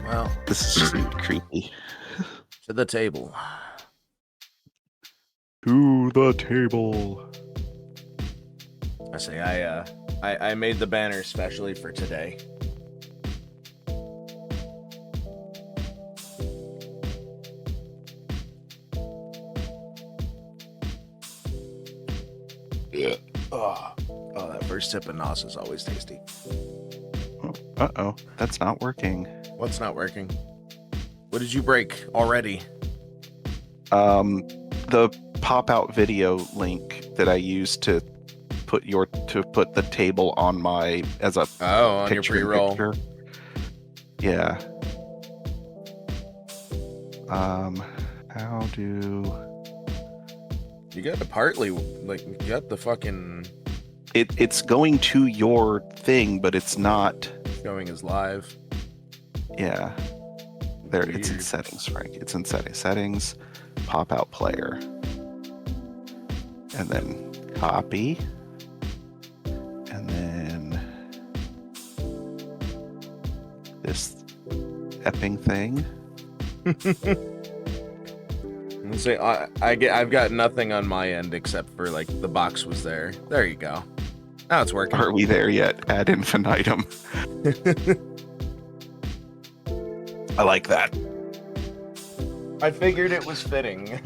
Well, This is just creepy. to the table. To the table. I say I made the banner specially for today. Yeah. Oh, that first sip of nos is always tasty. Uh-oh, that's not working. What's not working? What did you break already? The pop-out video link that I used to put the table on my as a on your picture in pre-roll. picture. Yeah. How do You got the partly you got the fucking it's going to your thing, but it's not showing as live. Yeah. There, Weird. it's in settings, Frank. It's in settings, pop out player. And then copy. And then this Epping thing. Say I've got nothing on my end except for like the box was there. There you go. Now it's working. Are we there yet? Ad infinitum. I like that. I figured it was fitting.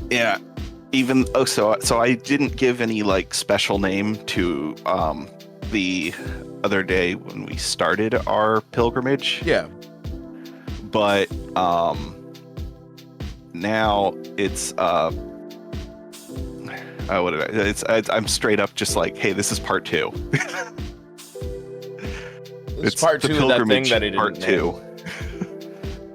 Yeah. So I didn't give any like special name to the other day when we started our pilgrimage. Yeah. But now it's I'm straight up just like, hey, this is part 2. It's part 2 of that thing that it part 2.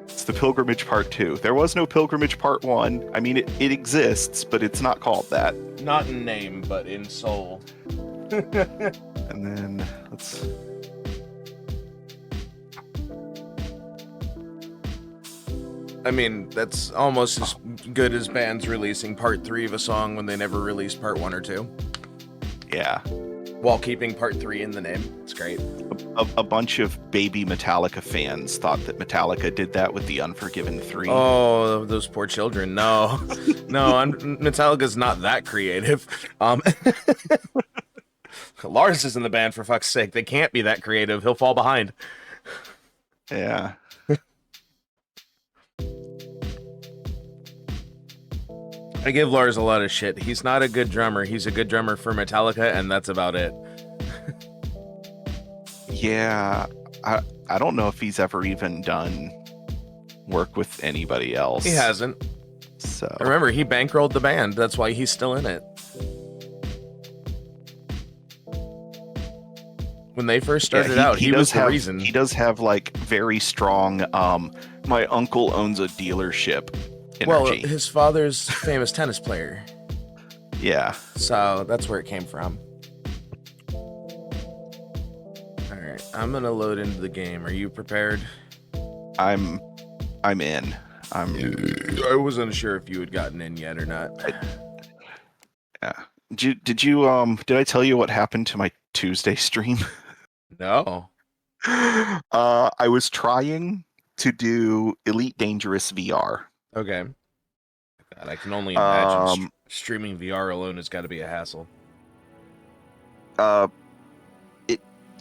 It's the pilgrimage part 2. There was no pilgrimage part 1. I mean, it exists, but it's not called that. Not in name, but in soul. And then let's. I mean, that's almost as good as bands releasing part 3 of a song when they never released part 1 or 2. Yeah. While keeping part 3 in the name. It's great. A bunch of baby Metallica fans thought that Metallica did that with the Unforgiven 3. Oh, those poor children. No. Metallica's not that creative. Lars is in the band, for fuck's sake. They can't be that creative. He'll fall behind. Yeah. I give Lars a lot of shit. He's not a good drummer. He's a good drummer for Metallica, and that's about it. Yeah. I don't know if he's ever even done work with anybody else. He hasn't. So Remember, he bankrolled the band. That's why he's still in it. When they first started out, he was the reason. He does have like very strong my uncle owns a dealership energy. Well, his father's famous tennis player. Yeah. So that's where it came from. Alright, I'm gonna load into the game. Are you prepared? I'm in. I wasn't sure if you had gotten in yet or not. Yeah. Did I tell you what happened to my Tuesday stream? No. I was trying to do Elite Dangerous VR. Okay. God, I can only imagine streaming VR alone has got to be a hassle. I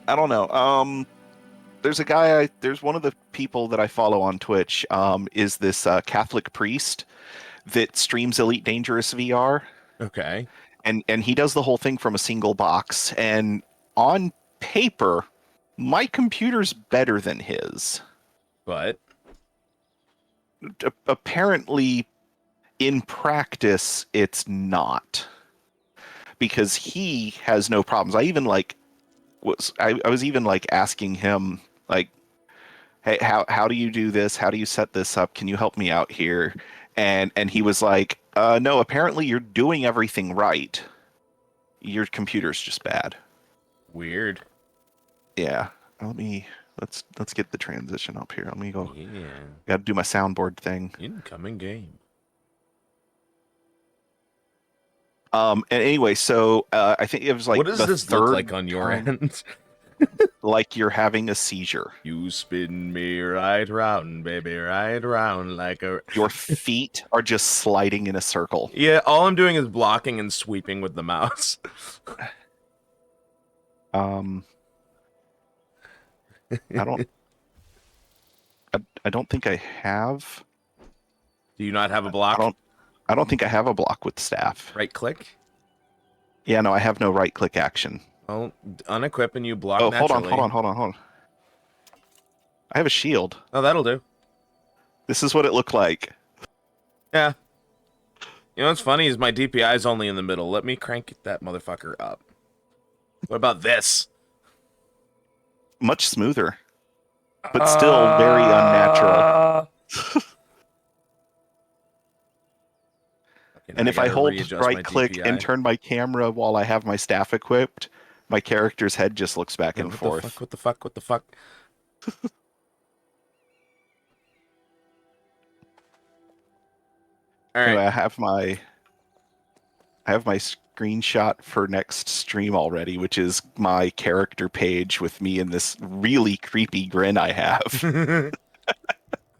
don't know. There's one of the people that I follow on Twitch, is this Catholic priest that streams Elite Dangerous VR. Okay. And he does the whole thing from a single box. And on paper, my computer's better than his. But apparently, in practice, it's not. Because he has no problems. I was even like asking him, like, hey, how do you do this? How do you set this up? Can you help me out here? And he was like, no, apparently you're doing everything right. Your computer's just bad. Weird. Yeah. Let's get the transition up here. Let me go. Yeah. Gotta do my soundboard thing. Incoming game. And anyway, so I think it was like what does this look like on your end? like you're having a seizure. You spin me right round, baby, right round like a. Your feet are just sliding in a circle. Yeah, all I'm doing is blocking and sweeping with the mouse. Um, I don't. I don't think I have. Do you not have a I block? don't. I don't think I have a block with staff. Right click. Yeah, no, I have no right click action. Well, unequip and you block Oh, naturally. hold on. I have a shield. Oh, that'll do. This is what it looked like. Yeah. You know what's funny is my DPI is only in the middle. Let me crank that motherfucker up. What about this? Much smoother, but still very unnatural. Okay, And if I gotta hold readjust my right click DPI. and turn my camera while I have my staff equipped, my character's head just looks back and forth. What the fuck? What the fuck? All right. Anyway, I have my screenshot for next stream already, which is my character page with me in this really creepy grin I have.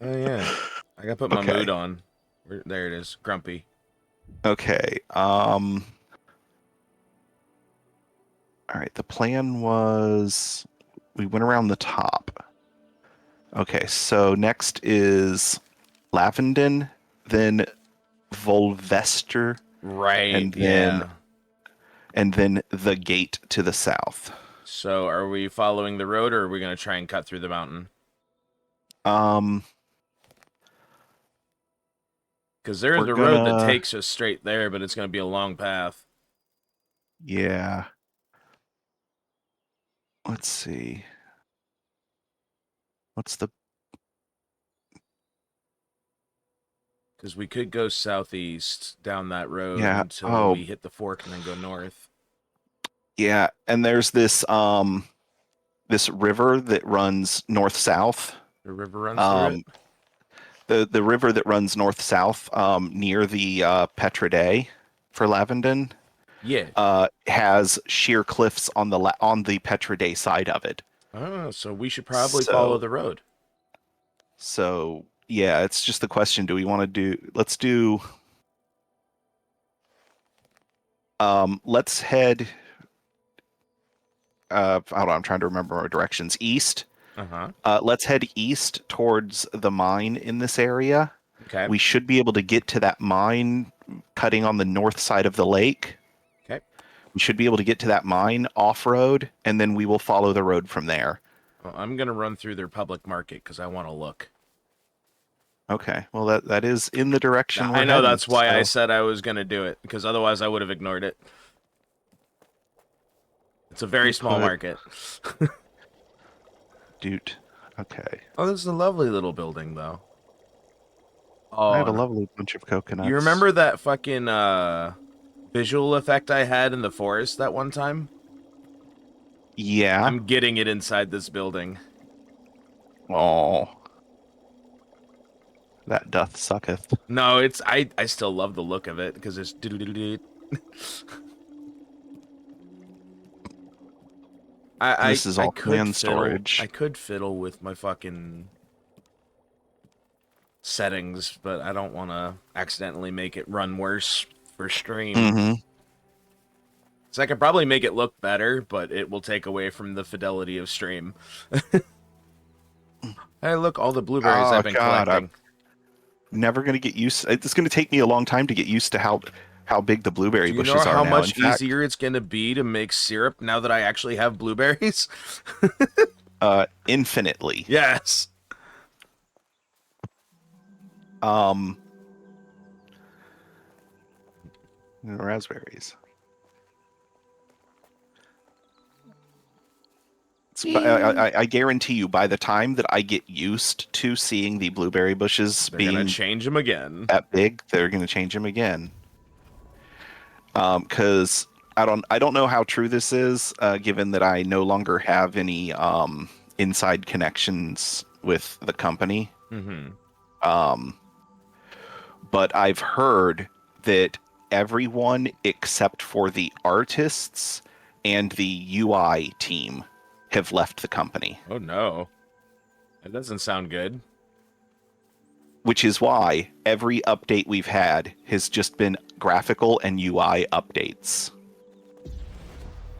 Oh yeah. I gotta put my Okay. mood on. There it is. Grumpy. Okay. All right. The plan was we went around the top. Okay. So next is Lavenden, then Volvester, Right. and then the gate to the south. So are we following the road, or are we gonna try and cut through the mountain? Because there's a road that takes us straight there, but it's gonna be a long path. Yeah. Let's see. What's the... Because we could go southeast down that road Yeah. until we hit the fork and then go north. Yeah, and there's this this river that runs north-south. The river runs through it? The river that runs north-south near the Petra Dei for Lavenden. Yeah. Has sheer cliffs on the Petra Dei side of it. Oh, so we should probably follow the road. So yeah, it's just the question: do we want to do? Let's do. Let's head. Hold on, I'm trying to remember our directions. East. Let's head east towards the mine in this area. Okay. We should be able to get to that mine cutting on the north side of the lake. Okay. We should be able to get to that mine off-road, and then we will follow the road from there. Well, I'm going to run through their public market because I want to look. Okay. Well, that is in the direction we're I know heading, that's why I said I was going to do it, because otherwise I would have ignored it. It's a very small market. Dude. Okay. Oh, this is a lovely little building, though. Oh, I have a lovely bunch of coconuts. You remember that fucking visual effect I had in the forest that one time? Yeah. I'm getting it inside this building. Oh. That doth sucketh. No, it's I still love the look of it because it's This is all command storage. I could fiddle with my fucking settings, but I don't want to accidentally make it run worse for stream. Mm-hmm. So I could probably make it look better, but it will take away from the fidelity of stream. Hey, look, all the blueberries I've been collecting. I'm never going to get used... It's going to take me a long time to get used to how big the blueberry bushes are now. Do you know how much easier it's going to be to make syrup now that I actually have blueberries? Infinitely. Yes. Raspberries. I guarantee you, by the time that I get used to seeing the blueberry bushes they're gonna change them again. That big, they're gonna change them again. Because I don't know how true this is, given that I no longer have any inside connections with the company. Mm-hmm. But I've heard that everyone except for the artists and the UI team have left the company. Oh no, that doesn't sound good. Which is why every update we've had has just been graphical and UI updates.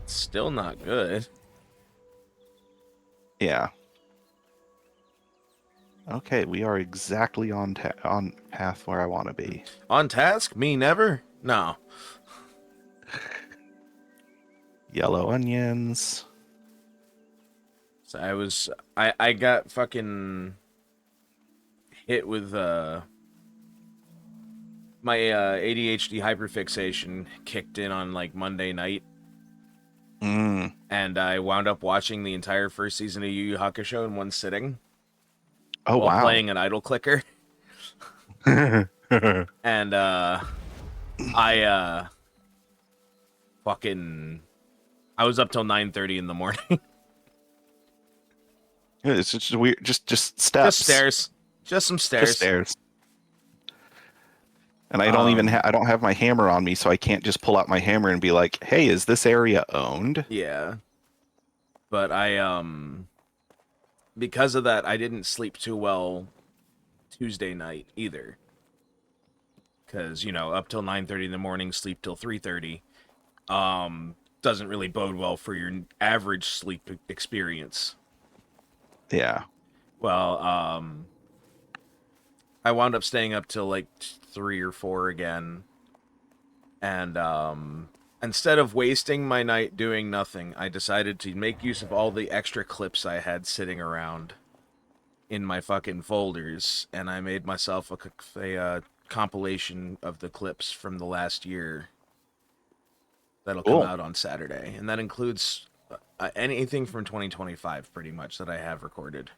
Still not good. Yeah. Okay, we are exactly on path where I want to be. On task? Me never? No. Yellow onions. So I got fucking hit with my ADHD hyperfixation kicked in on like Monday night, Mm. and I wound up watching the entire first season of Yu Yu Hakusho in one sitting Oh, while wow. playing an idle clicker. And I fucking I was up till 9:30 in the morning. It's just weird. Just steps. Just stairs. Just some stairs. Just stairs. And I don't even I don't have my hammer on me, so I can't just pull out my hammer and be like, "Hey, is this area owned?" Yeah. But I because of that I didn't sleep too well Tuesday night either. Cuz up till 9:30 in the morning, sleep till 3:30 doesn't really bode well for your average sleep experience. Yeah. Well, I wound up staying up till like 3 or 4 again. And instead of wasting my night doing nothing, I decided to make use of all the extra clips I had sitting around in my fucking folders, and I made myself a compilation of the clips from the last year that'll come Cool. out on Saturday, and that includes anything from 2025 pretty much that I have recorded.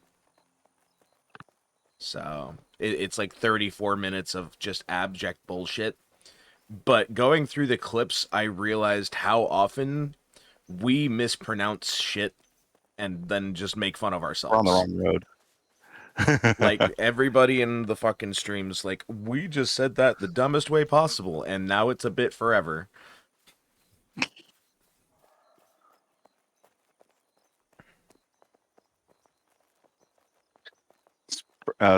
So it's like 34 minutes of just abject bullshit. But going through the clips, I realized how often we mispronounce shit and then just make fun of We're ourselves. on the wrong road. Like, everybody in the fucking streams, like, we just said that the dumbest way possible, and now it's a bit forever.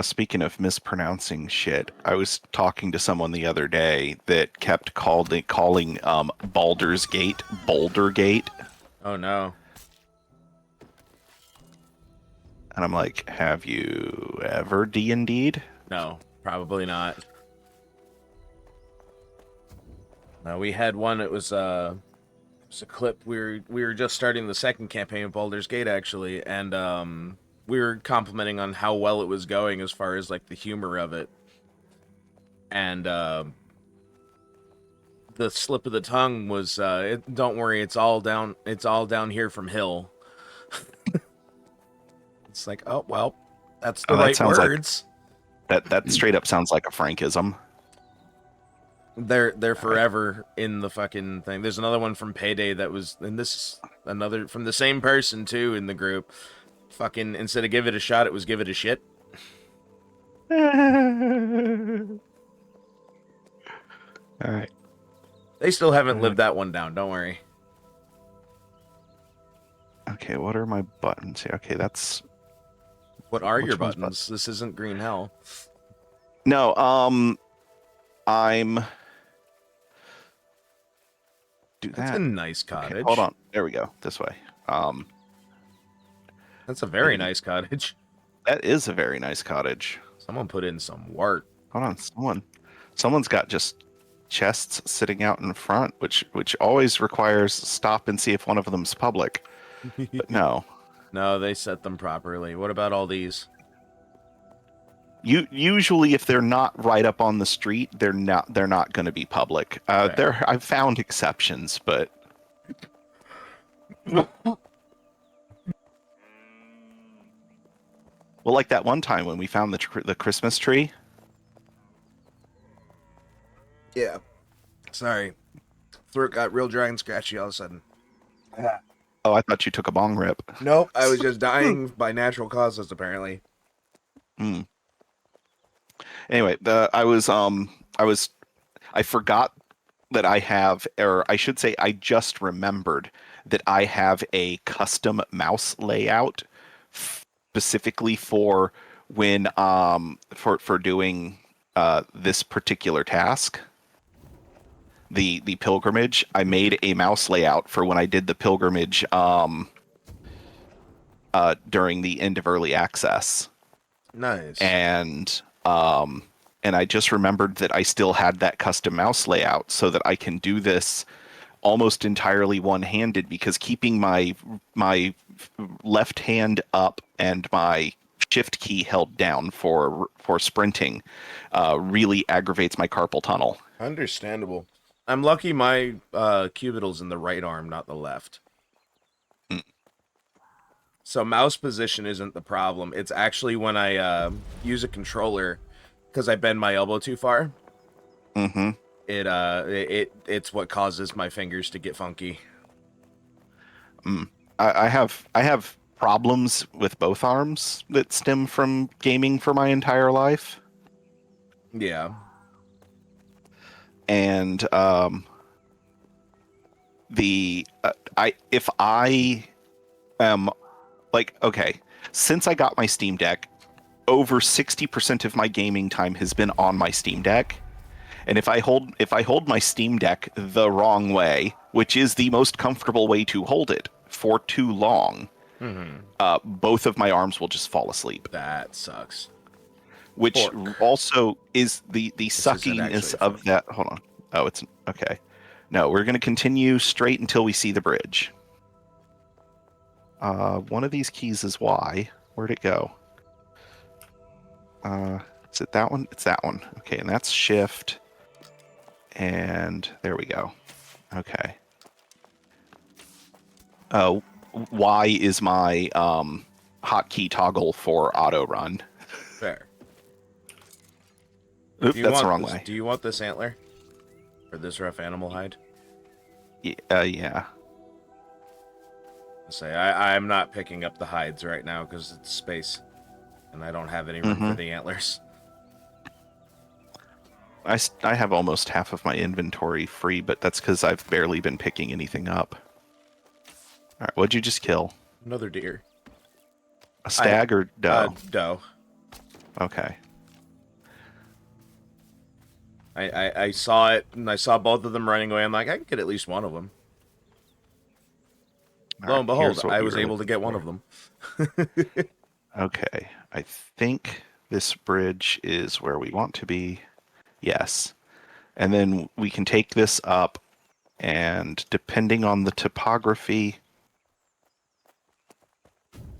Speaking of mispronouncing shit, I was talking to someone the other day that kept calling Baldur's Gate Boulder Gate. Oh no. And I'm like, have you ever D&D'd? No, probably not. We had one, it was a clip, we were just starting the second campaign of Baldur's Gate, actually, and we were complimenting on how well it was going as far as like the humor of it. And the slip of the tongue was don't worry, it's all down here from Hill. It's like, oh well, that's the right words. That straight up sounds like a Frankism. They're forever in the fucking thing. There's another one from Payday that was, and this is another from the same person too in the group. Fucking, instead of give it a shot, it was give it a shit. All right. They still haven't lived that one down. Don't worry. Okay, what are my buttons here? Okay, that's... What are your buttons? This isn't Green Hell. No, I'm... Do That's that. a nice cottage. Okay, hold on. There we go. This way. That's a very nice cottage. That is a very nice cottage. Someone put in some work. Hold on, someone's got just chests sitting out in front, which always requires stop and see if one of them's public. But no. No, they set them properly. What about all these? Usually, if they're not right up on the street, they're not going to be public. I've found exceptions, but well, like that one time when we found the Christmas tree. Yeah. Sorry. Throat got real dry and scratchy all of a sudden. Oh, I thought you took a bong rip. Nope, I was just dying by natural causes, apparently. Mm. Anyway, I forgot that I have, or I should say, I just remembered that I have a custom mouse layout specifically for when for doing this particular task, the pilgrimage. I made a mouse layout for when I did the pilgrimage during the end of early access, Nice. and I just remembered that I still had that custom mouse layout so that I can do this almost entirely one-handed, because keeping my left hand up and my shift key held down for sprinting really aggravates my carpal tunnel. Understandable. I'm lucky my cubital's in the right arm, not the left. Mm. So mouse position isn't the problem. It's actually when I use a controller because I bend my elbow too far. Mm-hmm. It's what causes my fingers to get funky. Mm. I have problems with both arms that stem from gaming for my entire life, Yeah. and the I if I am like, okay, since I got my Steam Deck, over 60% of my gaming time has been on my Steam Deck. And if I hold my Steam Deck the wrong way, which is the most comfortable way to hold it, for too long, Mm-hmm. both of my arms will just fall asleep. That sucks. Which Fork. also is the This isn't suckiness actually a of fork. that. Hold on. Oh, it's okay. No, we're going to continue straight until we see the bridge. One of these keys is Y. Where'd it go? Is it that one? It's that one. Okay, and that's shift. And there we go. Okay. Oh, Y is my hotkey toggle for auto run. Fair. Oop, Do you that's the want wrong this? way. Do you want this antler? Or this rough animal hide? Yeah. Say I'm not picking up the hides right now because it's space, and I don't have any room for Mm-hmm. the antlers. I have almost half of my inventory free, but that's because I've barely been picking anything up. All right, what'd you just kill? Another deer. A stag or doe? Doe. Okay. I saw it, and I saw both of them running away. I'm like, I can get at least one of them. All Lo right, and behold, here's what I we was were able to looking get one for. of them. Okay, I think this bridge is where we want to be. Yes. And then we can take this up, and depending on the topography,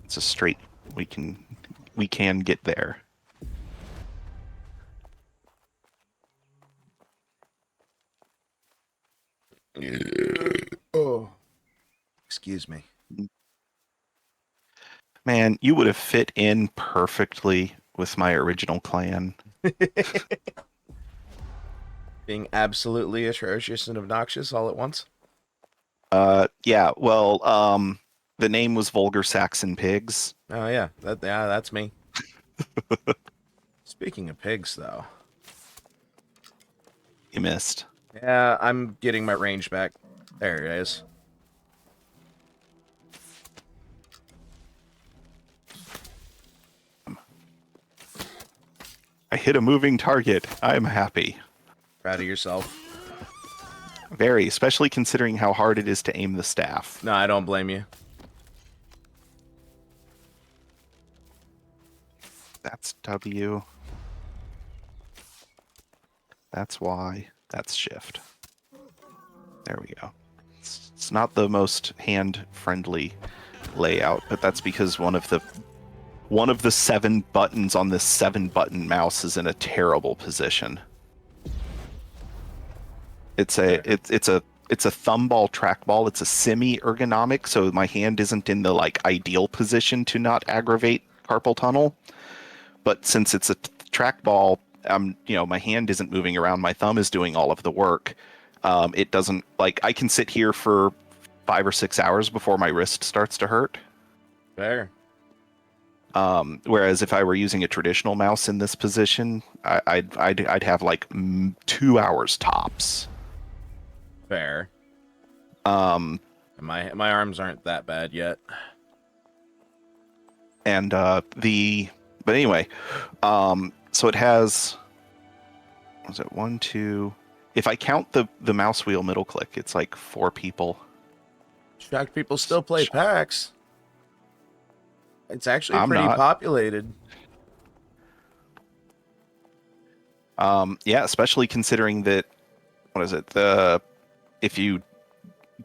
it's a straight, we can get there. Oh, excuse me. Man, you would have fit in perfectly with my original clan. Being absolutely atrocious and obnoxious all at once. Yeah, well, the name was Vulgar Saxon Pigs. Oh yeah, that's me. Speaking of pigs, though, You missed. yeah, I'm getting my range back. There it is. I hit a moving target. I'm happy. Proud of yourself. Very, especially considering how hard it is to aim the staff. No, I don't blame you. That's W. That's Y. That's shift. There we go. It's not the most hand-friendly layout, but that's because one of the 7 buttons on this 7-button mouse is in a terrible position. It's a thumball trackball. It's a semi-ergonomic, so my hand isn't in the ideal position to not aggravate carpal tunnel. But since it's a trackball, my hand isn't moving around. My thumb is doing all of the work. It doesn't I can sit here for 5 or 6 hours before my wrist starts to hurt. Fair. Whereas if I were using a traditional mouse in this position, I'd have 2 hours tops. Fair. And my arms aren't that bad yet. And but anyway, so it has, was it 1, 2? If I count the mouse wheel middle click, it's like 4 people. Shocked people still play PAX. It's actually I'm pretty not. populated. Yeah, especially considering that, what is it? If you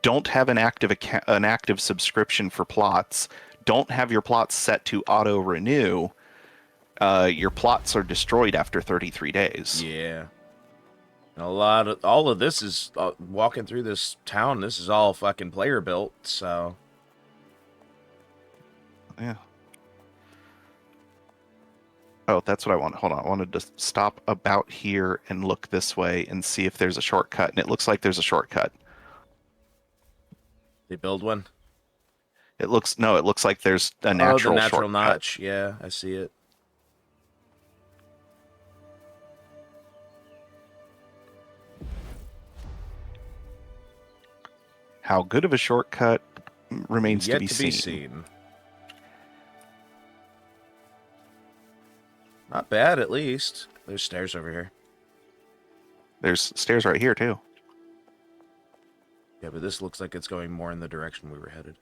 don't have an active subscription for plots, don't have your plots set to auto renew, your plots are destroyed after 33 days. Yeah. And all of this is walking through this town. This is all fucking player built. So Yeah. Oh, that's what I want. Hold on. I wanted to stop about here and look this way and see if there's a shortcut. And it looks like there's a shortcut. they build one. It looks like there's a Oh, the natural natural shortcut. notch. Yeah, I see it. How good of a shortcut remains Yet to be seen. Not bad, at least. There's stairs over here. There's stairs right here too. Yeah, but this looks like it's going more in the direction we were headed.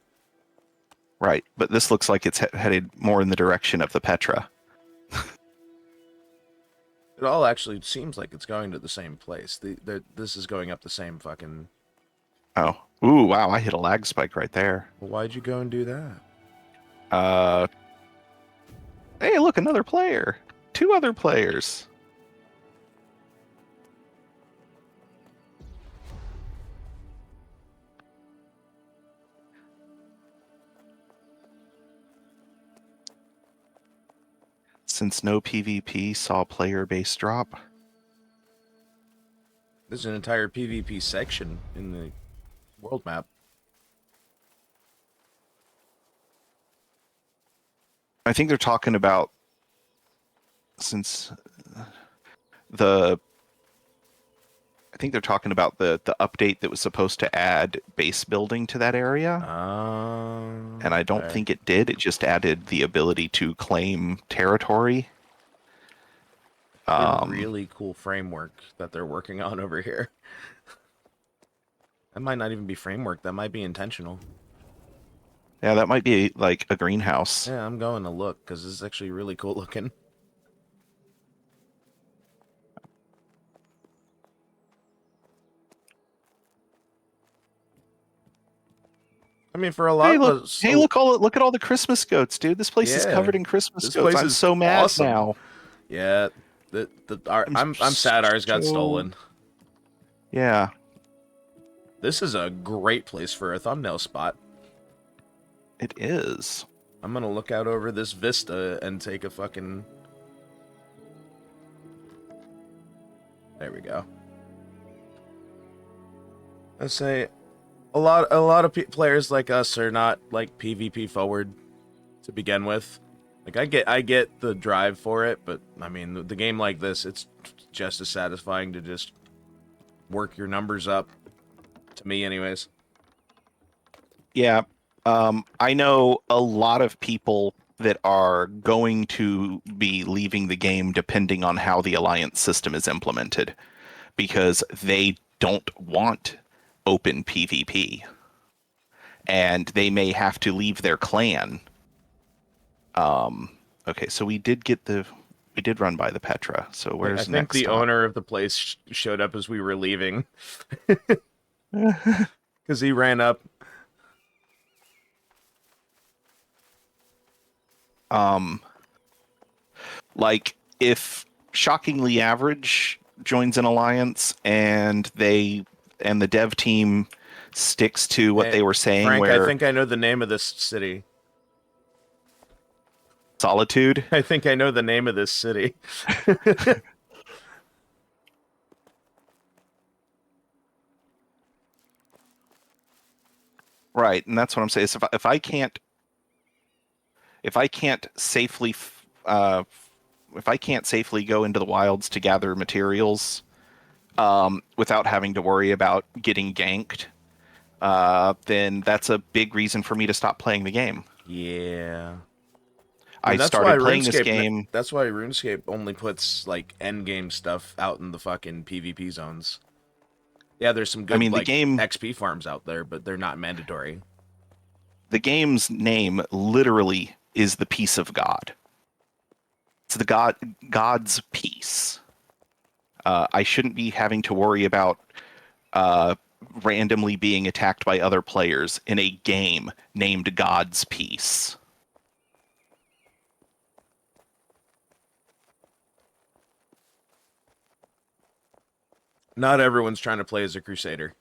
Right, but this looks like it's headed more in the direction of the Petra. It all actually seems like it's going to the same place. This is going up the same fucking... Oh. Ooh, wow, I hit a lag spike right there. Well, why'd you go and do that? Hey, look, another player. 2 other players. Since no PvP saw player base drop. There's an entire PvP section in the world map. I think they're talking about, since the update that was supposed to add base building to that area. And I don't think it did. It just added the ability to claim territory. Really cool framework that they're working on over here. That might not even be framework. That might be intentional. Yeah, that might be like a greenhouse. Yeah, I'm going to look because this is actually really cool looking. I mean, for a lot Hey, of hey, look at all the Christmas goats, dude. This place is covered in Christmas this goats. place I'm is so mad awesome. now. Yeah, I'm sad ours got stolen. Yeah. This is a great place for a thumbnail spot. It is. I'm gonna look out over this vista and take a fucking... There we go. I say, a lot of players like us are not like PvP forward to begin with. Like I get the drive for it, but I mean the game like this, it's just as satisfying to just work your numbers up. To me, anyways. Yeah. I know a lot of people that are going to be leaving the game depending on how the alliance system is implemented, because they don't want open PvP, and they may have to leave their clan. Okay, so we did run by the Petra. So where's I think next the stop? owner of the place showed up as we were leaving, because he ran up. Like if Shockingly Average joins an alliance and the dev team sticks to what they were saying, Frank, where I think I know the name of this city. Solitude. I think I know the name of this city. Right, and that's what I'm saying. Is if I can't safely go into the wilds to gather materials without having to worry about getting ganked, then that's a big reason for me to stop playing the game. Yeah. I I mean, that's why started playing this RuneScape. game. That's why RuneScape only puts like end game stuff out in the fucking PvP zones. Yeah, there's some I good mean, like XP farms out there, but they're not mandatory. the game's name literally is the peace of God. It's the God's peace. I shouldn't be having to worry about uh, randomly being attacked by other players in a game named God's Peace. Not everyone's trying to play as a crusader.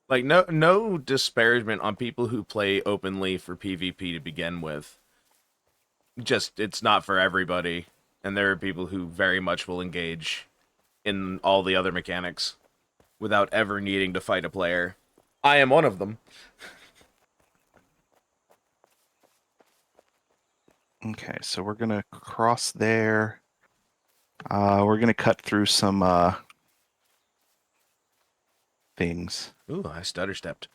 Like no disparagement on people who play openly for PvP to begin with. Just it's not for everybody, and there are people who very much will engage in all the other mechanics without ever needing to fight a player. I am one of them. Okay, so we're gonna cross there. We're gonna cut through some things. Ooh, I stutter stepped.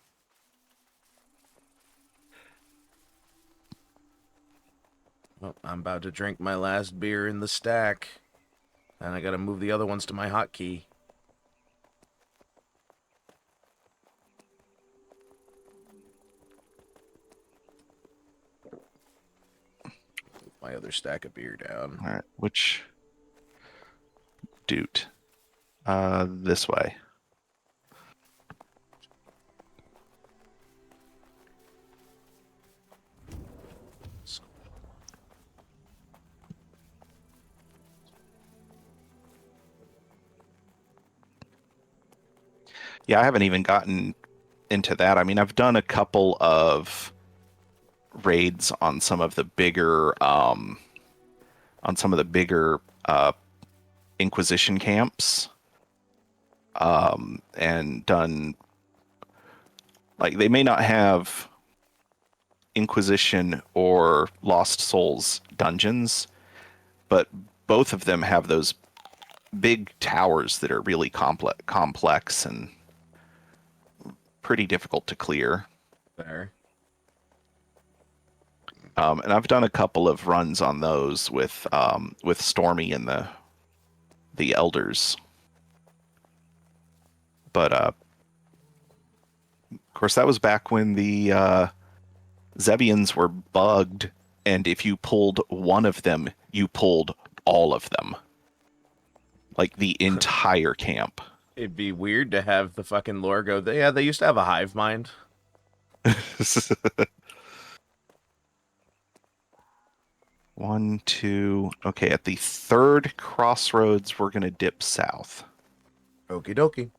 Well, I'm about to drink my last beer in the stack. And I gotta move the other ones to my hotkey. Move my other stack of beer down. All right, which dude? This way. Yeah, I haven't even gotten into that. I mean, I've done a couple of raids on some of the bigger Inquisition camps, and done like they may not have Inquisition or Lost Souls dungeons, but both of them have those big towers that are really complex and pretty difficult to clear. There. And I've done a couple of runs on those with Stormy and the elders. But of course, that was back when the Zebians were bugged, and if you pulled one of them, you pulled all of them, like the entire camp. It'd be weird to have the fucking lore go. Yeah, they used to have a hive mind. One, two. Okay, at the third crossroads, we're gonna dip south. Okie dokie.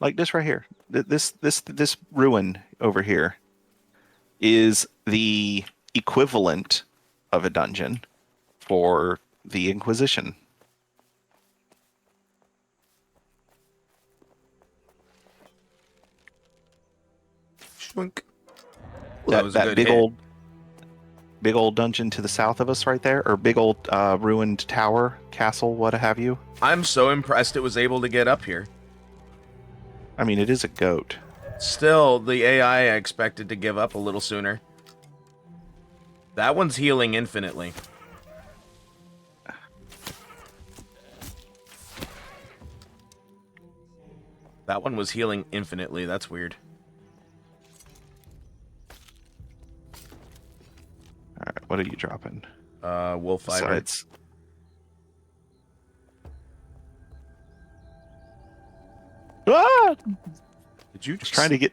Like this right here. This ruin over here is the equivalent of a dungeon for the Inquisition. Shwink. Well, that was a That good big hit. big old dungeon to the south of us right there, or big old ruined tower, castle, what have you. I'm so impressed it was able to get up here. I mean, it is a goat. Still, the AI I expected to give up a little sooner. That one's healing infinitely. That one was healing infinitely. That's weird. All right, what are you dropping? Wolf fiber. Besides, ah! Did you I was trying to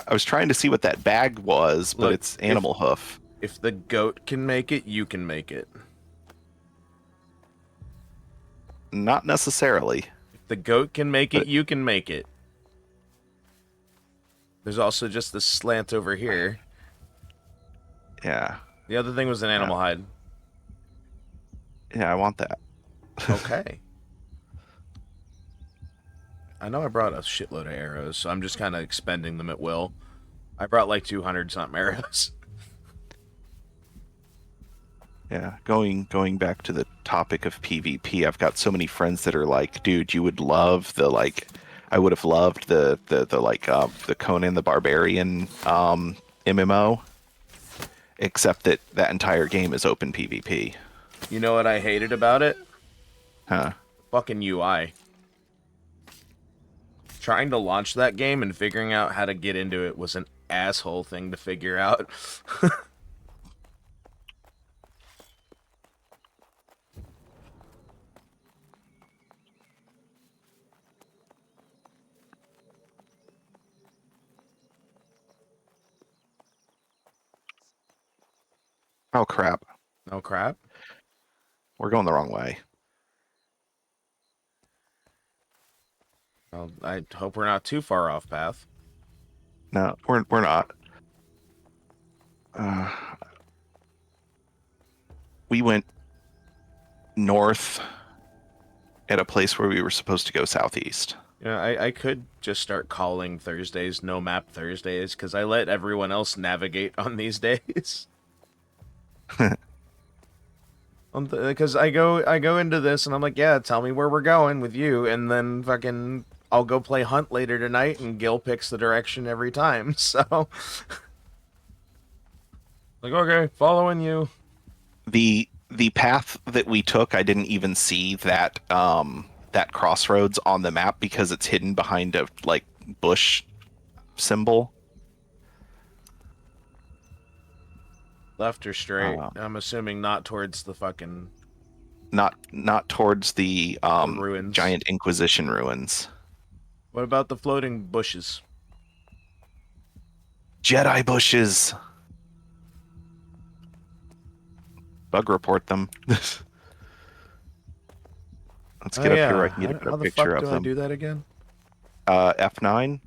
I was trying to see what that bag was, but Look, it's animal hoof. If the goat can make it, you can make it. Not necessarily. If the goat can make it, But- you can make it. There's also just the slant over here. Yeah. The other thing was an animal hide. Yeah, I want that. Okay. I know I brought a shitload of arrows, so I'm just kind of expending them at will. I brought like 200 something arrows. Yeah, going back to the topic of PvP, I've got so many friends that are like, dude, you would love the like, I would have loved the like the Conan the Barbarian MMO, except that that entire game is open PvP. You know what I hated about it? Huh. Fucking UI. Trying to launch that game and figuring out how to get into it was an asshole thing to figure out. Oh crap. Oh crap. We're going the wrong way. Well, I hope we're not too far off path. No, we're not. Uh, we went north at a place where we were supposed to go southeast. Yeah, I could just start calling Thursdays No Map Thursdays because I let everyone else navigate on these days. Because I go into this and I'm like, yeah, tell me where we're going with you, and then fucking I'll go play Hunt later tonight, and Gil picks the direction every time. So, like, okay, following you. The path that we took, I didn't even see that that crossroads on the map because it's hidden behind a like bush symbol. Left or straight? Uh, I'm assuming not towards the fucking not towards the the ruins. giant Inquisition ruins. What about the floating bushes? Jedi bushes. Bug report them. Let's Oh get up here where I yeah, can get a better how the picture fuck of do I them. do that again? F9.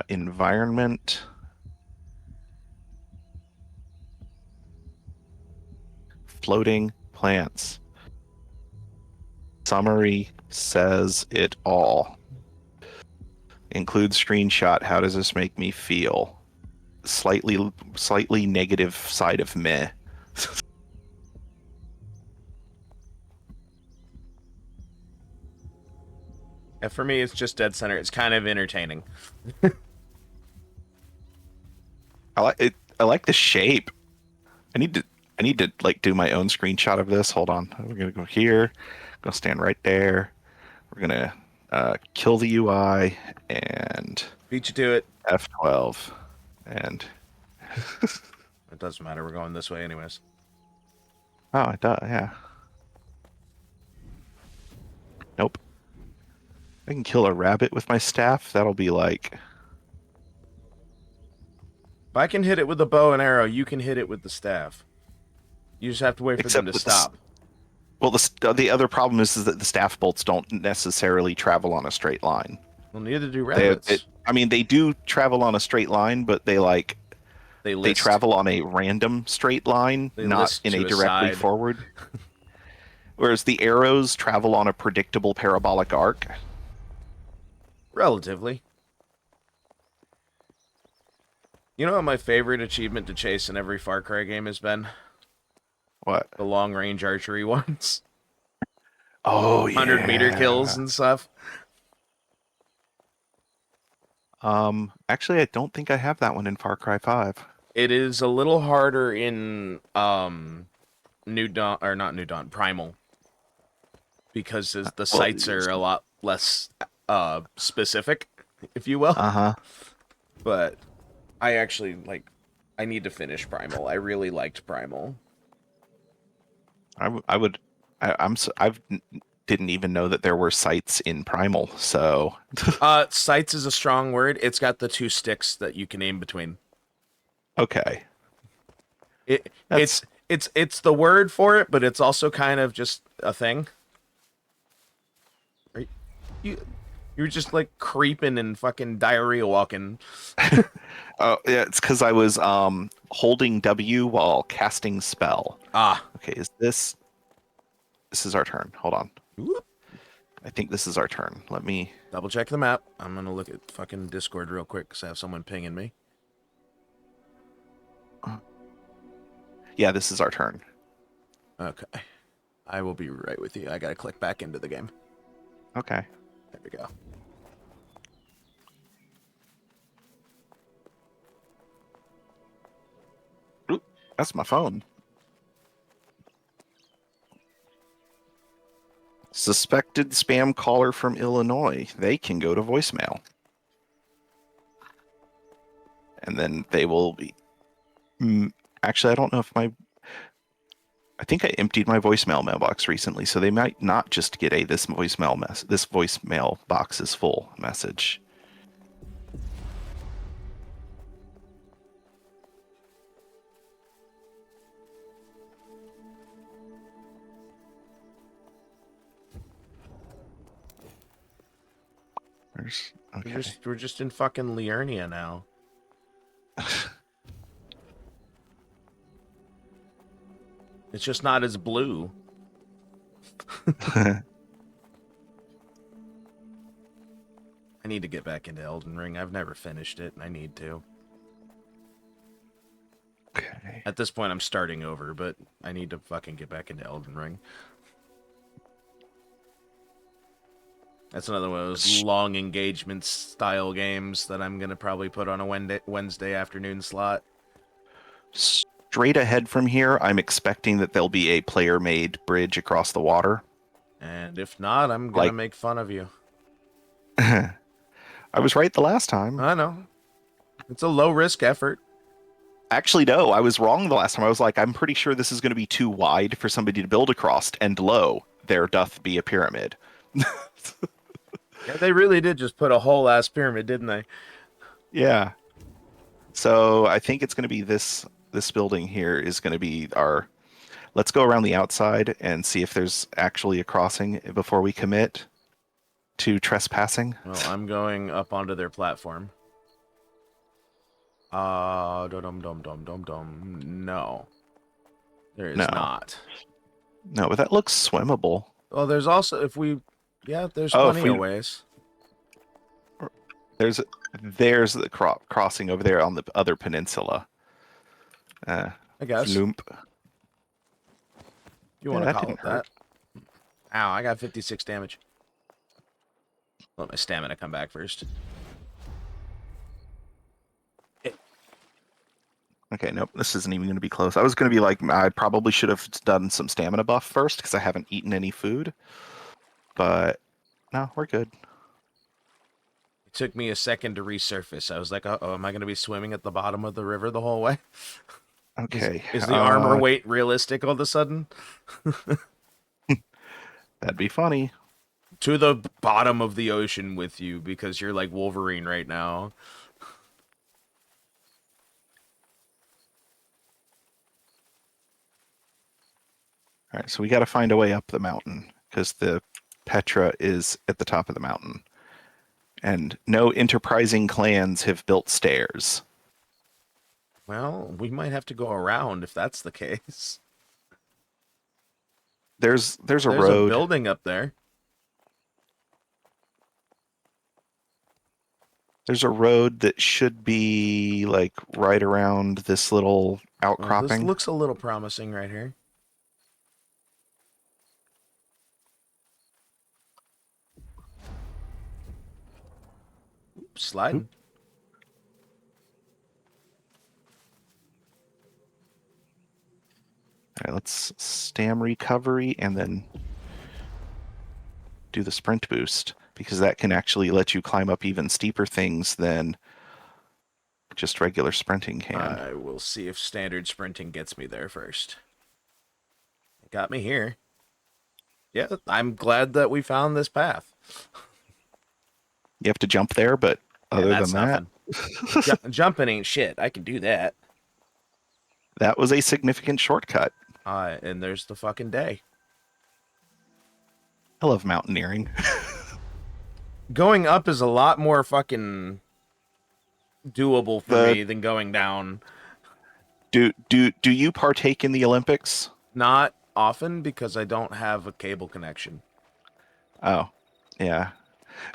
Environment. Floating plants. Summary says it all. Include screenshot. How does this make me feel? Slightly negative side of meh. Yeah, for me, it's just dead center. It's kind of entertaining. I like it. I like the shape. I need to. I need to like do my own screenshot of this. Hold on. We're gonna go here. Go stand right there. We're gonna kill the UI and Beat you to it. F12 and It doesn't matter. We're going this way, anyways. oh, it does. Yeah. Nope. I can kill a rabbit with my staff. That'll be like If I can hit it with a bow and arrow, you can hit it with the staff. You just have to wait for them except to with stop. well, the other problem is that the staff bolts don't necessarily travel on a straight line. Well, neither do They, rabbits. I mean, they do travel on a straight line, but They they list. travel on a random straight line, They not list in a to a directly side. forward. Whereas the arrows travel on a predictable parabolic arc. Relatively. You know what my favorite achievement to chase in every Far Cry game has been? What? The long range archery ones. Oh 100-meter kills yeah. and stuff. Actually, I don't think I have that one in Far Cry 5. It is a little harder in New Dawn, or not New Dawn, Primal, because the Well, sights are a lot less specific, if you will. uh-huh. But I actually like. I need to finish Primal. I really liked Primal. I would. I've didn't even know that there were sites in Primal. So Sights is a strong word. It's got the two sticks that you can aim between. okay, It that's it's the word for it, but it's also kind of just a thing. Right? You're just like creeping and fucking diarrhea walking. oh yeah. It's because I was holding W while casting spell. Ah. Okay, is this? This is our turn. Hold on. Whoop. I think this is our turn. Let me. Double check the map. I'm gonna look at fucking Discord real quick because I have someone pinging me. Yeah, this is our turn. Okay. I will be right with you. I gotta click back into the game. Okay. There we go. Oop, that's my phone. Suspected spam caller from Illinois. They can go to voicemail. And then they will be. Actually, I don't know if I think I emptied my voicemail mailbox recently, so they might not just get this voicemail box is full message. Okay. We're just in fucking Liurnia now. It's just not as blue. I need to get back into Elden Ring. I've never finished it, and I need to. Okay. At this point, I'm starting over, but I need to fucking get back into Elden Ring. That's another one of those long engagement style games that I'm gonna probably put on a Wednesday afternoon slot. Straight ahead from here, I'm expecting that there'll be a player-made bridge across the water. And if not, I'm gonna make fun of you. I was right the last time. I know. It's a low-risk effort. Actually, no, I was wrong the last time. I was like, I'm pretty sure this is going to be too wide for somebody to build across, and lo, there doth be a pyramid. Yeah, they really did just put a whole ass pyramid, didn't they? Yeah. So I think it's going to be this building here is going to be our. Let's go around the outside and see if there's actually a crossing before we commit to trespassing. Well, I'm going up onto their platform. No. There is not. No, but that looks swimmable. Well, there's also, there's plenty of ways. There's the crossing over there on the other peninsula. I guess. Floomp. You want to call it that. Ow, I got 56 damage. Let my stamina come back first. Okay, nope, this isn't even going to be close. I was going to be like, I probably should have done some stamina buff first because I haven't eaten any food. But no, we're good. It took me a second to resurface. I was like, uh-oh, am I going to be swimming at the bottom of the river the whole way? Okay. Is the armor weight realistic all of a sudden? That'd be funny. To the bottom of the ocean with you because you're like Wolverine right now. All right, so we got to find a way up the mountain because the Petra is at the top of the mountain. And no enterprising clans have built stairs. Well, we might have to go around if that's the case. There's a road. There's a building up there. There's a road that should be like right around this little outcropping. This looks a little promising right here. Oops, sliding. Oop. All right, let's stam recovery and then do the sprint boost because that can actually let you climb up even steeper things than just regular sprinting can. I will see if standard sprinting gets me there first. It got me here. Yeah, I'm glad that we found this path. You have to jump there, but other than that... Jumping ain't shit. I can do that. That was a significant shortcut. And there's the fucking day. I love mountaineering. Going up is a lot more fucking doable for me than going down. Do you partake in the Olympics? Not often because I don't have a cable connection. Oh, yeah.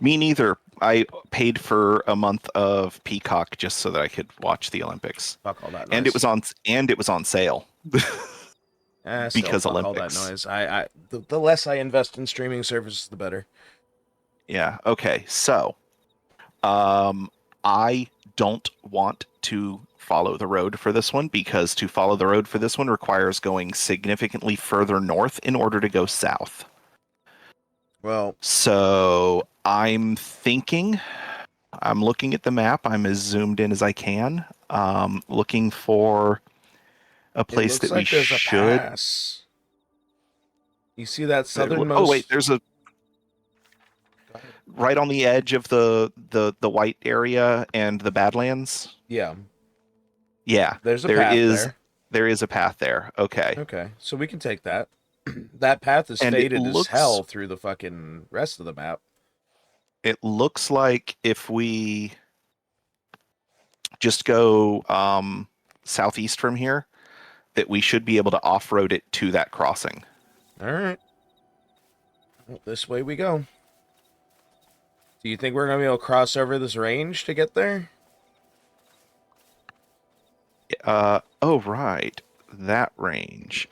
Me neither. I paid for a month of Peacock just so that I could watch the Olympics. Fuck all that noise. And it was on sale. Still, because fuck all that Olympics. noise. The less I invest in streaming services, the better. Yeah. Okay. So, um, I don't want to follow the road for this one because to follow the road for this one requires going significantly further north in order to go south. Well, So I'm thinking, I'm looking at the map. I'm as zoomed in as I can, looking for a it place looks that we like there's a should. pass. You see that Oh wait, southernmost? there's a Go ahead. right on the edge of the white area and the Badlands. Yeah, Yeah, there's a there path is there. there is a path there. Okay, Okay, so we can take that. That path is and faded as hell through the fucking rest of the map. it looks like if we just go southeast from here, that we should be able to off-road it to that crossing. All right, well, this way we go. Do you think we're gonna be able to cross over this range to get there? Oh right, that range.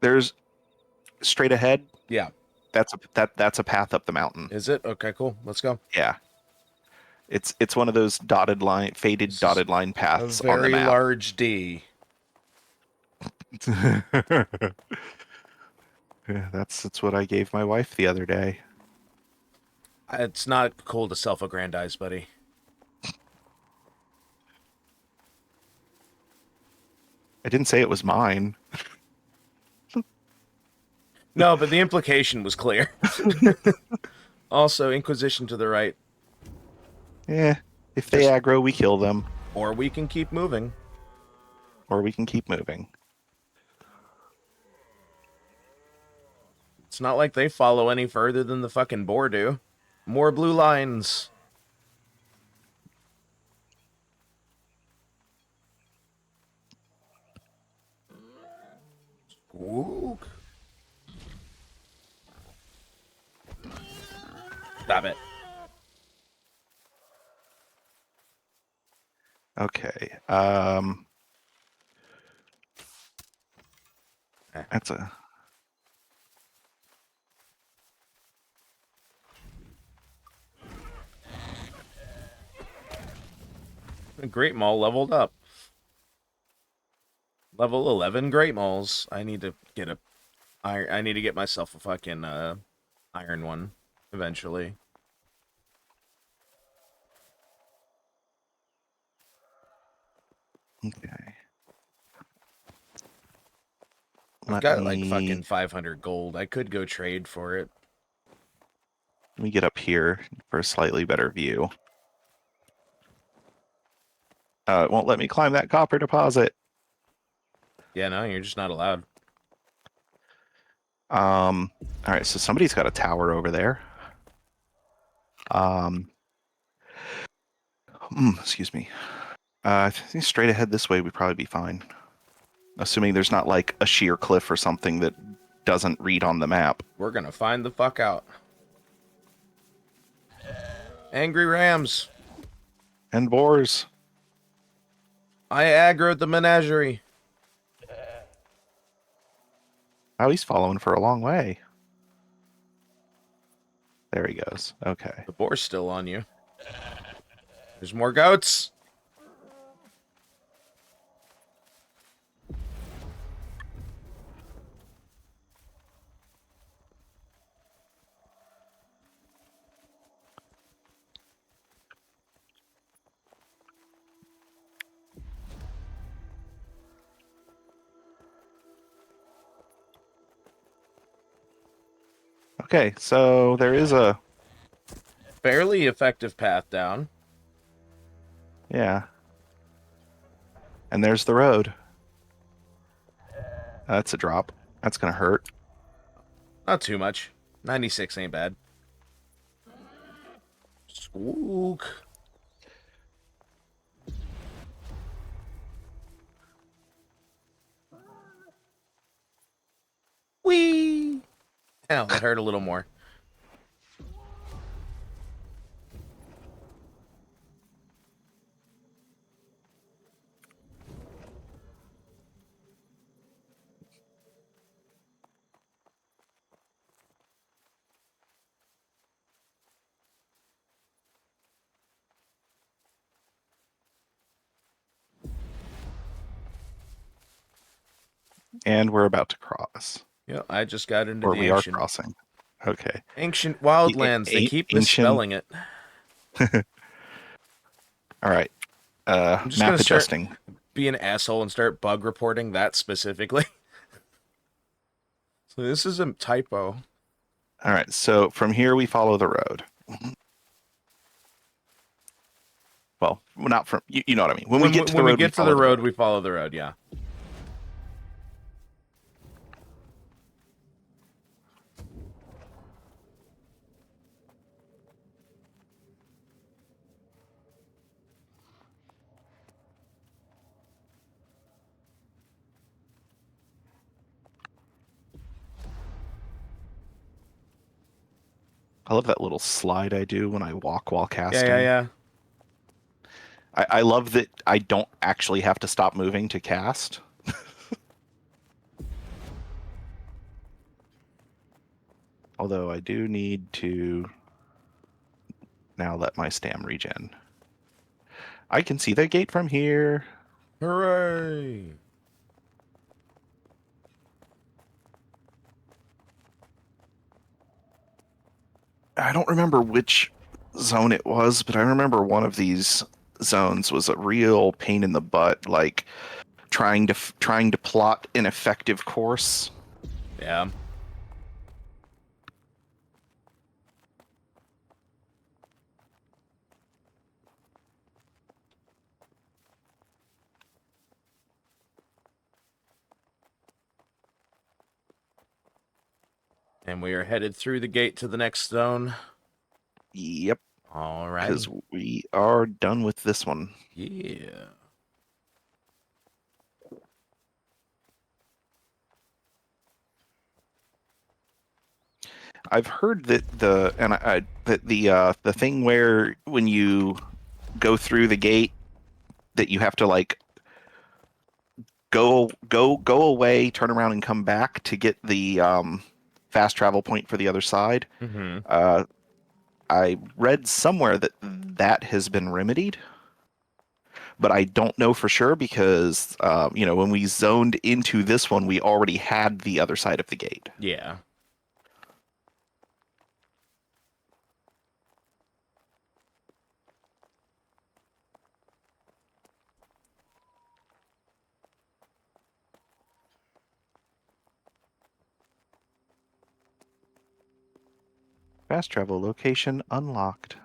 There's straight ahead. Yeah. That's a path up the mountain. Is it? Okay, cool. Let's go. Yeah, it's one of those faded This is dotted line a paths on the very map. large D. Yeah, that's what I gave my wife the other day. It's not cool to self-aggrandize, buddy. I didn't say it was mine. No, but the implication was clear. Also, Inquisition to the right. Yeah, if they Just, aggro, we kill them, or we can keep moving. or we can keep moving. It's not like they follow any further than the fucking boar do. More blue lines. Squook. Stop it. Okay. Eh. That's a Great Mall leveled up. Level 11 Great Malls. I need to get a I need to get myself a fucking iron one eventually. okay. I've got like fucking 500 gold. I could go trade for it. Let me get up here for a slightly better view. It won't let me climb that copper deposit. Yeah, no, you're just not allowed. All right, so somebody's got a tower over there. Excuse me. I think straight ahead this way would probably be fine. Assuming there's not like a sheer cliff or something that doesn't read on the map. We're gonna find the fuck out. Angry Rams. And boars. I aggroed the menagerie. Oh, he's following for a long way. There he goes. Okay. The boar's still on you. There's more goats. Okay, so there is a Fairly effective path down. yeah. And there's the road. That's a drop. That's gonna hurt. Not too much. 96 ain't bad. Squook. Whee! Hell, that hurt a little more. And we're about to cross. Yeah, I just got into Or the we are ancient crossing. Okay. wildlands. They keep Ancient. misspelling it. All right. I'm just Map gonna start adjusting. be an asshole and start bug reporting that specifically. So this is a typo. All right. So from here, we follow the road. Well, not from, you know what I mean. When we get to the When we road, we get to the follow the road, road. we follow the road. Yeah. I love that little slide I do when I walk while Yeah, yeah, casting. yeah. I love that I don't actually have to stop moving to cast. Although I do need to now let my stam regen. I can see the gate from here. Hooray! I don't remember which zone it was, but I remember one of these zones was a real pain in the butt, like trying to plot an effective course. Yeah. And we are headed through the gate to the next zone. Yep, because Alrighty. we are done with this one. Yeah. I've heard that the thing where when you go through the gate that you have to like go away, turn around, and come back to get the fast travel point for the other side. Mm-hmm. Uh, I read somewhere that that has been remedied, but I don't know for sure because when we zoned into this one, we already had the other side of the gate. Yeah. Fast travel location unlocked.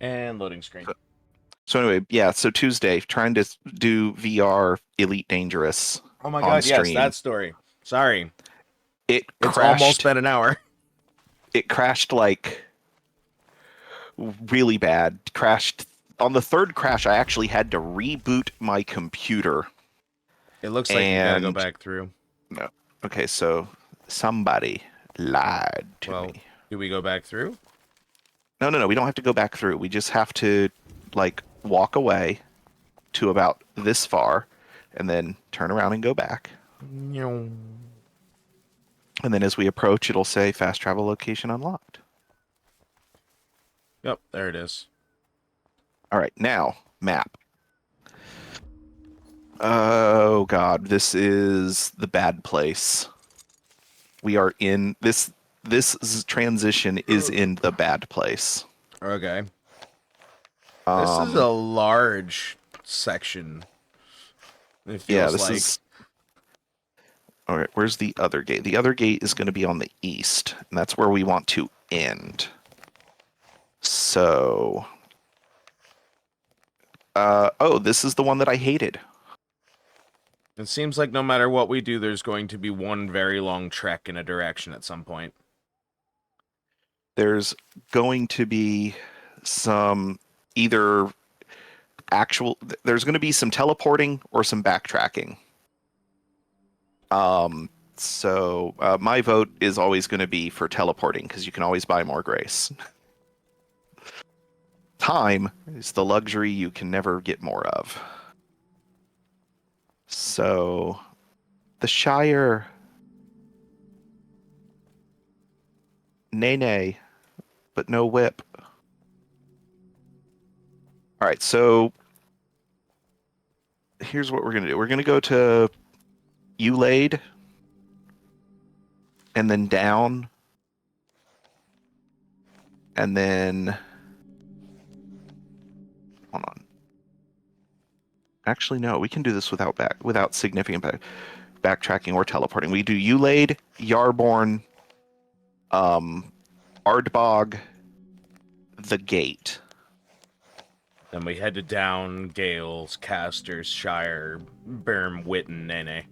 And loading screen. So anyway, yeah. So Tuesday, trying to do VR Elite Dangerous Oh my on god, yes, stream. that story. Sorry. It It's almost crashed. been an hour. It crashed like really bad. Crashed on the third crash. I actually had to reboot my computer. It looks like we gotta go And back through. no, okay, so somebody lied to Well, me. do we go back through? No. We don't have to go back through. We just have to like walk away to about this far, and then turn around and go back. No. And then as we approach, it'll say fast travel location unlocked. Yep, there it is. All right, now map. Oh God, this is the bad place. We are in this. This transition is in the bad place. Okay. This is Um, a large section. It yeah, feels this like. is. All right, where's the other gate? The other gate is going to be on the east, and that's where we want to end. So, oh, this is the one that I hated. It seems like no matter what we do, there's going to be one very long trek in a direction at some point. There's going to be some either actual. There's going to be some teleporting or some backtracking. So my vote is always going to be for teleporting because you can always buy more grace. Time is the luxury you can never get more of. So the Shire, nay nay, but no whip. All right, so here's what we're gonna do. We're gonna go to Ulade, and then down, and then hold on. Actually, no, we can do this without significant backtracking or teleporting. We do Ulade, Yarborn, Ardbog, the Gate. Then we head to down, Gales, Casters, Shire, Berm, Witten, Nene.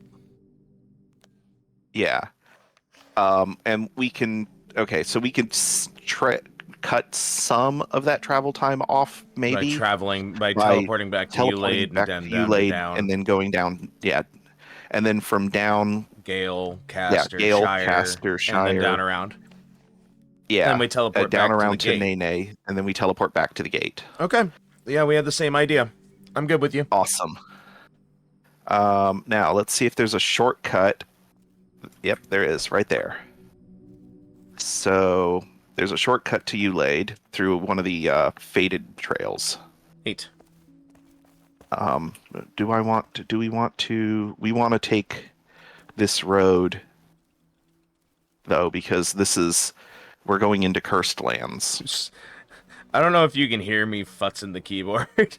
Yeah. And we can so we can cut some of that travel time off, maybe By by teleporting back to teleporting Ulade and back then to down to Ulade down. and then going down. Yeah, and then from down, Gale, yeah, Caster, Gale, Shire, Caster, and then down Shire. around. Then Yeah, we teleport down back to the around to gate. Nene, and then we teleport back to the gate. Okay. Yeah, we had the same idea. I'm good with you. Awesome. Now let's see if there's a shortcut. Yep, there is, right there. So there's a shortcut to Ulade through one of the faded trails. Neat. Do we want to? We want to take this road though, because we're going into cursed lands. I don't know if you can hear me futzing the keyboard.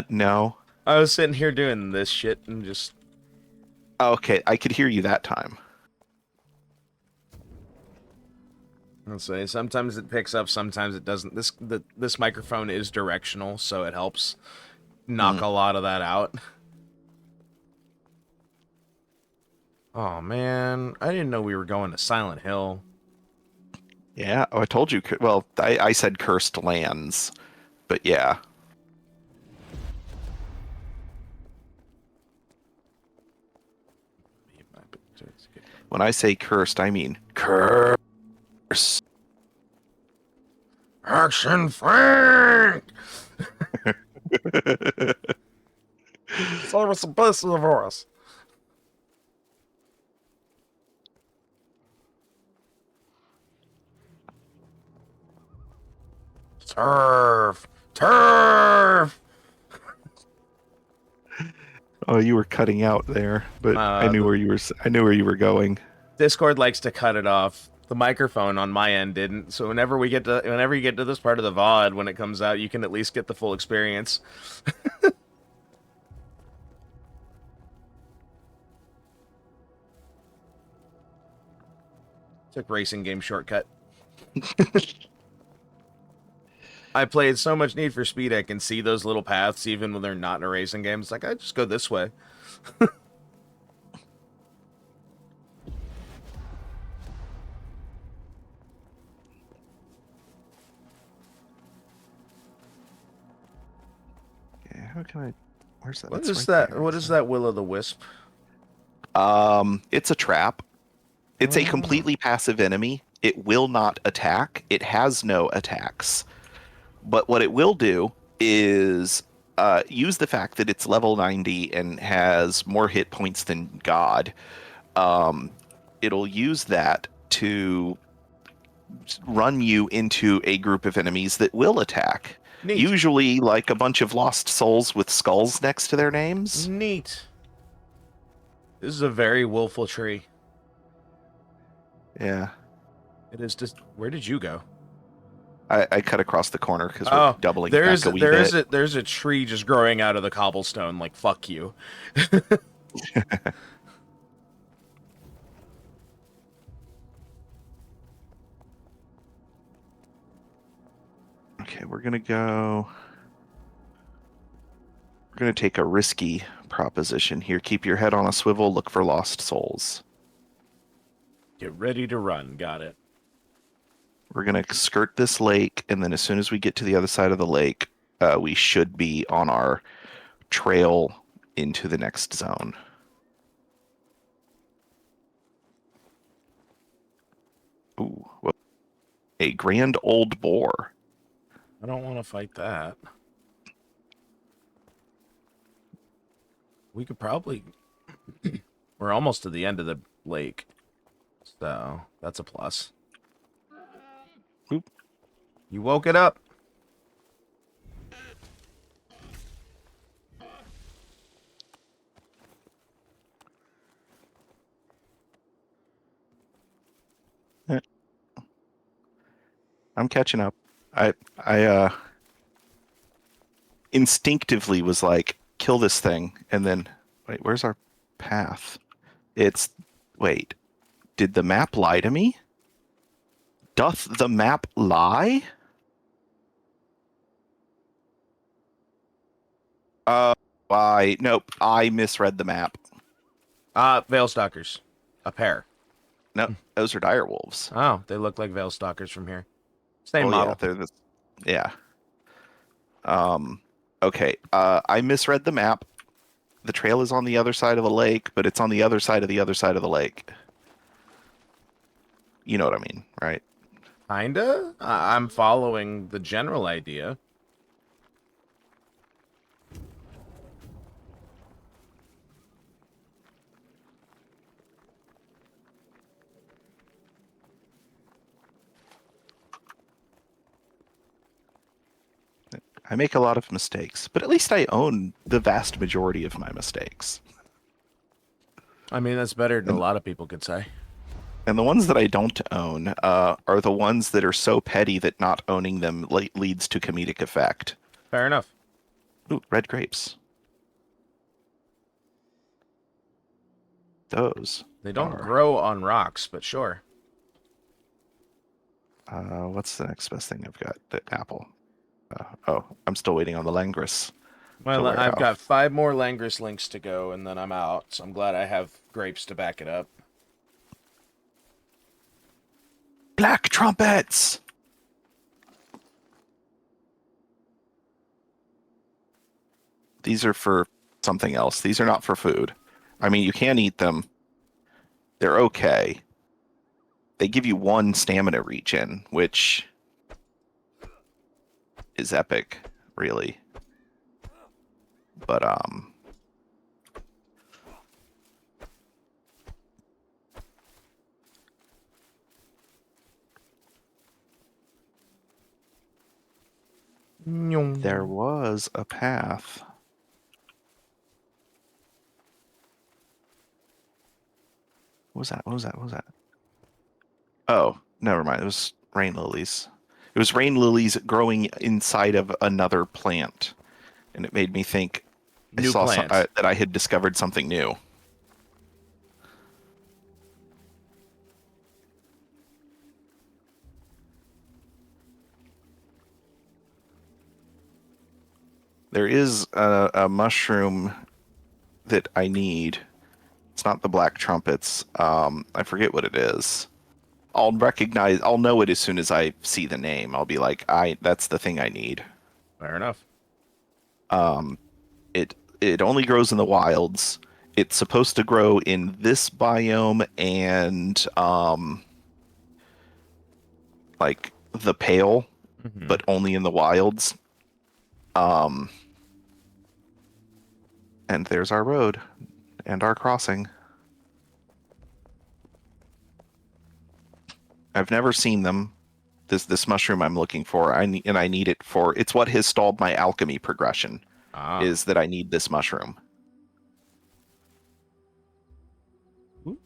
No. I was sitting here doing this shit and just... Okay, I could hear you that time. Let's say sometimes it picks up, sometimes it doesn't. This microphone is directional, so it helps knock a lot of that out. Oh man, I didn't know we were going to Silent Hill. Yeah, I told you. Well, I said cursed lands, but yeah. When I say cursed, I mean curse. Action Frank! So what's the best of the voice? Turf! Turf! Oh, you were cutting out there, but I knew where you were. I knew where you were going. Discord likes to cut it off. The microphone on my end didn't. So whenever you get to this part of the VOD, when it comes out, you can at least get the full experience. Took racing game shortcut. I played so much Need for Speed, I can see those little paths even when they're not in a racing game. It's like, I just go this way. Yeah, how can I? Where's that? What It's is right that? there. What is that Will-o'-the-Wisp? It's a trap. It's a completely passive enemy. It will not attack. It has no attacks. But what it will do is use the fact that it's level 90 and has more hit points than God. It'll use that to run you into a group of enemies that will attack. Neat. Usually like a bunch of lost souls with skulls next to their names. Neat. This is a very willful tree. Yeah. It is just... Where did you go? I cut across the corner because we're doubling back a wee bit. There's a tree just growing out of the cobblestone. Like, fuck you. Okay, we're gonna take a risky proposition here. Keep your head on a swivel. Look for lost souls. Get ready to run. Got it. We're gonna skirt this lake, and then as soon as we get to the other side of the lake, we should be on our trail into the next zone. Ooh, well, a grand old boar. I don't want to fight that. We could probably... We're almost to the end of the lake. So, that's a plus. Oop. You woke it up. I'm catching up. I instinctively was like, kill this thing, and then wait, where's our path? It's wait, did the map lie to me? Doth the map lie? Nope, I misread the map. Veil Stalkers. A pair. No, those are dire wolves. Oh, they look like Veil Stalkers from here. Same Oh yeah, model. they're the yeah. Um, okay. I misread the map. The trail is on the other side of the lake, but it's on the other side of the other side of the lake. You know what I mean, right? Kinda? I'm following the general idea. I make a lot of mistakes, but at least I own the vast majority of my mistakes. I mean, that's better than a And lot of people could say. and the ones that I don't own are the ones that are so petty that not owning them leads to comedic effect. Fair enough. Ooh, red grapes. Those They don't are. grow on rocks, but sure. What's the next best thing I've got? The apple. Oh, I'm still waiting on the langris to Well, wear I've got off. 5 more Langris links to go, and then I'm out. So I'm glad I have grapes to back it up. Black trumpets! These are for something else. These are not for food. I mean, you can eat them. They're okay. They give you 1 stamina regen, which is epic, really. But there was a path. What was that? What was that? What was that? Oh, never mind. It was rain lilies. It was rain lilies growing inside of another plant, and it made me think I New saw plant. that I had discovered something new. There is a mushroom that I need. It's not the black trumpets. I forget what it is. I'll know it as soon as I see the name. I'll be like, that's the thing I need. Fair enough. It only grows in the wilds. It's supposed to grow in this biome and like the Pale, Hmm. but only in the wilds. Um, and there's our road and our crossing. I've never seen them. This mushroom I'm looking for, I need it for. It's what has stalled my alchemy progression. Ah. Is that I need this mushroom. Ooh.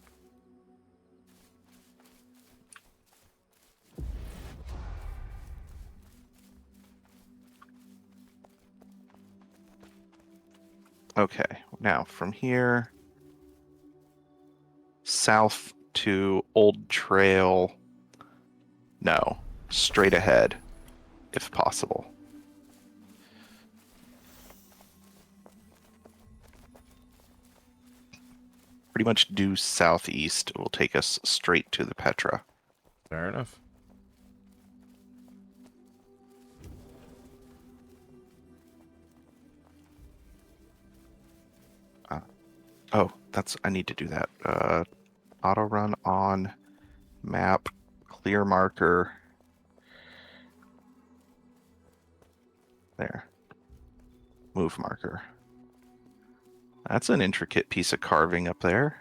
Okay, now from here south to Old Trail. No, straight ahead, if possible. Pretty much due southeast will take us straight to the Petra. Fair enough. Oh, I need to do that. Auto run on map, clear marker. There. Move marker. That's an intricate piece of carving up there.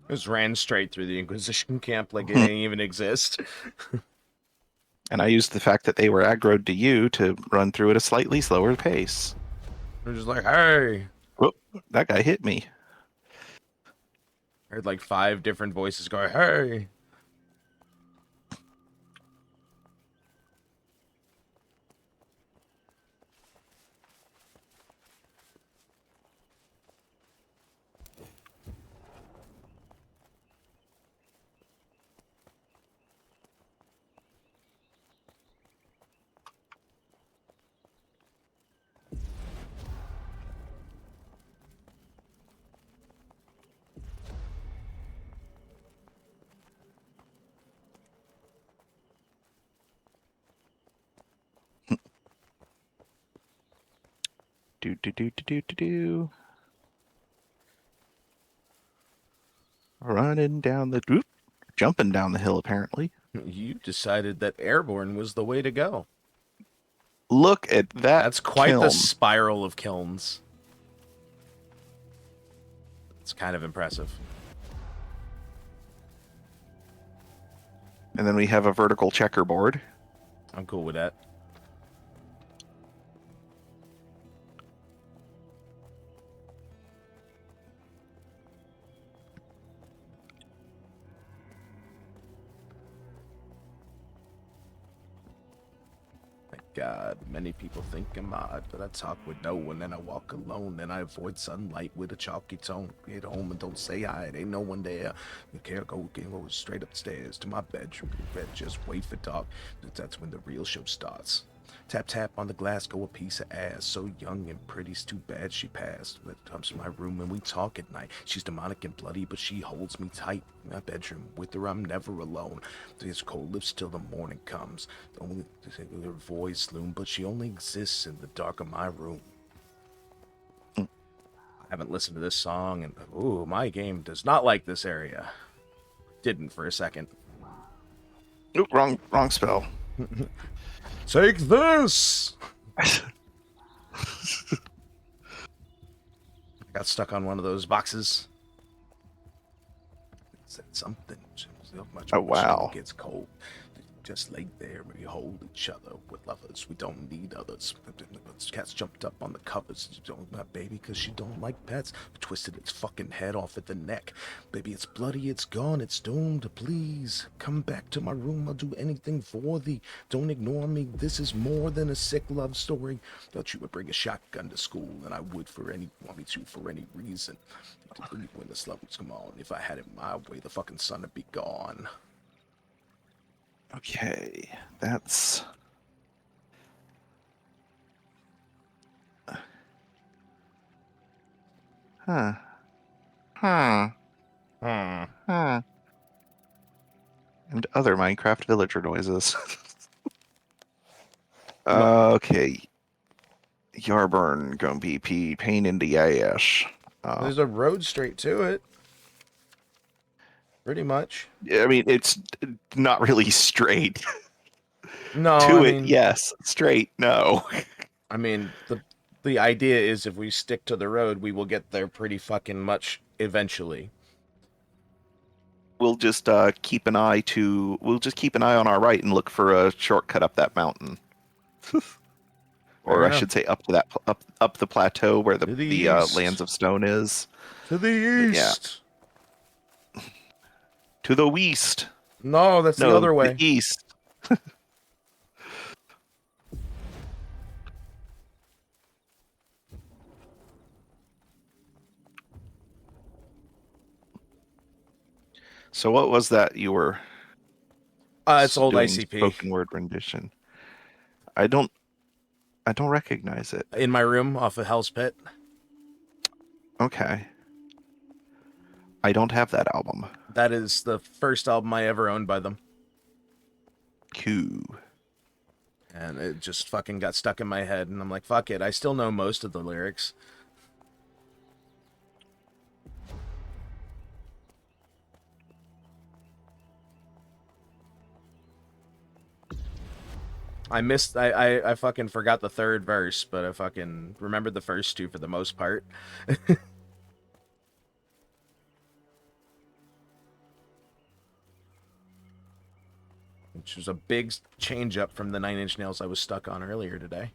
Just ran straight through the Inquisition camp like it didn't even exist. And I used the fact that they were aggroed to you to run through at a slightly slower pace. They're just like, hey. Whoop, that guy hit me. I heard like 5 different voices going, hey. Do do do do do do do. Running down the whoop, jumping down the hill apparently. You decided that airborne was the way to go. Look at that That's quite the kiln. spiral of kilns. It's kind of impressive. And then we have a vertical checkerboard. I'm cool with that. God, many people think I'm odd, but I talk with no one and I walk alone and I avoid sunlight with a chalky tone. Get home and don't say hi, it ain't no one there. You can't go straight upstairs to my bedroom. Just wait for dark. That's when the real show starts. Tap tap on the glass, go a piece of ass. So young and pretty's too bad she passed. But comes to my room and we talk at night. She's demonic and bloody, but she holds me tight. In my bedroom, with her I'm never alone. There's cold lips till the morning comes. Only her voice loom, but she only exists in the dark of my room. I haven't listened to this song, and ooh, my game does not like this area. Didn't for a second. Oop, wrong spell. Take this! I got stuck on one of those boxes. It said something. Oh, wow. It gets cold. Just lay there and we hold each other. We're lovers. We don't need others. Cats jumped up on the covers. Don't my baby, cause she don't like pets. Twisted its fucking head off at the neck. Baby, it's bloody, it's gone, it's doomed. Please come back to my room. I'll do anything for thee. Don't ignore me. This is more than a sick love story. Thought you would bring a shotgun to school, and I would want me to for any reason. When the slugs come on, if I had it my way, the fucking sun would be gone. Okay, that's... Huh. Huh. Huh. And other Minecraft villager noises. Okay. Yarburn gonna be pain in the ass. There's a road straight to it. Pretty much. I mean, it's not really straight. No, To I it, mean, yes. Straight, no. I mean the idea is if we stick to the road, we will get there pretty fucking much eventually. We'll just keep an eye on our right and look for a shortcut up that mountain. Or I should say up to that up the plateau where the lands of stone is. To the east. Yeah. To the west. No, that's the other way. The east. So what was that you were It's old doing ICP. spoken word rendition? I don't recognize it. In my room off of Hell's Pit. Okay. I don't have that album. That is the first album I ever owned by them. Q. And it just fucking got stuck in my head, and I'm like, fuck it, I still know most of the lyrics. I fucking forgot the third verse, but I fucking remembered the first two for the most part. which was a big change up from the 9 Inch Nails I was stuck on earlier today.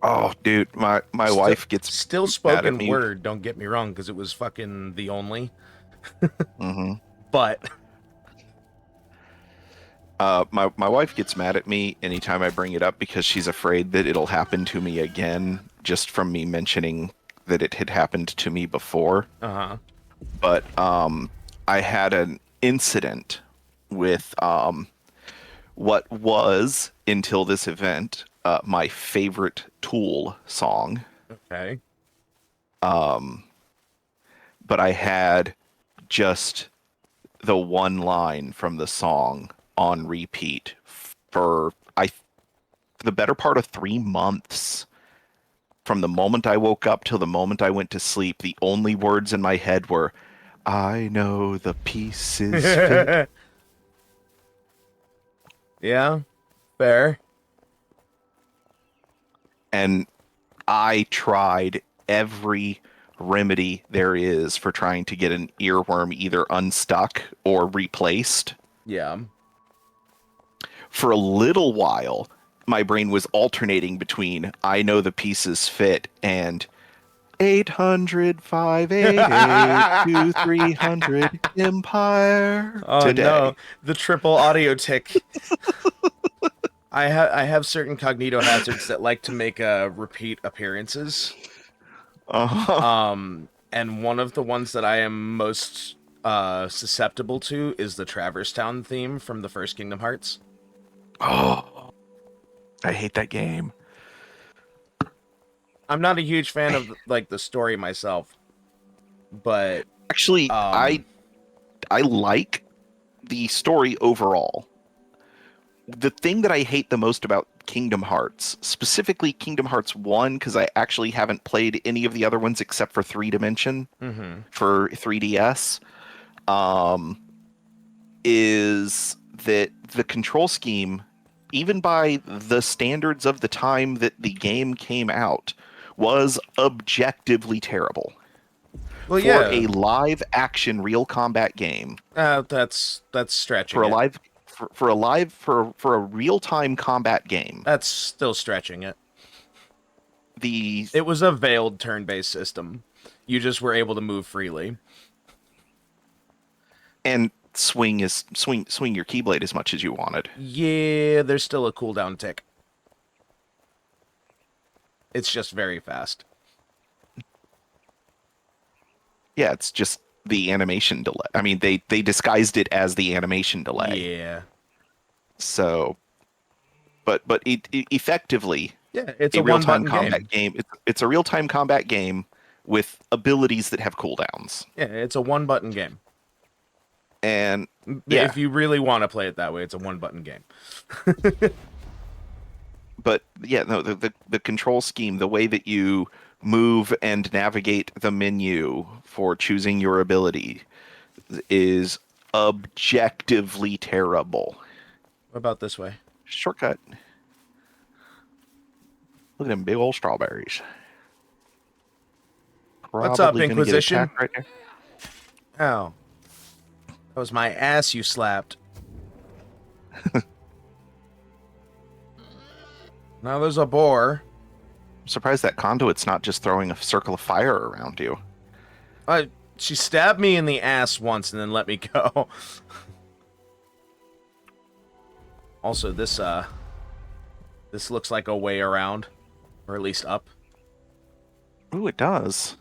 Oh, dude, my wife gets Still mad at spoken me. word, don't get me wrong, because it was fucking the only. hmm But my wife gets mad at me anytime I bring it up because she's afraid that it'll happen to me again, just from me mentioning that it had happened to me before. But I had an incident with what was, until this event, my favorite Tool song. okay. But I had just the one line from the song on repeat for the better part of 3 months. From the moment I woke up till the moment I went to sleep, the only words in my head were, "I know the pieces fit." Yeah, fair. And I tried every remedy there is for trying to get an earworm either unstuck or replaced. Yeah. For a little while, my brain was alternating between "I know the pieces fit" and 800 588 2300 Empire Oh no, today. the triple audio tick. I have certain cognito hazards that like to make repeat appearances. Uh-huh. And one of the ones that I am most susceptible to is the Traverse Town theme from the first Kingdom Hearts. Oh, I hate that game. I'm not a huge fan of like the story myself, but Actually, um I like the story overall. The thing that I hate the most about Kingdom Hearts, specifically Kingdom Hearts 1, because I actually haven't played any of the other ones except for 3 Dimension for 3DS, is that the control scheme, even by the standards of the time that the game came out, was objectively terrible. well For yeah, a live action real combat game, that's for stretching a it. live for a real time combat game, That's still stretching it. the It was a veiled turn-based system. You just were able to move freely. and swing your keyblade as much as you wanted. Yeah, there's still a cooldown tick. It's just very fast. Yeah, it's just the animation delay. I mean, they disguised it as the animation delay. Yeah. So, but it effectively Yeah, it's a a real time one-button combat game. game. It's a real time combat game with abilities that have cooldowns. Yeah, it's a one-button game. And yeah, If you really want to play it that way, it's a one-button game. but yeah, no, the control scheme, the way that you move and navigate the menu for choosing your ability is objectively terrible. What about this way? Shortcut. Look at them big old strawberries. What's up, Probably gonna get Inquisition? attacked right there. Oh, that was my ass you slapped. Now there's a boar. I'm surprised that conduit's not just throwing a circle of fire around you. She stabbed me in the ass once and then let me go. Also, this looks like a way around, or at least up. Ooh, it does.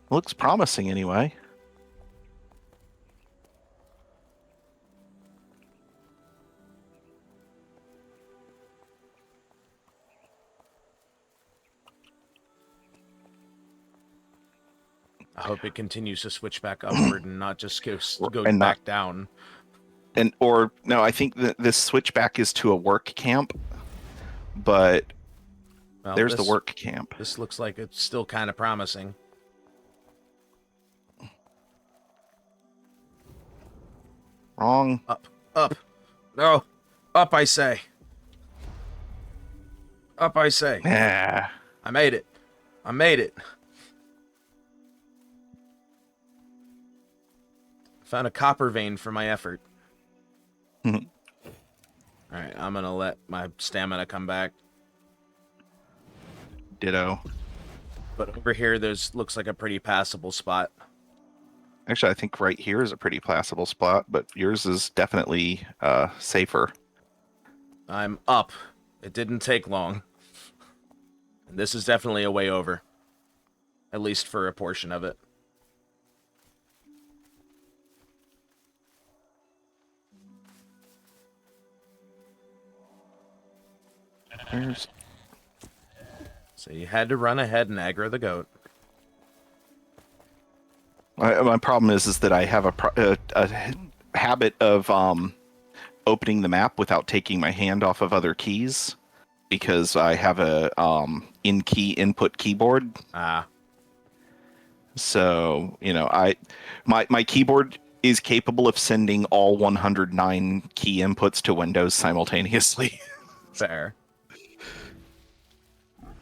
Looks promising anyway. I hope it continues to switch back upward and not just go And back not down. and or no, I think that this switchback is to a work camp, but Well, there's the work camp. This looks like it's still kind of promising. Wrong. Up. No. Up, I say. Up, I say. Yeah. I made it. I made it. Found a copper vein for my effort. Mhm. Alright, I'm gonna let my stamina come back. Ditto. But over here, looks like a pretty passable spot. Actually, I think right here is a pretty passable spot, but yours is definitely safer. I'm up. It didn't take long. And this is definitely a way over. At least for a portion of it. There's... So you had to run ahead and aggro the goat. My problem is that I have a habit of opening the map without taking my hand off of other keys because I have a in-key input keyboard. Ah. So, my keyboard is capable of sending all 109 key inputs to Windows simultaneously. Fair.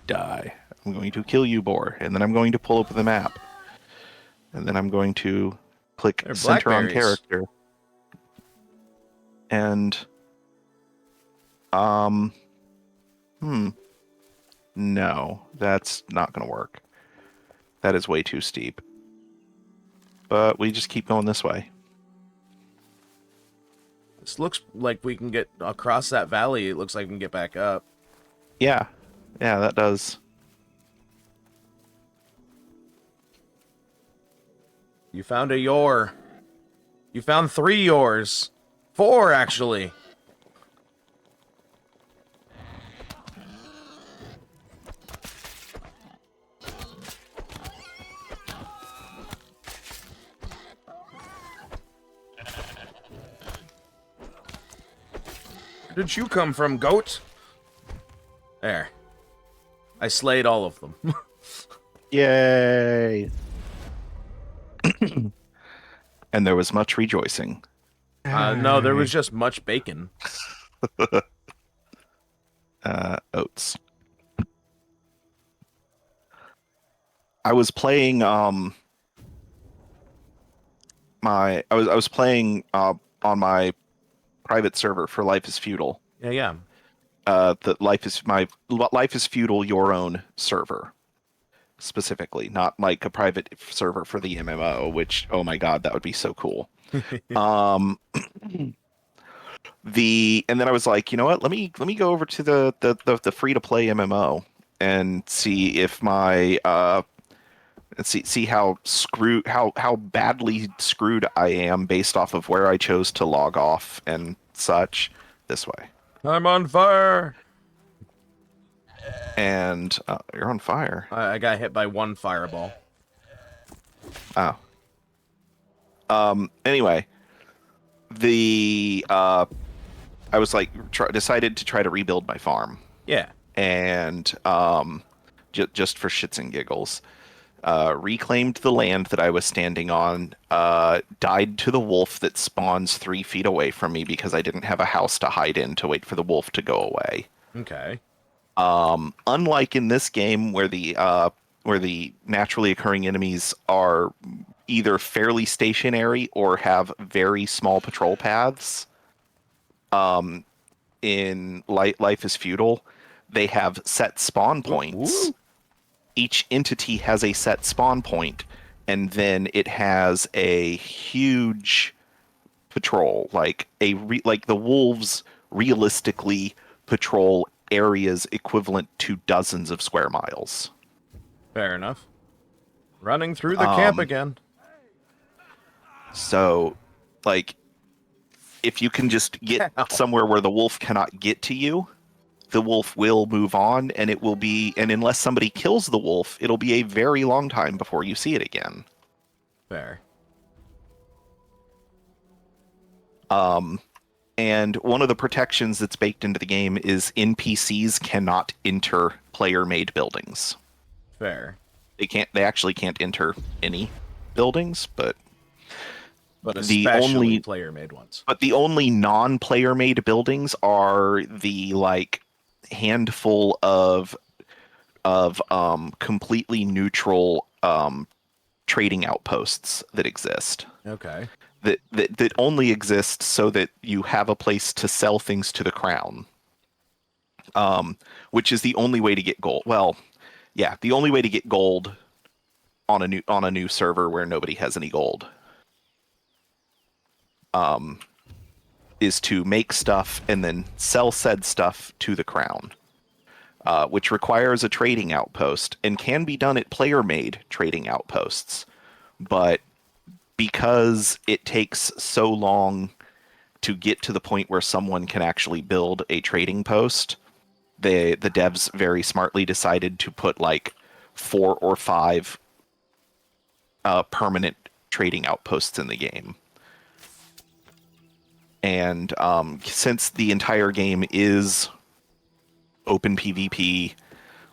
Die. I'm going to kill you, boar, and then I'm going to pull up the map. And then I'm going to click They're center on blackberries. character. And no, that's not going to work. That is way too steep. But we just keep going this way. This looks like we can get across that valley. It looks like we can get back up. Yeah, that does. You found a yor. You found 3 yors. 4, actually. Where did you come from, goat? There. I slayed all of them. Yay! And there was much rejoicing. No, there was just much bacon. Oats. I was playing I was playing on my private server for Life is Feudal. Yeah. The Life is Feudal your own server. Specifically, not like a private server for the MMO, which, oh my god, that would be so cool. And then I was like, you know what? Let me go over to the free to play MMO and see if my see how badly screwed I am based off of where I chose to log off and such. This way. I'm on fire. And you're on fire. I got hit by 1 fireball. Oh. Anyway, I was like decided to try to rebuild my farm. Yeah. And just for shits and giggles, reclaimed the land that I was standing on. Died to the wolf that spawns 3 feet away from me because I didn't have a house to hide in to wait for the wolf to go away. Okay. Unlike in this game where the naturally occurring enemies are either fairly stationary or have very small patrol paths, in Life is Feudal, they have set spawn points. Ooh. Each entity has a set spawn point, and then it has a huge patrol. Like the wolves realistically patrol areas equivalent to dozens of square miles. Fair enough. Running through the camp again. So, like, if you can just get somewhere where the wolf cannot get to you, the wolf will move on, and and unless somebody kills the wolf, it'll be a very long time before you see it again. Fair. And one of the protections that's baked into the game is NPCs cannot enter player-made buildings. Fair. They actually can't enter any buildings, but especially player-made ones. But the only non-player made buildings are the like handful of completely neutral trading outposts that exist. Okay. that only exists so that you have a place to sell things to the crown, which is the only way to get gold. Well, yeah, the only way to get gold on a new server where nobody has any gold is to make stuff and then sell said stuff to the crown, which requires a trading outpost and can be done at player-made trading outposts. But because it takes so long to get to the point where someone can actually build a trading post, the devs very smartly decided to put like 4 or 5 permanent trading outposts in the game. And since the entire game is open PvP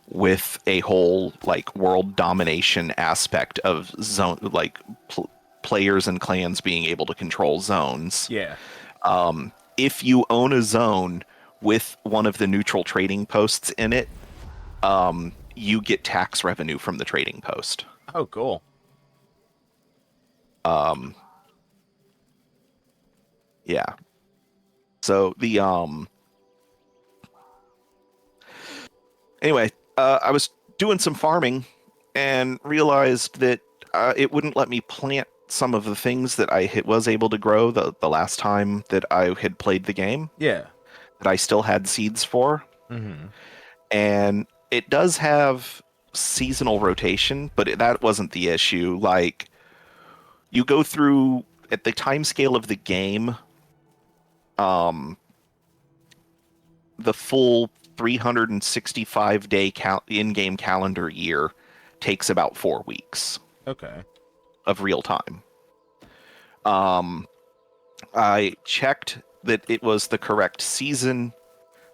with a whole like world domination aspect of zone, like players and clans being able to control zones. Yeah. If you own a zone with one of the neutral trading posts in it, you get tax revenue from the trading post. Oh, cool. Yeah. So the anyway, I was doing some farming and realized that it wouldn't let me plant some of the things that I was able to grow the last time that I had played the game, Yeah. that I still had seeds for. Mm-hmm. And it does have seasonal rotation, but that wasn't the issue. Like, you go through at the time scale of the game, the full 365-day in-game calendar year takes about 4 weeks Okay. of real time. I checked that it was the correct season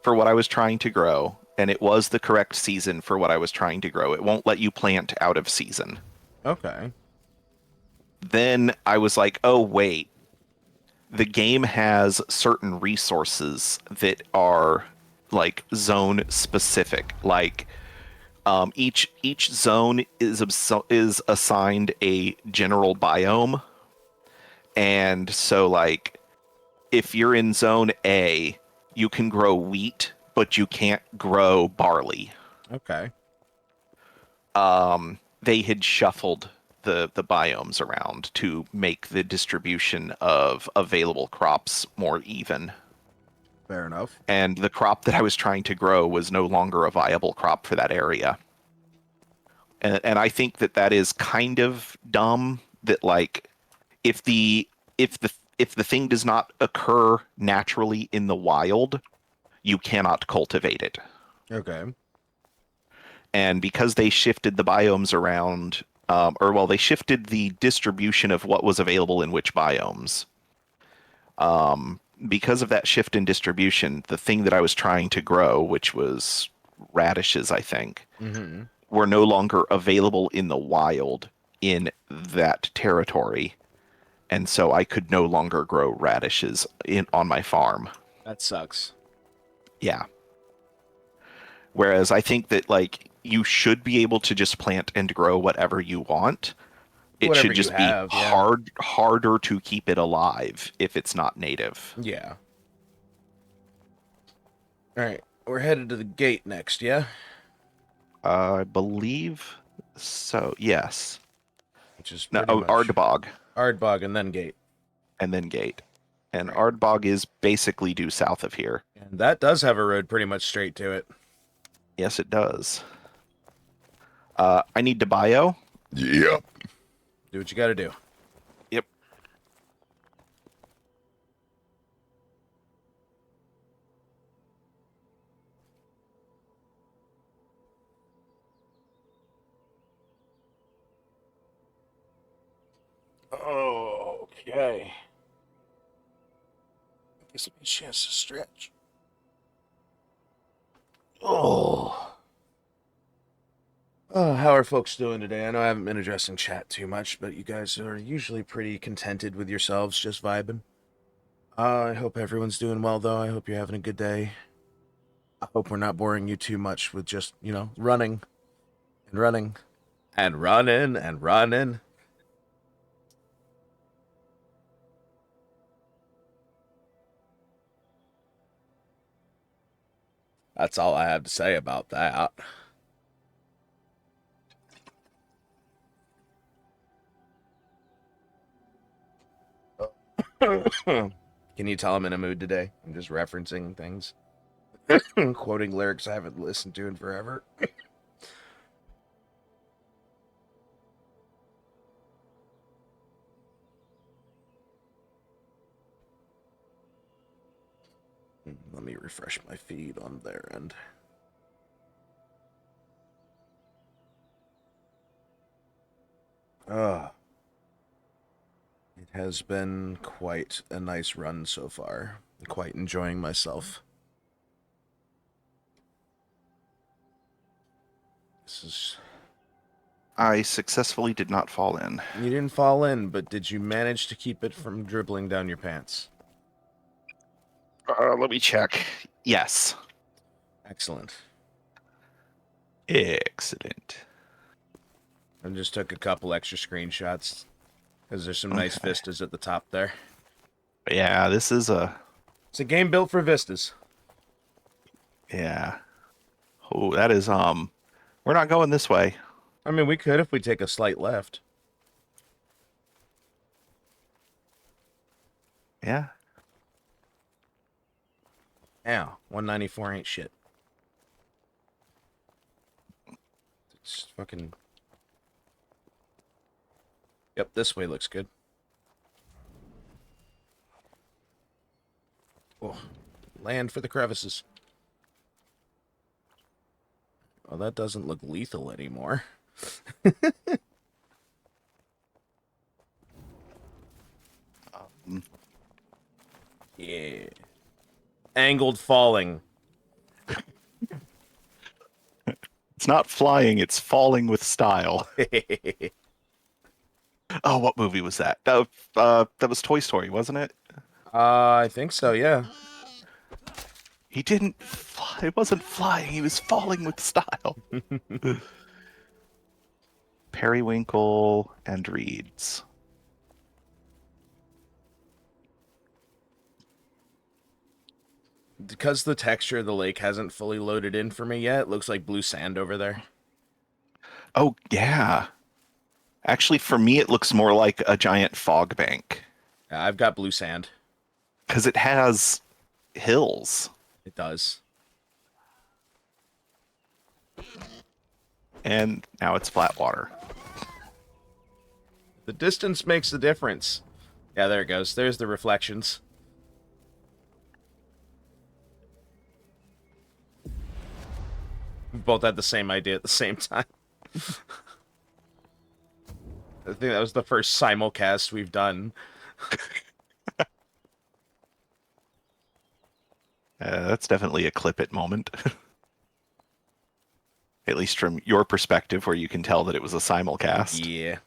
for what I was trying to grow, and it was the correct season for what I was trying to grow. It won't let you plant out of season. Okay. Then I was like, oh, wait. The game has certain resources that are like zone specific. Like each zone is assigned a general biome, and so like if you're in zone A, you can grow wheat, but you can't grow barley. Okay. They had shuffled the biomes around to make the distribution of available crops more even. Fair enough. And the crop that I was trying to grow was no longer a viable crop for that area. And I think that that is kind of dumb. That like, if the if the if the thing does not occur naturally in the wild, you cannot cultivate it. Okay. And because they shifted the biomes around, or well, they shifted the distribution of what was available in which biomes. Because of that shift in distribution, the thing that I was trying to grow, which was radishes, I think, Mm-hmm. were no longer available in the wild in that territory. And so I could no longer grow radishes on my farm. That sucks. Yeah. Whereas I think that like you should be able to just plant and grow whatever you want. It Whatever should you just be have, yeah. harder to keep it alive if it's not native. Yeah. All right. We're headed to the gate next, yeah? I believe so. Yes. Which is No, pretty oh, much Ardbog Ardbog and then gate. and then Gate. And Right. Ardbog is basically due south of here. And that does have a road pretty much straight to it. Yes, it does. I need to bio. Yep. Do what you gotta do. Yep. Okay. Gives me a chance to stretch. Oh. How are folks doing today? I know I haven't been addressing chat too much, but you guys are usually pretty contented with yourselves, just vibing. I hope everyone's doing well, though. I hope you're having a good day. I hope we're not boring you too much with just, running and running and running and running. That's all I have to say about that. Can you tell I'm in a mood today? I'm just referencing things, quoting lyrics I haven't listened to in forever. Let me refresh my feed on their end. Ah, it has been quite a nice run so far. Quite enjoying myself. This is. I successfully did not fall in. You didn't fall in, but did you manage to keep it from dribbling down your pants? Let me check. Yes. Excellent. Excellent. I just took a couple extra screenshots because there's some nice Okay. vistas at the top there. Yeah, this is It's a game built for vistas. yeah. Oh, that is we're not going this way. I mean, we could if we take a slight left. Yeah. Ow, 194 ain't shit. It's fucking... Yep, this way looks good. Oh, land for the crevices. Well, that doesn't look lethal anymore. Yeah. Angled falling. It's not flying, it's falling with style. Oh, what movie was that? That was Toy Story, wasn't it? I think so, yeah. He didn't fly. It wasn't flying. He was falling with style. Periwinkle and Reeds. Because the texture of the lake hasn't fully loaded in for me yet, it looks like blue sand over there. Oh, yeah. Actually, for me, it looks more like a giant fog bank I've got blue sand. because it has hills. It does. And now it's flat water. The distance makes the difference. Yeah, there it goes. There's the reflections. We both had the same idea at the same time. I think that was the first simulcast we've done. That's definitely a clip it moment. At least from your perspective, where you can tell that it was a simulcast. Yeah.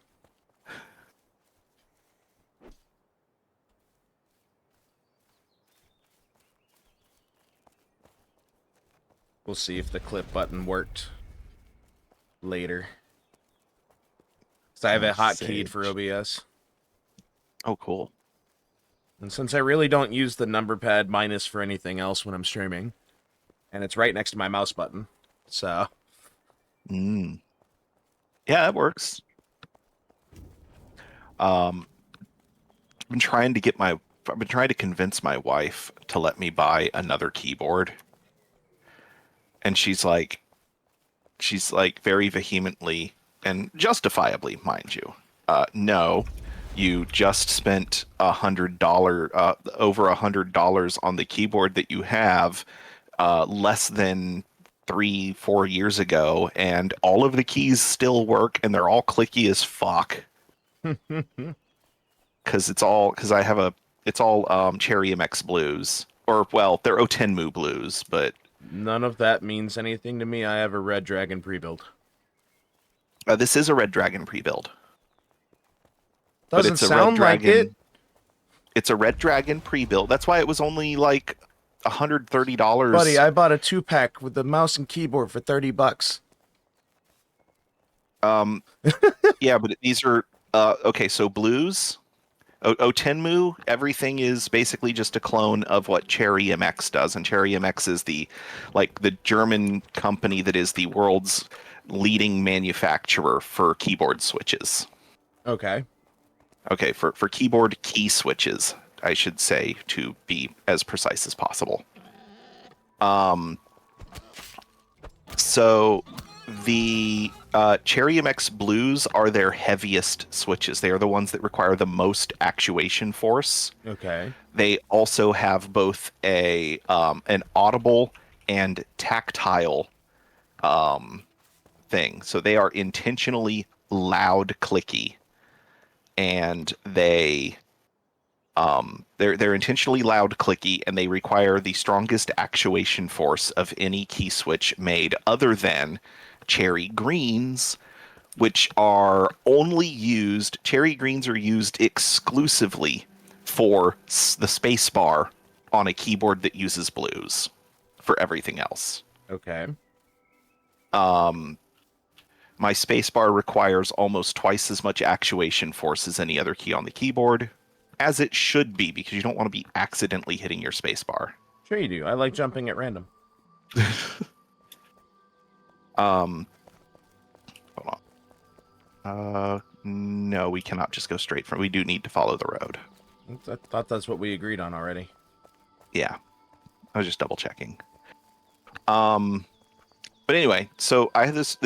We'll see if the clip button worked later. So I have it hotkeyed for OBS. Oh, cool. And since I really don't use the number pad minus for anything else when I'm streaming, and it's right next to my mouse button, so... Mm. Yeah, that works. I've been trying to convince my wife to let me buy another keyboard. And she's like very vehemently and justifiably, mind you, no, you just spent over $100 on the keyboard that you have less than 3-4 years ago, and all of the keys still work and they're all clicky as fuck. Because I have it's all Cherry MX blues, or well, they're Otenmu blues, but None of that means anything to me. I have a Red Dragon pre-build. this is a Red Dragon pre-build. But Doesn't it's a Red sound like it. Dragon. It's a Red Dragon pre-build. That's why it was only like $130. Buddy, I bought a 2-pack with the mouse and keyboard for $30. Yeah, but these are okay. So blues. Otenmu, everything is basically just a clone of what Cherry MX does, and Cherry MX is the German company that is the world's leading manufacturer for keyboard switches. Okay. Okay, for keyboard key switches, I should say, to be as precise as possible. So the Cherry MX Blues are their heaviest switches. They are the ones that require the most actuation force. Okay. They also have both an audible and tactile thing. So they are intentionally loud clicky, and they're intentionally loud clicky, and they require the strongest actuation force of any key switch made other than cherry greens, which are only used. Cherry greens are used exclusively for the space bar on a keyboard that uses blues. For everything else, Okay. my spacebar requires almost twice as much actuation force as any other key on the keyboard, as it should be, because you don't want to be accidentally hitting your spacebar. Sure you do. I like jumping at random. Hold on. No, we cannot just go straight from. We do need to follow the road. I thought that's what we agreed on already. Yeah, I was just double checking. But anyway, so I have this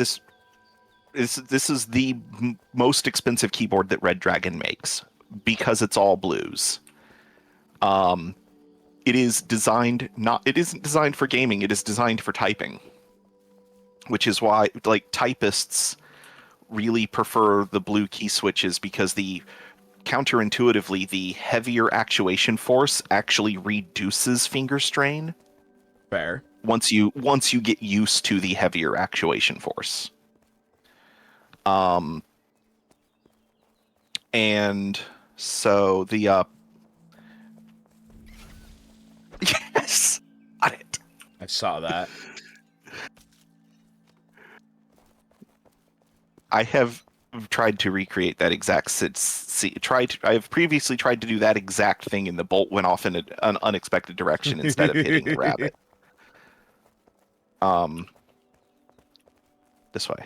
is the most expensive keyboard that Red Dragon makes because it's all blues. It is designed it isn't designed for gaming, it is designed for typing. Which is why typists really prefer the blue key switches, because counterintuitively the heavier actuation force actually reduces finger strain. Fair. Once you get used to the heavier actuation force. And so the yes, got it. I saw that. I have tried to recreate that exact I have previously tried to do that exact thing, and the bolt went off in an unexpected direction instead of hitting the rabbit. This way.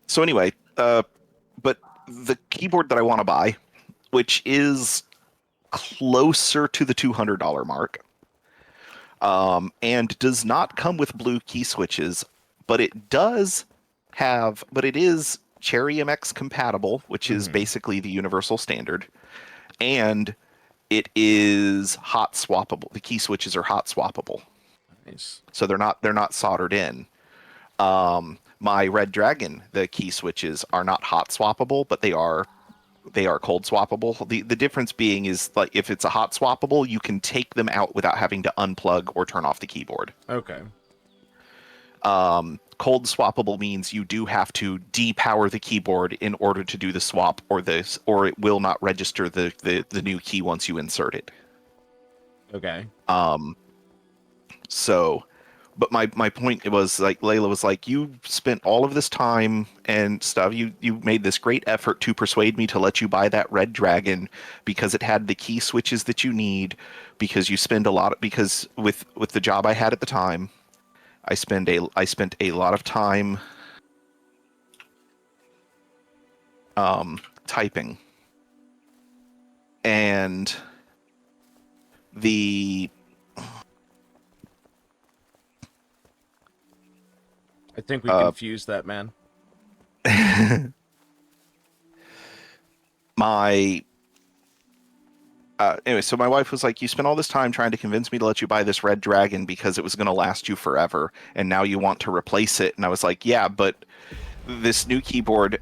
So anyway, but the keyboard that I want to buy, which is closer to the $200 mark, and does not come with blue key switches, but it is Cherry MX compatible, which is basically the universal standard, and it is hot swappable. The key switches are hot swappable. Nice. So they're not soldered in. My Red Dragon, the key switches are not hot swappable, but they are cold swappable. The difference being is, like, if it's a hot swappable, you can take them out without having to unplug or turn off the keyboard. Okay. Cold swappable means you do have to depower the keyboard in order to do the swap, or it will not register the new key once you insert it. Okay. So, but my point was, like, Layla was like, you spent all of this time and stuff. You made this great effort to persuade me to let you buy that Red Dragon because it had the key switches that you need, because you spend because with the job I had at the time, I spent a lot of time typing, and I think we confused that man. Anyway, so my wife was like, you spent all this time trying to convince me to let you buy this Red Dragon because it was going to last you forever, and now you want to replace it. And I was like, yeah, but this new keyboard,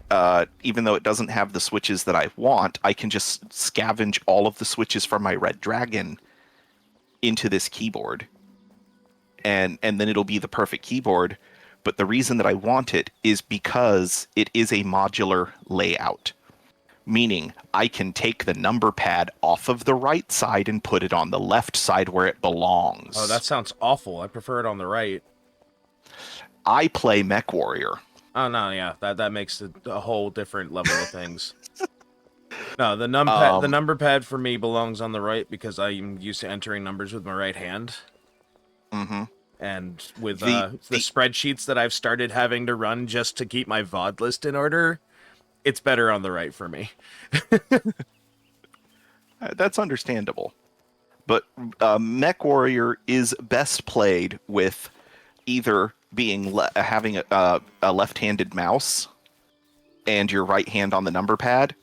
even though it doesn't have the switches that I want, I can just scavenge all of the switches from my Red Dragon into this keyboard, and then it'll be the perfect keyboard. But the reason that I want it is because it is a modular layout, meaning I can take the number pad off of the right side and put it on the left side where it belongs. Oh, that sounds awful. I prefer it on the right. I play Mech Warrior. Oh no, yeah, that makes a whole different level of things. No, the Um, number pad for me belongs on the right because I'm used to entering numbers with my right hand. mhm. And with The the the spreadsheets that I've started having to run just to keep my VOD list in order, it's better on the right for me. That's understandable. But Mech Warrior is best played with either having a left-handed mouse and your right hand on the number pad,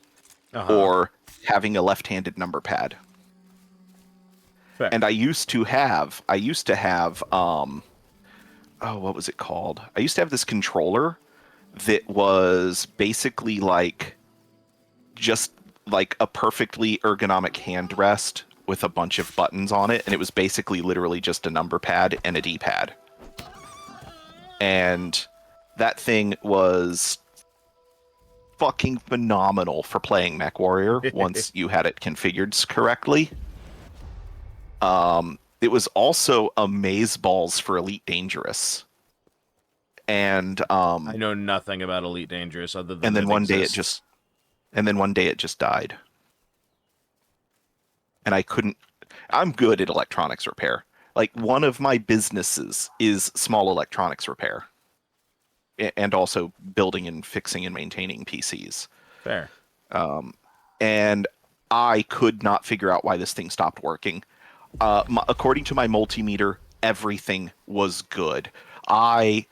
Uh-huh. or having a left-handed number pad. Fair. And I used to have oh, what was it called? I used to have this controller that was basically like just like a perfectly ergonomic hand rest with a bunch of buttons on it, and it was basically literally just a number pad and a D-pad. And that thing was fucking phenomenal for playing Mech Warrior once you had it configured correctly. It was also amazeballs for Elite Dangerous. And I know nothing about Elite Dangerous other than and that then it one day it just exists. and then one day it just died. And I couldn't I'm good at electronics repair. Like one of my businesses is small electronics repair and also building and fixing and maintaining PCs. Fair. And I could not figure out why this thing stopped working. According to my multimeter, everything was good. I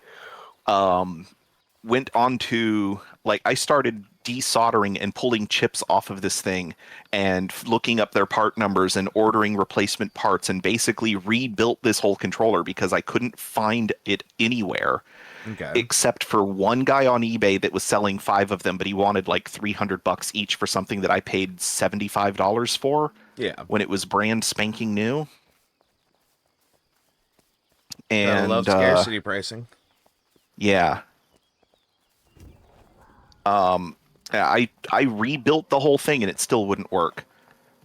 went on to like I started desoldering and pulling chips off of this thing and looking up their part numbers and ordering replacement parts and basically rebuilt this whole controller because I couldn't find it anywhere Okay. except for one guy on eBay that was selling 5 of them, but he wanted like $300 each for something that I paid $75 for Yeah. when it was brand spanking new. Gotta love And scarcity pricing. yeah, I rebuilt the whole thing and it still wouldn't work.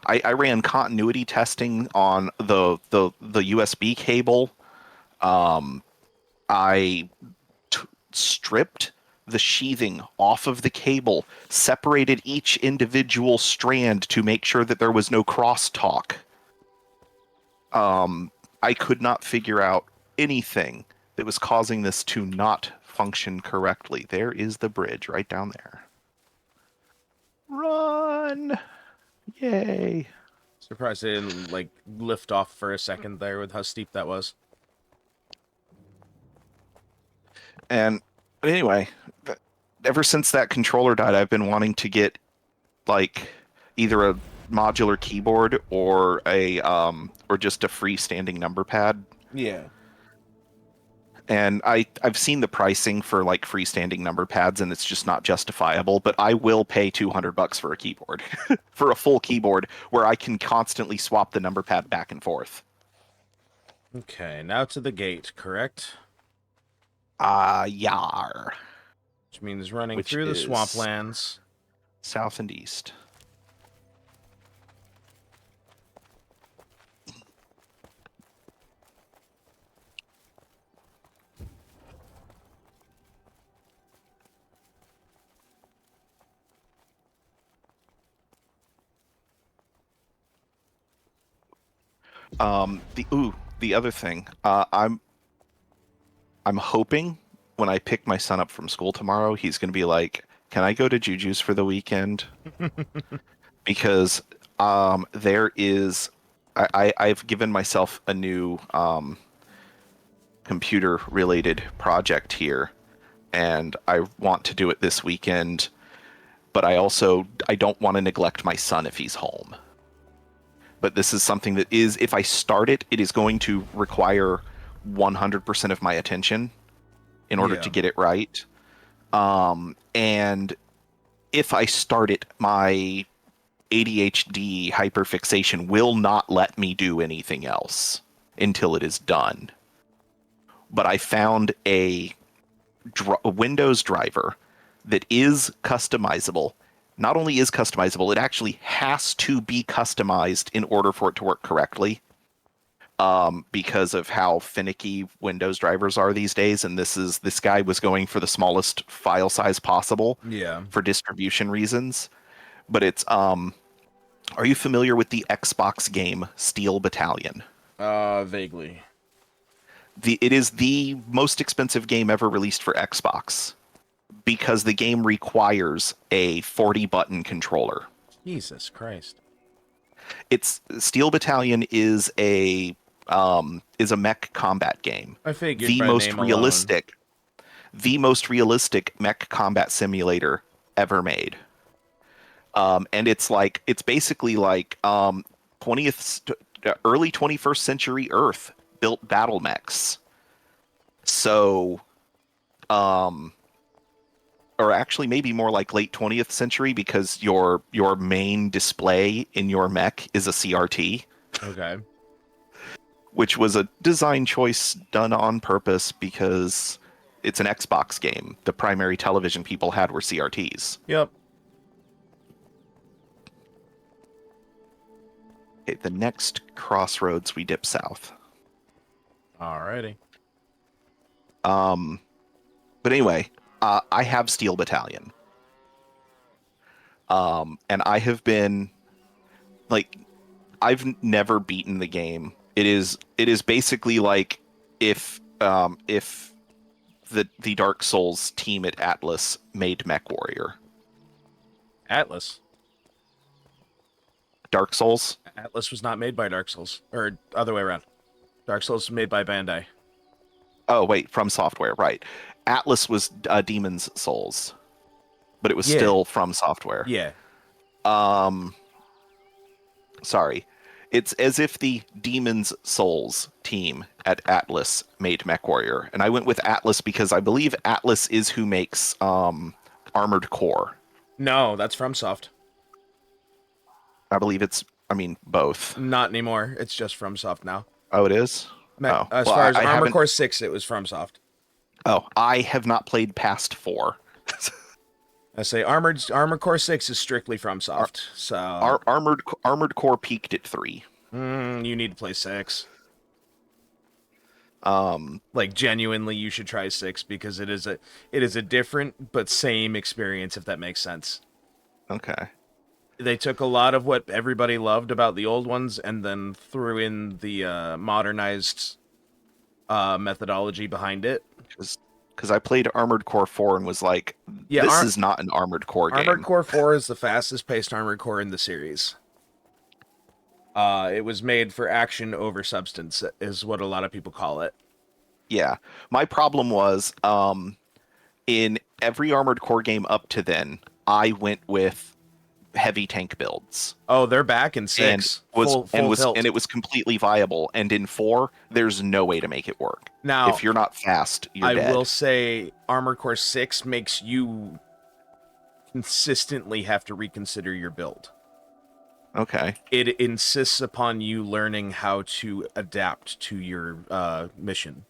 I ran continuity testing on the USB cable. I stripped the sheathing off of the cable, separated each individual strand to make sure that there was no crosstalk. I could not figure out anything that was causing this to not function correctly. There is the bridge right down there. Run! Yay! Surprised they didn't like lift off for a second there with how steep that was. And but anyway, ever since that controller died, I've been wanting to get like either a modular keyboard or just a freestanding number pad. Yeah. And I've seen the pricing for like freestanding number pads and it's just not justifiable, but I will pay $200 for a keyboard. For a full keyboard where I can constantly swap the number pad back and forth. Okay, now to the gate, correct? Yar. Which means running Which through the is swamplands. south and east. The other thing, I'm hoping when I pick my son up from school tomorrow, he's going to be like, "Can I go to Juju's for the weekend?" Because there is, I've given myself a new computer-related project here, and I want to do it this weekend. But I don't want to neglect my son if he's home. But this is something that is, if I start it, it is going to require 100% of my attention in order to Yeah. get it right. And if I start it, my ADHD hyperfixation will not let me do anything else until it is done. But I found a Windows driver that is customizable. Not only is customizable, it actually has to be customized in order for it to work correctly. because of how finicky Windows drivers are these days. And this guy was going for the smallest file size possible Yeah. for distribution reasons. But are you familiar with the Xbox game Steel Battalion? Vaguely. It is the most expensive game ever released for Xbox because the game requires a 40 button controller. Jesus Christ. It's Steel Battalion is a mech combat game. I figured The by most name alone. realistic, the most realistic mech combat simulator ever made. And it's basically like early 21st century Earth built battle mechs. So, um, or actually maybe more like late 20th century because your main display in your mech is a CRT, Okay. which was a design choice done on purpose because it's an Xbox game. The primary television people had were CRTs. Yep. Okay, the next crossroads we dip south. Alrighty. Um, but anyway, I have Steel Battalion. And I have been like I've never beaten the game. It is basically like if the Dark Souls team at Atlas made Mech Warrior. Atlas. Dark Souls? Atlas was not made by Dark Souls. Or other way around. Dark Souls was made by Bandai. Oh wait, From Software, right. Atlas was Demon's Souls, but it was Yeah. still From Software. Yeah. Um sorry. It's as if the Demon's Souls team at Atlas made Mech Warrior. And I went with Atlas because I believe Atlas is who makes Armored Core. No, that's FromSoft. I believe both. Not anymore. It's just FromSoft now. Oh, it is? Oh. As Well, far as I Armor haven't. Core 6, it was FromSoft. Oh, I have not played past 4. I say Armor Core 6 is strictly FromSoft. So Armored Core peaked at 3. you need to play 6. Um, Like genuinely you should try 6 because it is a different but same experience, if that makes sense. okay. They took a lot of what everybody loved about the old ones and then threw in the modernized methodology behind it. Because I played Armored Core 4 and was like, Yeah, this is not an Armored Core game. Armored Core 4 is the fastest paced Armored Core in the series. It was made for action over substance, is what a lot of people call it. Yeah. My problem was, in every Armored Core game up to then, I went with heavy tank builds. Oh, they're back in 6. Full tilt. And it was completely viable. And in 4, there's no way to make it work. Now, If you're not fast, you're dead. I will say Armored Core 6 makes you consistently have to reconsider your build. Okay. It insists upon you learning how to adapt to your mission.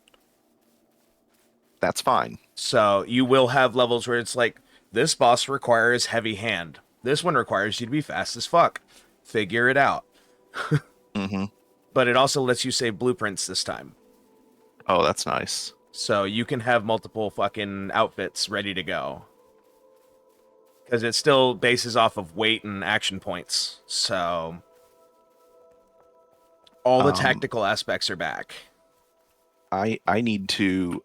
That's fine. So you will have levels where it's like, this boss requires heavy hand. This one requires you to be fast as fuck. Figure it out. Mm-hmm. But it also lets you save blueprints this time. Oh, that's nice. So you can have multiple fucking outfits ready to go. Because it still bases off of weight and action points. So all the tactical aspects are back. I need to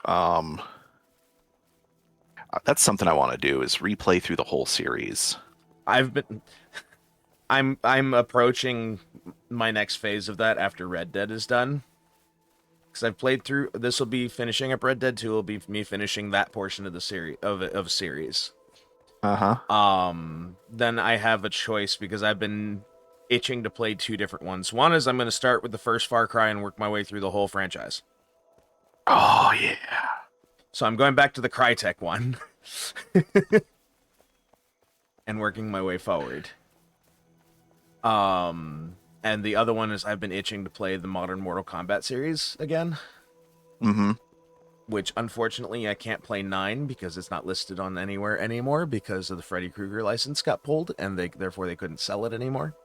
that's something I want to do is replay through the whole series. I'm approaching my next phase of that after Red Dead is done. Because I've played through, this will be finishing up Red Dead 2, will be me finishing that portion of the series. Uh-huh. Then I have a choice because I've been itching to play 2 different ones. One is I'm going to start with the first Far Cry and work my way through the whole franchise. Oh yeah. So I'm going back to the Crytek one. And working my way forward. And the other one is I've been itching to play the modern Mortal Kombat series again. Mm-hmm. Which, unfortunately, I can't play 9 because it's not listed on anywhere anymore because of the Freddy Krueger license got pulled, and therefore they couldn't sell it anymore.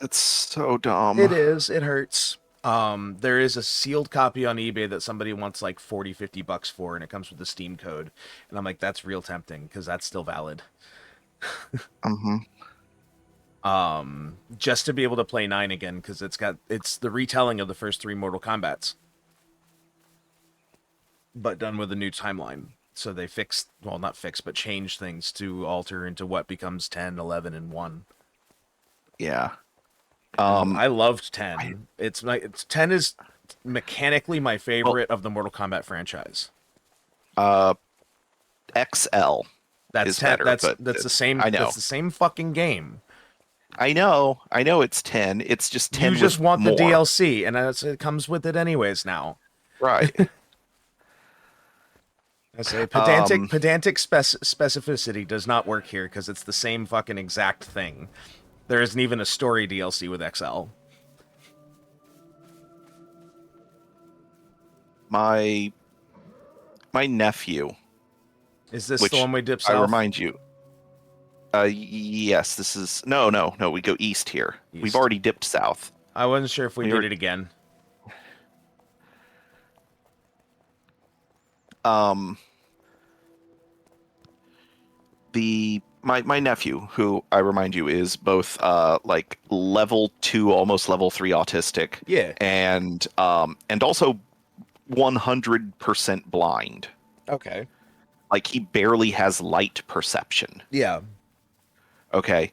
It's so dumb. It is. It hurts. There is a sealed copy on eBay that somebody wants like 40, $50 for, and it comes with the Steam code. And I'm like, that's real tempting because that's still valid. Mm-hmm. Just to be able to play 9 again because it's the retelling of the first 3 Mortal Kombats, but done with a new timeline. So they fixed, well, not fixed, but changed things to alter into what becomes 10, 11, and 1. Yeah. And I loved 10. It's 10 is mechanically my favorite of the Mortal Kombat franchise. XL That's is 10. better, That's but that's the same. I know. That's the same fucking game. I know it's 10. It's just 10 You just with want the more. DLC, and it comes with it anyways now. Right. I say pedantic specificity does not work here because it's the same fucking exact thing. There isn't even a story DLC with XL. My nephew, Is this which the one we dip I south? remind you, yes, this is no, we go east here. East. We've already dipped south. I wasn't sure if we did it again. My nephew, who I remind you is both like level 2, almost level 3 autistic, Yeah. and also 100% blind. Okay. Like he barely has light perception. Yeah. Okay.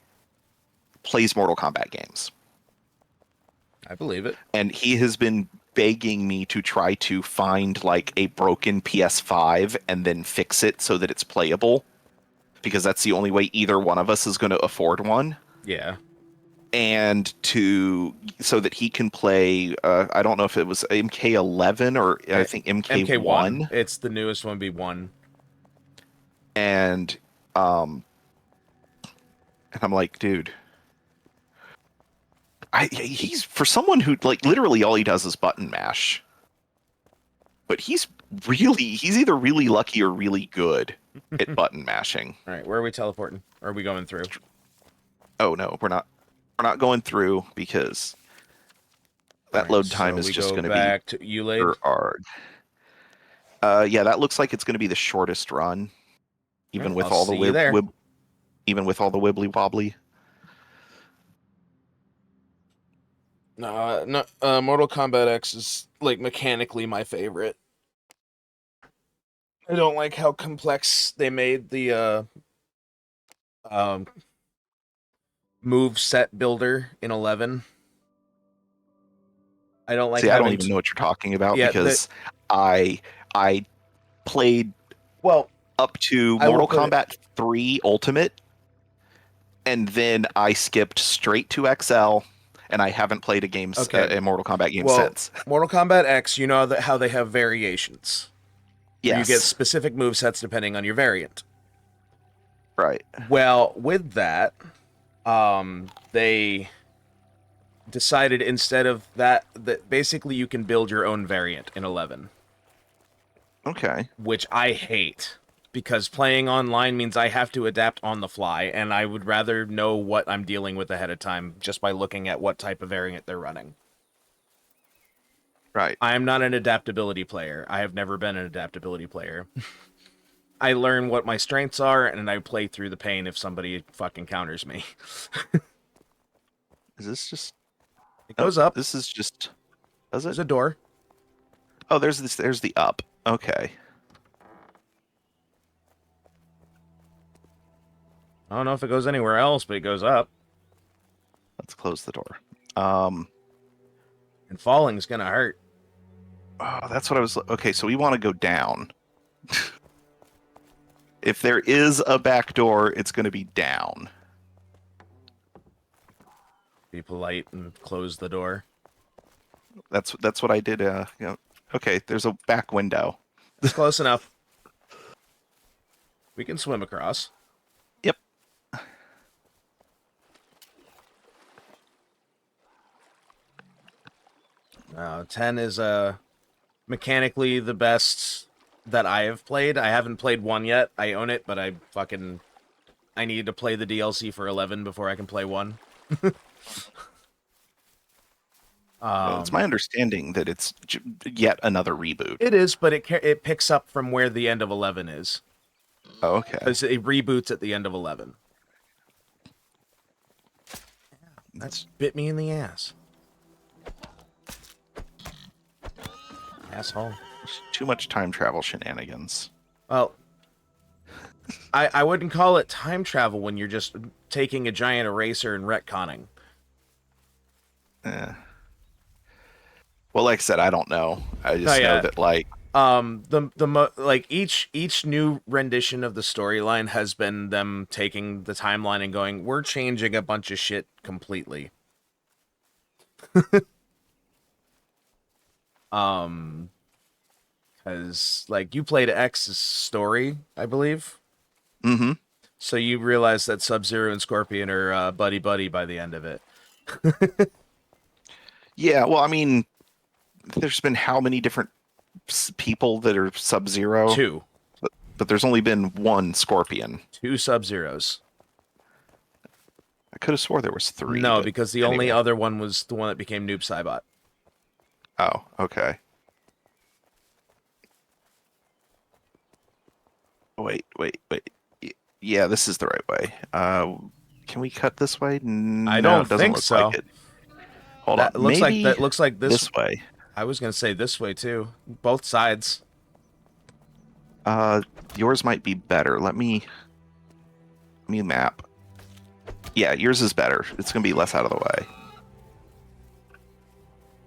Plays Mortal Kombat games. I believe it. And he has been begging me to try to find like a broken PS5 and then fix it so that it's playable, because that's the only way either one of us is going to afford one. Yeah. And so that he can play, I don't know if it was MK11 or I think MK1. It's the newest one, B1. And I'm like, dude, he's, for someone who like literally all he does is button mash, but he's either really lucky or really good at button mashing. All right, where are we teleporting? Or are we going through? Oh no, we're not going through because that load time is just going to be back to Ulade. Yeah, that looks like it's going to be the shortest run, even with all the even with all the wibbly wobbly. No, Mortal Kombat X is like mechanically my favorite. I don't like how complex they made the move set builder in 11. I don't like. See, I don't even know what you're talking about, because I played up to Mortal Kombat 3 Ultimate, and then I skipped straight to XL, and I haven't played a Mortal Kombat game since. Mortal Kombat X, you know how they have variations. Yes. You get specific movesets depending on your variant. Right. Well, with that, they decided instead of that basically you can build your own variant in 11. Okay. Which I hate, because playing online means I have to adapt on the fly, and I would rather know what I'm dealing with ahead of time just by looking at what type of variant they're running. Right. I am not an adaptability player. I have never been an adaptability player. I learn what my strengths are, and I play through the pain if somebody fucking counters me. Is this just... It goes up. This is just... Does it? There's a door. Oh, there's the up. Okay. I don't know if it goes anywhere else, but it goes up. Let's close the door. And falling's gonna hurt. Oh, that's what I was... Okay, so we want to go down. If there is a back door, it's going to be down. Be polite and close the door. That's what I did. Okay, there's a back window. That's close enough. We can swim across. Yep. 10 is mechanically the best that I have played. I haven't played 1 yet. I own it, but I need to play the DLC for 11 before I can play 1. Well, it's my understanding that it's yet another reboot. It is, but it picks up from where the end of 11 is. Oh, okay. Because it reboots at the end of 11. That's bit me in the ass. Asshole. Too much time travel shenanigans. Well, I wouldn't call it time travel when you're just taking a giant eraser and retconning. Well, like I said, I don't know. I just know that like each new rendition of the storyline has been them taking the timeline and going, we're changing a bunch of shit completely. Because like you played X's story, I believe. Mm-hmm. So you realize that Sub-Zero and Scorpion are buddy-buddy by the end of it. Yeah, well, I mean, there's been how many different people that are Sub-Zero? Two. But there's only been one Scorpion. Two Sub-Zeros. I could have swore there was three. No, because the only other one was the one that became Noob Saibot. Oh, okay. Wait. Yeah, this is the right way. Can we cut this way? No, I don't it doesn't think look so. like it. Hold that on. Looks Maybe like that looks like this way. I was gonna say this way too. Both sides. Yours might be better. Let me map. Yeah, yours is better. It's gonna be less out of the way.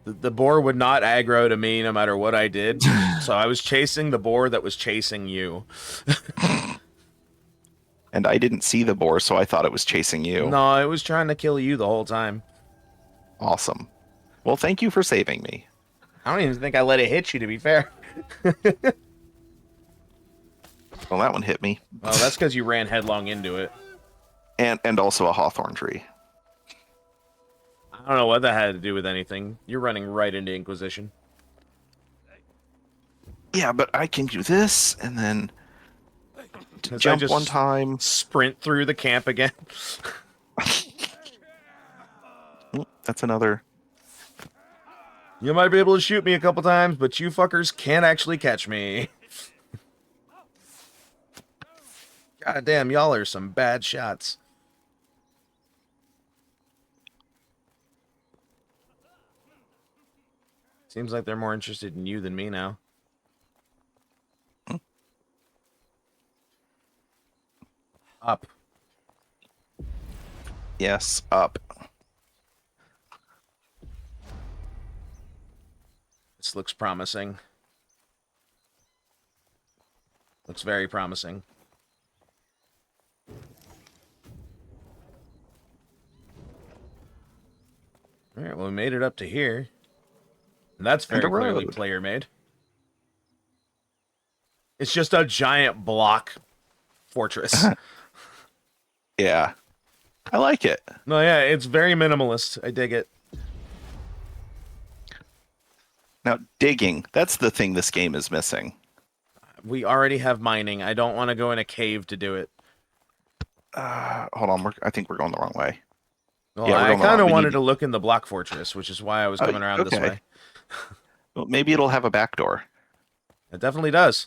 The boar would not aggro to me no matter what I did. So I was chasing the boar that was chasing you. And I didn't see the boar, so I thought it was chasing you. No, it was trying to kill you the whole time. Awesome. Well, thank you for saving me. I don't even think I let it hit you, to be fair. Well, that one hit me. Well, that's because you ran headlong into it. And also a hawthorn tree. I don't know what that had to do with anything. You're running right into Inquisition. Yeah, but I can do this, and then jump one time. Sprint through the camp again. That's another. You might be able to shoot me a couple times, but you fuckers can't actually catch me. God damn, y'all are some bad shots. Seems like they're more interested in you than me now. Up. Yes, up. This looks promising. Looks very promising. Alright, well, we made it up to here. And that's very clearly player made. It's just a giant block fortress. Yeah. I like it. No, yeah, it's very minimalist. I dig it. Now, digging. That's the thing this game is missing. We already have mining. I don't want to go in a cave to do it. Hold on. I think we're going the wrong way. Well, yeah, I kind of wanted to look in the block fortress, which is why I was coming around this way. Well, maybe it'll have a back door. It definitely does.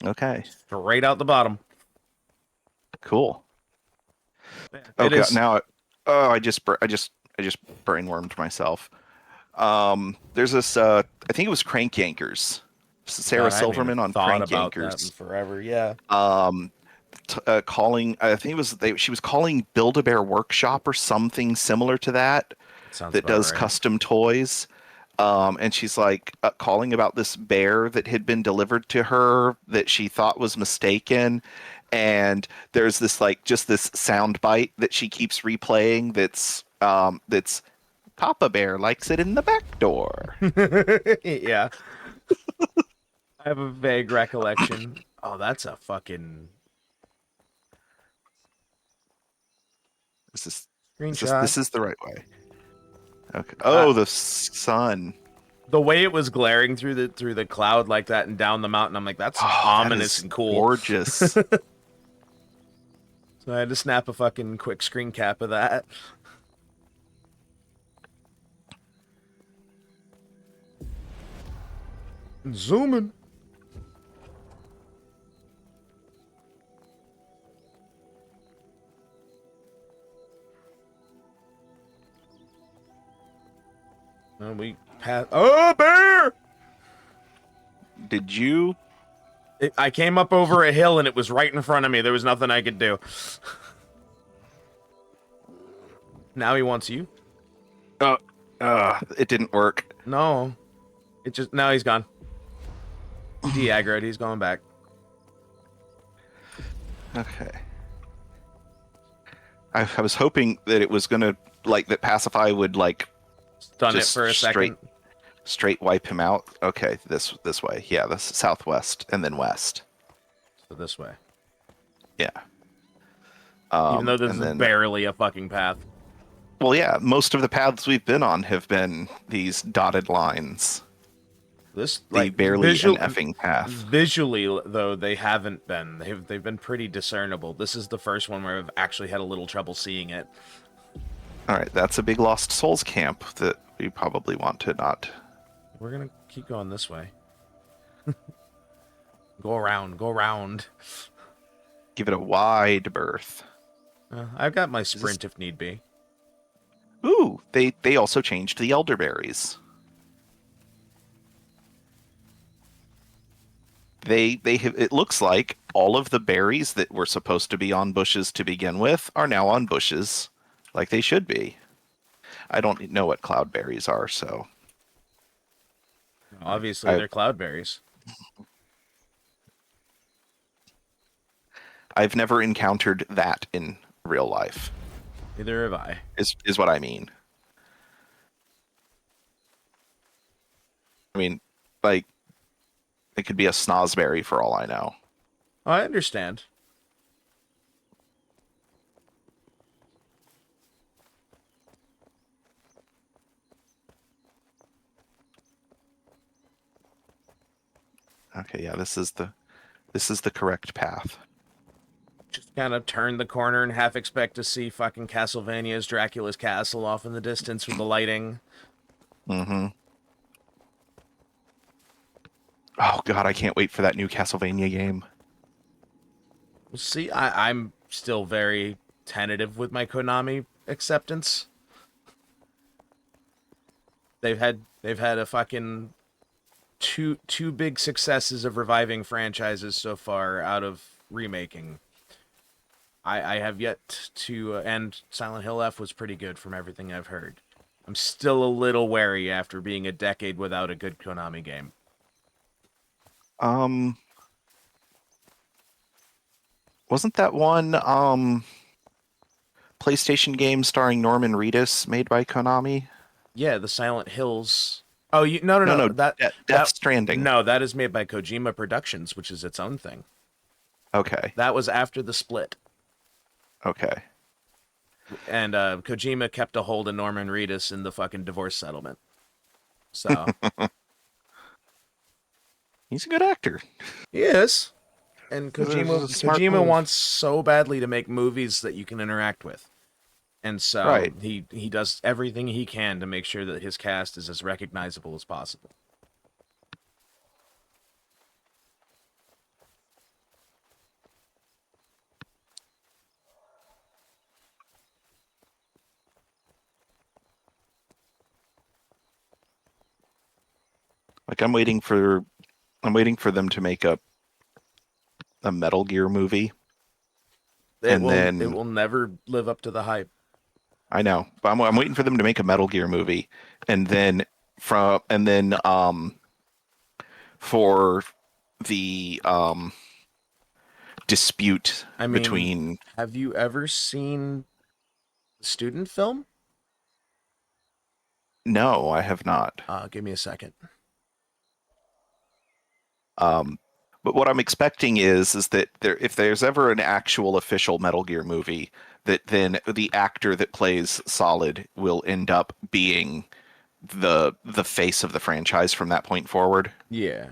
Okay. Straight out the bottom. Cool. Okay, now I just brainwormed myself. There's this I think it was Crank Yankers. Sarah Silverman on Crank Yankers. Forever, yeah. Calling, I think it was she was calling Build-A-Bear Workshop or something similar to that. That does custom toys. And she's like calling about this bear that had been delivered to her that she thought was mistaken. And there's this just this sound bite that she keeps replaying that's Papa Bear likes it in the back door. Yeah. I have a vague recollection. Oh, that's a fucking screenshot. This is the right way. Okay. Oh, the sun. The way it was glaring through the cloud like that and down the mountain, I'm like, that's ominous and cool. Gorgeous. So I had to snap a fucking quick screen cap of that. Zooming. And we pass. Oh, bear! Did you? I came up over a hill and it was right in front of me. There was nothing I could do. Now he wants you. Oh, it didn't work. No. It just now he's gone. He de-aggroed, he's going back. Okay. I was hoping that it was gonna that Pacify would Stun it just for a second. straight wipe him out. Okay, this way. Yeah, this southwest and then west. So this way. Yeah. Even though this and is then, barely a fucking path. well, yeah, most of the paths we've been on have been these dotted lines. This The barely an effing path. Visually, though, they haven't been. They've been pretty discernible. This is the first one where I've actually had a little trouble seeing it. All right, that's a big Lost Souls camp that we probably want to not. We're gonna keep going this way. Go around, go around. Give it a wide berth. I've got my sprint if need be. Ooh, they also changed the elderberries. They have, it looks like all of the berries that were supposed to be on bushes to begin with are now on bushes, like they should be. I don't know what cloudberries are, so Obviously, they're cloudberries. I've never encountered that in real life. Neither have I. Is what I mean. I mean, like, it could be a snozberry for all I know. I understand. Okay, yeah, this is the correct path. Just kind of turn the corner and half expect to see fucking Castlevania's Dracula's Castle off in the distance with the lighting. Mm-hmm. Oh god, I can't wait for that new Castlevania game. See, I'm still very tentative with my Konami acceptance. They've had a fucking two big successes of reviving franchises so far out of remaking. I have yet to, and Silent Hill F was pretty good from everything I've heard. I'm still a little wary after being a decade without a good Konami game. Wasn't that one PlayStation game starring Norman Reedus made by Konami? Yeah, the Silent Hills. Oh, no, No, that Death Stranding. No, that is made by Kojima Productions, which is its own thing. Okay. That was after the split. Okay. And Kojima kept a hold of Norman Reedus in the fucking divorce settlement. So He's a good actor. he is. And This is a smart Kojima move. wants so badly to make movies that you can interact with. And so Right. he does everything he can to make sure that his cast is as recognizable as possible. Like I'm waiting for them to make a Metal Gear movie. It will never live up to the hype. I know, but I'm waiting for them to make a Metal Gear movie, and then for the dispute between. Have you ever seen the student film? No, I have not. Give me a second. But what I'm expecting is that if there's ever an actual official Metal Gear movie, that then the actor that plays Solid will end up being the face of the franchise from that point forward. Yeah.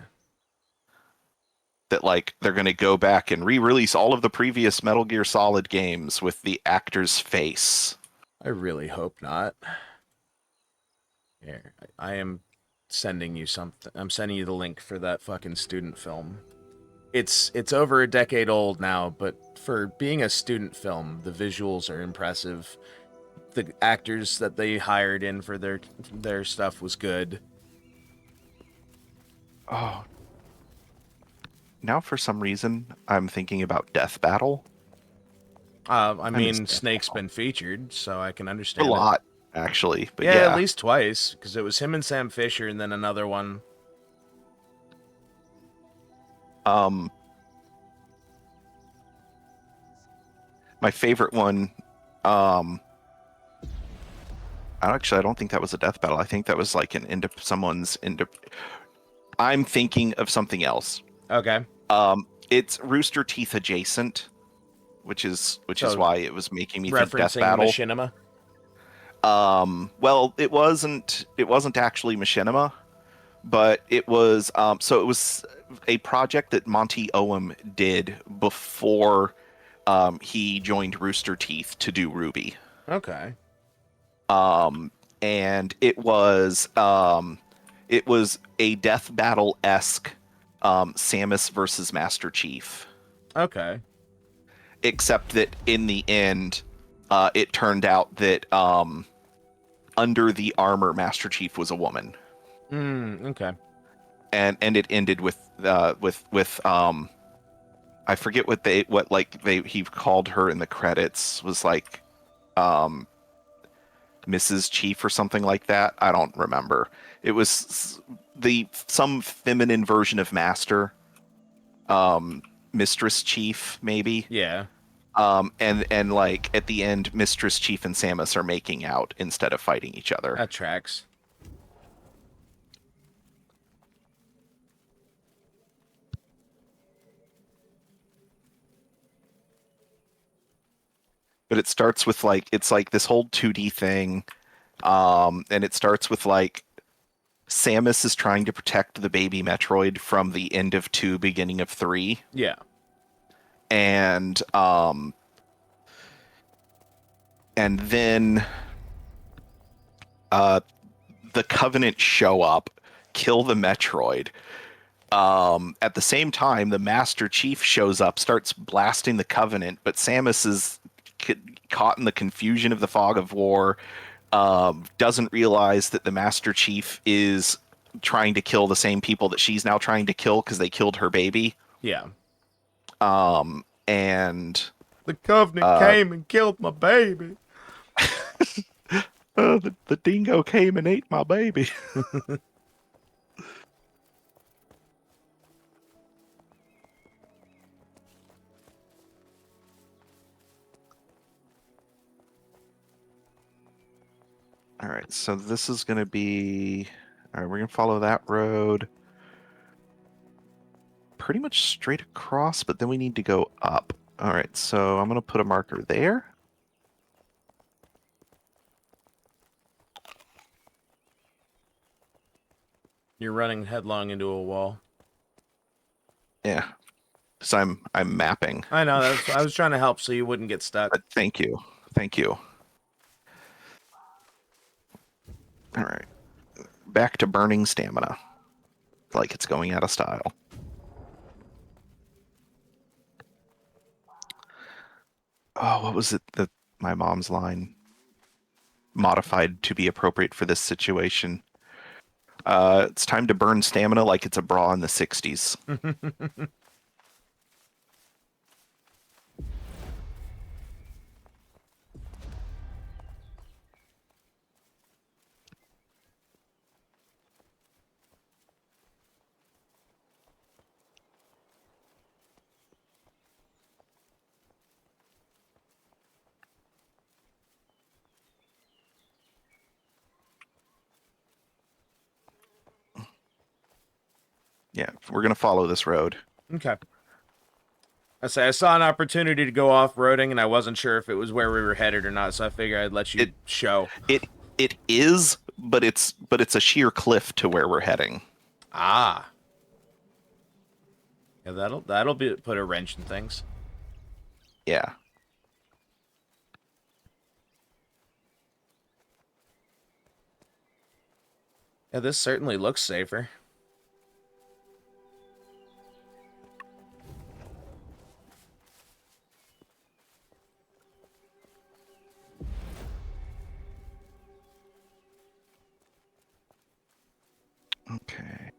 That they're going to go back and re-release all of the previous Metal Gear Solid games with the actor's face. I really hope not. Here, I am sending you something. I'm sending you the link for that fucking student film. It's over a decade old now, but for being a student film, the visuals are impressive. The actors that they hired in for their stuff was good. Oh, now for some reason I'm thinking about Death Battle. I I miss mean, Death Snake's Battle been featured, so I can a understand it. lot, actually. But Yeah, at yeah, least twice, because it was him and Sam Fisher, and then another one. um, my favorite one, I don't think that was a Death Battle. I think that was like an into someone's into. I'm thinking of something else. Okay. It's Rooster Teeth adjacent, which is So, why it was making me think Death referencing Battle. Machinima? Well, it wasn't actually Machinima, but it was so it was a project that Monty Oum did before he joined Rooster Teeth to do Ruby. Okay. And it was a Death Battle esque Samus versus Master Chief, Okay. except that in the end, it turned out that under the armor, Master Chief was a woman, Okay. and it ended with I forget what he called her in the credits, was like Mrs. Chief or something like that. I don't remember. It was some feminine version of Master, Mistress Chief maybe. Yeah, And like at the end, Mistress Chief and Samus are making out instead of fighting each other. that tracks. But it starts with like it's like this whole 2D thing, and it starts with like Samus is trying to protect the baby Metroid from the end of 2, beginning of 3, Yeah. and then the Covenant show up, kill the Metroid. At the same time, the Master Chief shows up, starts blasting the Covenant, but Samus is caught in the confusion of the fog of war, doesn't realize that the Master Chief is trying to kill the same people that she's now trying to kill because they killed her baby. Yeah. And The Covenant came and killed my baby. the dingo came and ate my baby. All right, so this is going to be... All right, we're going to follow that road pretty much straight across, but then we need to go up. All right, so I'm going to put a marker there. You're running headlong into a wall. Yeah, because I'm mapping. I know, I was trying to help so you wouldn't get stuck. But thank you. Thank you. All right. Back to burning stamina. Like it's going out of style. Oh, what was it that my mom's line modified to be appropriate for this situation? It's time to burn stamina like it's a bra in the 60s. Yeah, we're going to follow this road. Okay. I saw an opportunity to go off-roading, and I wasn't sure if it was where we were headed or not, so I figured I'd let It you show. it it is, but it's a sheer cliff to where we're heading. Ah. Yeah, that'll put a wrench in things. Yeah. Yeah, this certainly looks safer. Okay.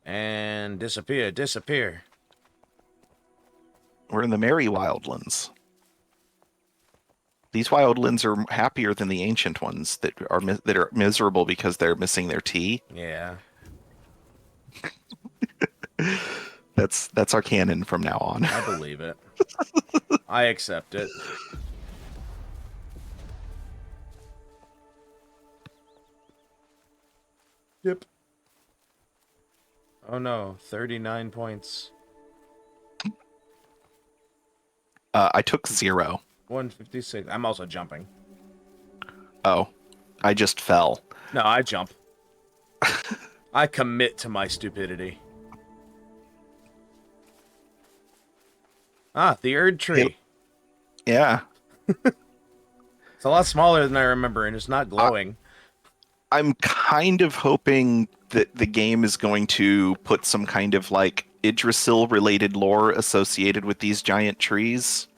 And disappear, disappear. We're in the Merry Wildlands. These wildlands are happier than the ancient ones that are miserable because they're missing their tea. Yeah. That's our canon from now on. I believe it. I accept it. Yep. Oh no, 39 points. I took 0. 156. I'm also jumping. Oh, I just fell. No, I jump. I commit to my stupidity. Ah, the Erd tree. Yeah. It's a lot smaller than I remember, and it's not glowing. I'm kind of hoping that the game is going to put some kind of like Yggdrasil related lore associated with these giant trees.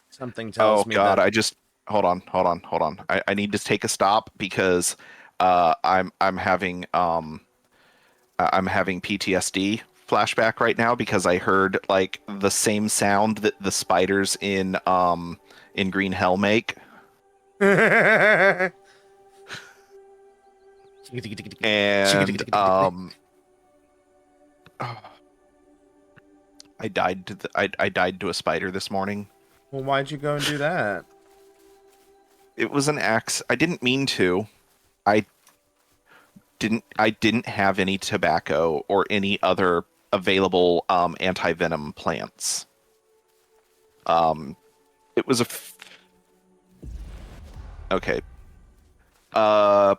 Something tells me God, that... I just hold on. I need to take a stop because I'm having PTSD flashback right now because I heard like the same sound that the spiders in Green Hell make. And I died to a spider this morning. Well, why'd you go and do that? It was an axe. I didn't mean to. I didn't have any tobacco or any other available anti-venom plants. It was okay. Yeah,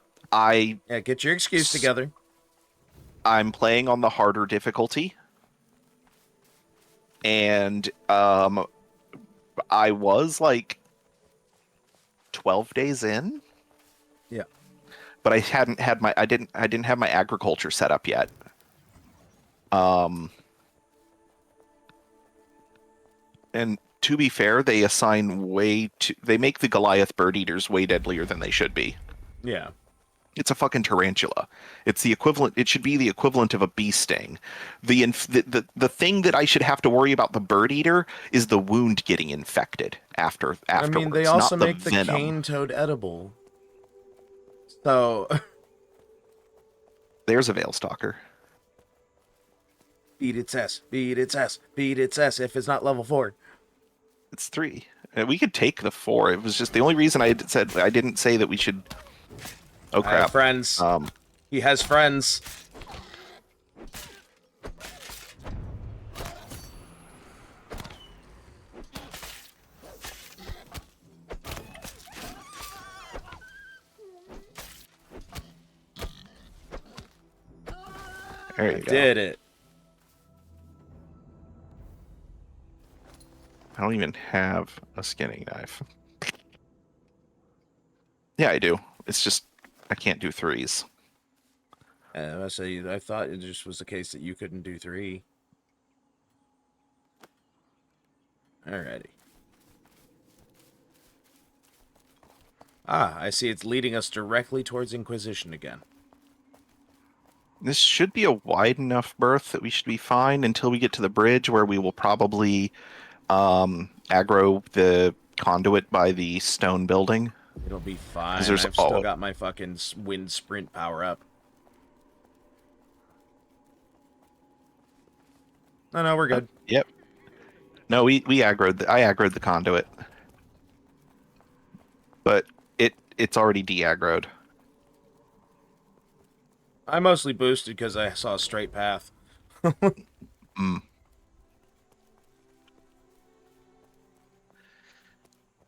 get your excuse together. I'm playing on the harder difficulty. And I was like 12 days in. Yeah. But I didn't have my agriculture set up yet. And to be fair, they make the Goliath bird eaters way deadlier than they should be. Yeah. It's a fucking tarantula. It's the equivalent. It should be the equivalent of a bee sting. The thing that I should have to worry about the bird eater is the wound getting infected afterwards. I mean, they also not the make the venom. cane toad edible. So There's a veil stalker. beat its ass, beat its ass, beat its ass. If it's not level 4, It's 3. We could take the 4. It was just the only reason I didn't say that we should. Oh I have crap! friends. He has friends. There you I go. did it. I don't even have a skinning knife. Yeah, I do. It's just I can't do 3s. I thought it just was the case that you couldn't do 3. Alrighty. Ah, I see it's leading us directly towards Inquisition again. This should be a wide enough berth that we should be fine until we get to the bridge where we will probably aggro the conduit by the stone building. It'll be fine. There's I've still got my fucking wind sprint power up. No, we're good. Yep. No, I aggroed the conduit. But it's already de-aggroed. I mostly boosted because I saw a straight path. Mm.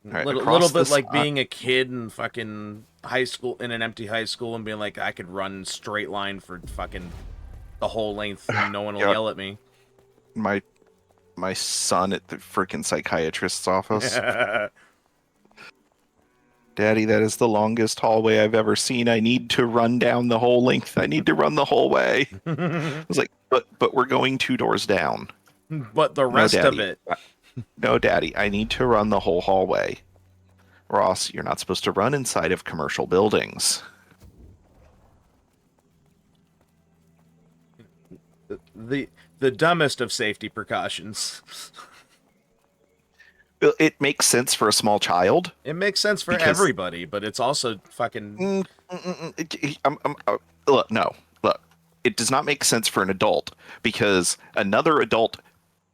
Right, Little bit like being a kid in fucking high school, in an empty high school, and being like, I could run straight line for fucking the whole length and no one will yell at me. My my son at the freaking psychiatrist's office. Daddy, that is the longest hallway I've ever seen. I need to run down the whole length. I need to run the whole way. I was like, but we're going 2 doors down. But the No, rest of Daddy. it, No, Daddy. I need to run the whole hallway. Ross, you're not supposed to run inside of commercial buildings. the the dumbest of safety precautions. It makes sense for a small child It makes sense for because everybody, but it's also fucking look, no, look, it does not make sense for an adult because another adult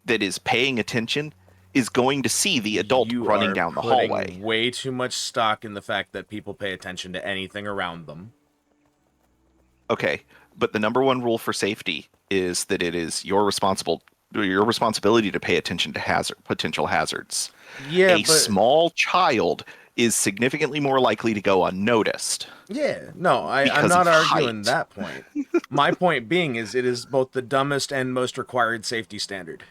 that is paying attention is going to see the adult you running are down the hallway. putting way too much stock in the fact that people pay attention to anything around them. Okay, but the number one rule for safety is that it is your responsibility to pay attention to potential hazards. Yeah, A but small child is significantly more likely to go unnoticed yeah, no, I'm because of not arguing height. that point. My point being is it is both the dumbest and most required safety standard.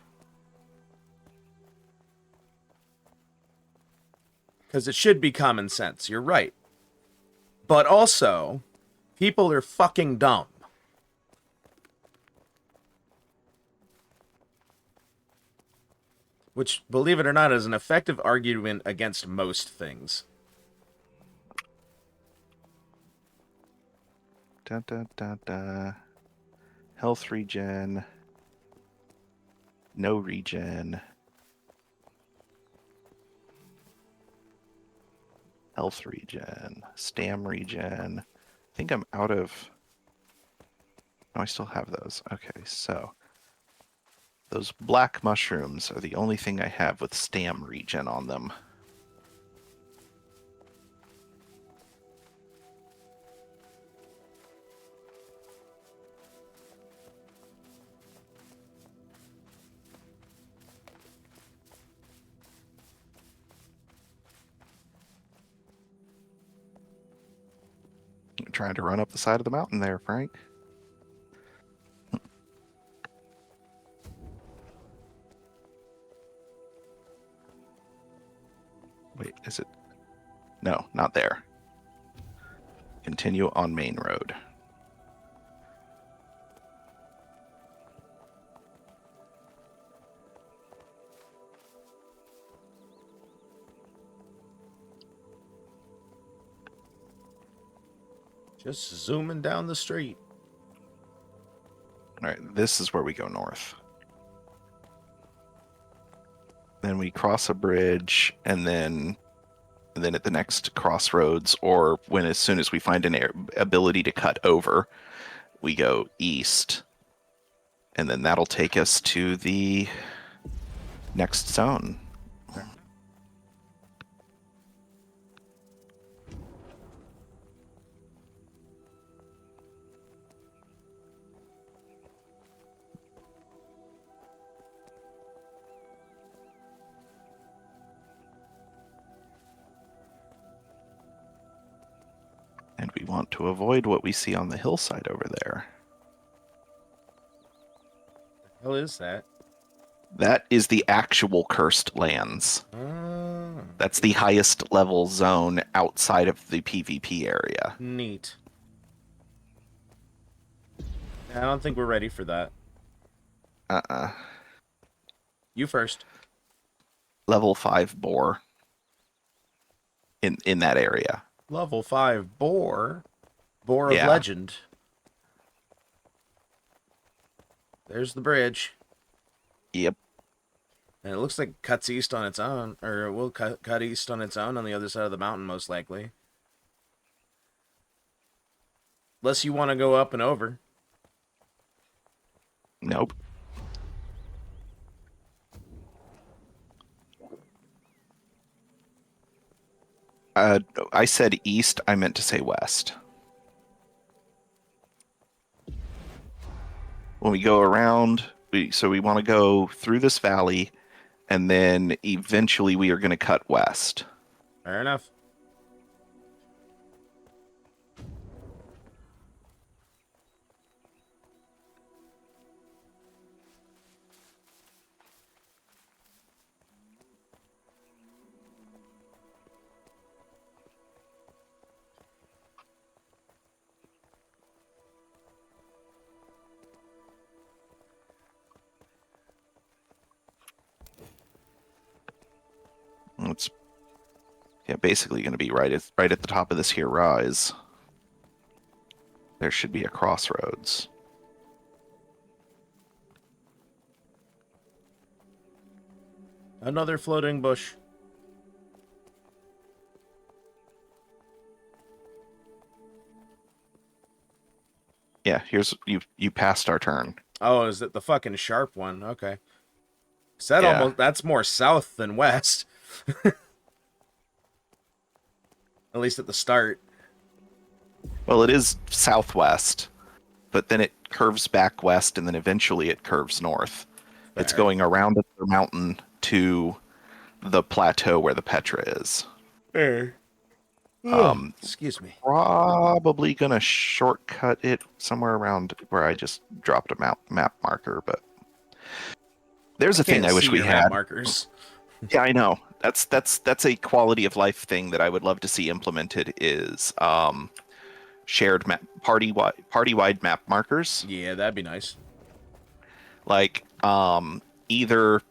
Because it should be common sense. You're right. But also, people are fucking dumb. Which, believe it or not, is an effective argument against most things. Da, da, da, da. Health regen. No regen. Health regen. Stam regen. I think I'm out of... No, I still have those. Okay, so... Those black mushrooms are the only thing I have with stam regen on them. You're trying to run up the side of the mountain there, Frank. Wait, is it? No, not there. Continue on main road. Just zooming down the street. All right, this is where we go north. Then we cross a bridge, and then at the next crossroads, or as soon as we find an ability to cut over, we go east, and then that'll take us to the next zone. And we want to avoid what we see on the hillside over there. The hell is that? That is the actual cursed lands. That's the highest level zone outside of the PvP area. Neat. I don't think we're ready for that. You first. Level 5 boar in that area. Level 5 boar. Boar of Yeah. legend. There's the bridge. Yep. And it looks like it cuts east on its own. Or it will cut east on its own on the other side of the mountain, most likely. Unless you want to go up and over. Nope. I said east, I meant to say west. When we go around, so we want to go through this valley, and then eventually we are going to cut west. Fair enough. Yeah, basically going to be right at the top of this here rise. There should be a crossroads. Another floating bush. Yeah, here's you passed our turn. Oh, is it the fucking sharp one? Okay. So Yeah. that's more south than west. At least at the start. Well, it is southwest, but then it curves back west, and then eventually it curves north. It's Fair. going around the mountain to the plateau where the Petra is. Fair. Um, Excuse me. Probably gonna shortcut it somewhere around where I just dropped a map marker, but there's I a thing can't I see wish we your map had. markers. Yeah, I know. That's a quality of life thing that I would love to see implemented is shared party wide map markers. Yeah, that'd be nice. Like either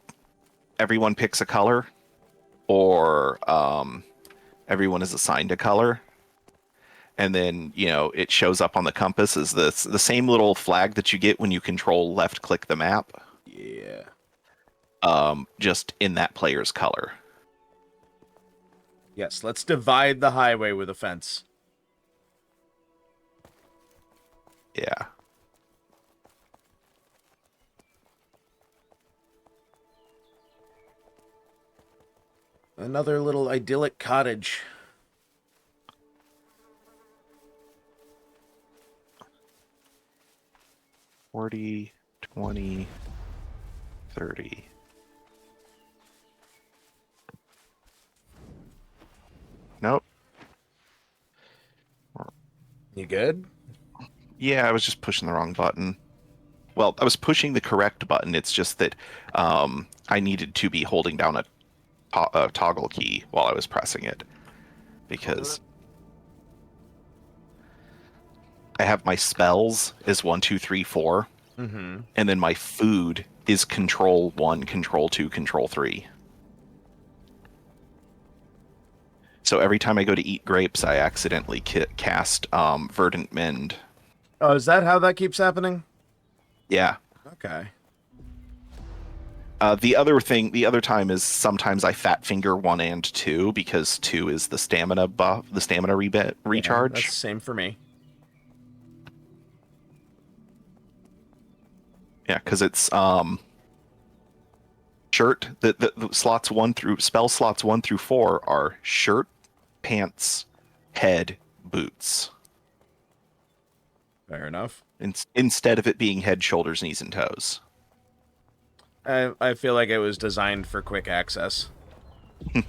everyone picks a color or everyone is assigned a color. And then, it shows up on the compass as the same little flag that you get when you control left click the map, Yeah. just in that player's color. Yes, let's divide the highway with a fence. Yeah. Another little idyllic cottage. 40, 20, 30. Nope. You good? Yeah, I was just pushing the wrong button. Well, I was pushing the correct button. It's just that I needed to be holding down a toggle key while I was pressing it because I have my spells is 1, 2, 3, 4, Mm-hmm. and then my food is control 1, control 2, control 3. So every time I go to eat grapes, I accidentally cast Verdant Mend. Oh, is that how that keeps happening? Yeah. Okay. The other time is sometimes I fat finger 1 and 2 because 2 is the stamina buff, the stamina Yeah, that's recharge. the same for me. Yeah, because it's shirt. The slots 1 through spell slots 1 through 4 are shirt, pants, head, boots. Fair enough. Instead of it being head, shoulders, knees, and toes. I feel like it was designed for quick access. Like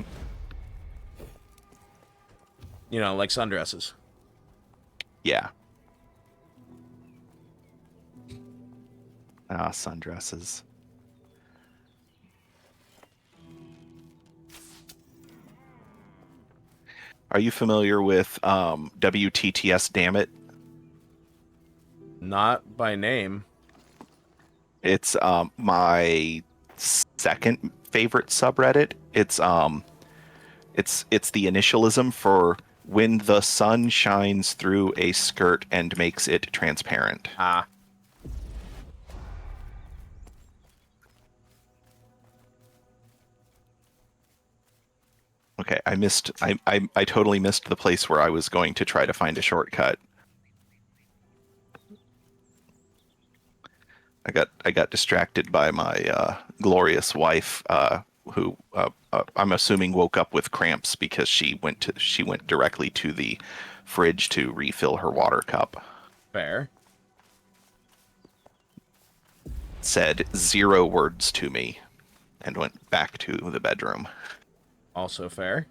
sundresses. Yeah. Sundresses. Are you familiar with WTTS Damn It? Not by name. It's my second favorite subreddit. It's the initialism for when the sun shines through a skirt and makes it transparent. Ah. Okay, I totally missed the place where I was going to try to find a shortcut. I got distracted by my glorious wife, who I'm assuming woke up with cramps because she went directly to the fridge to refill her water cup. Fair. Said 0 words to me, and went back to the bedroom. Also fair.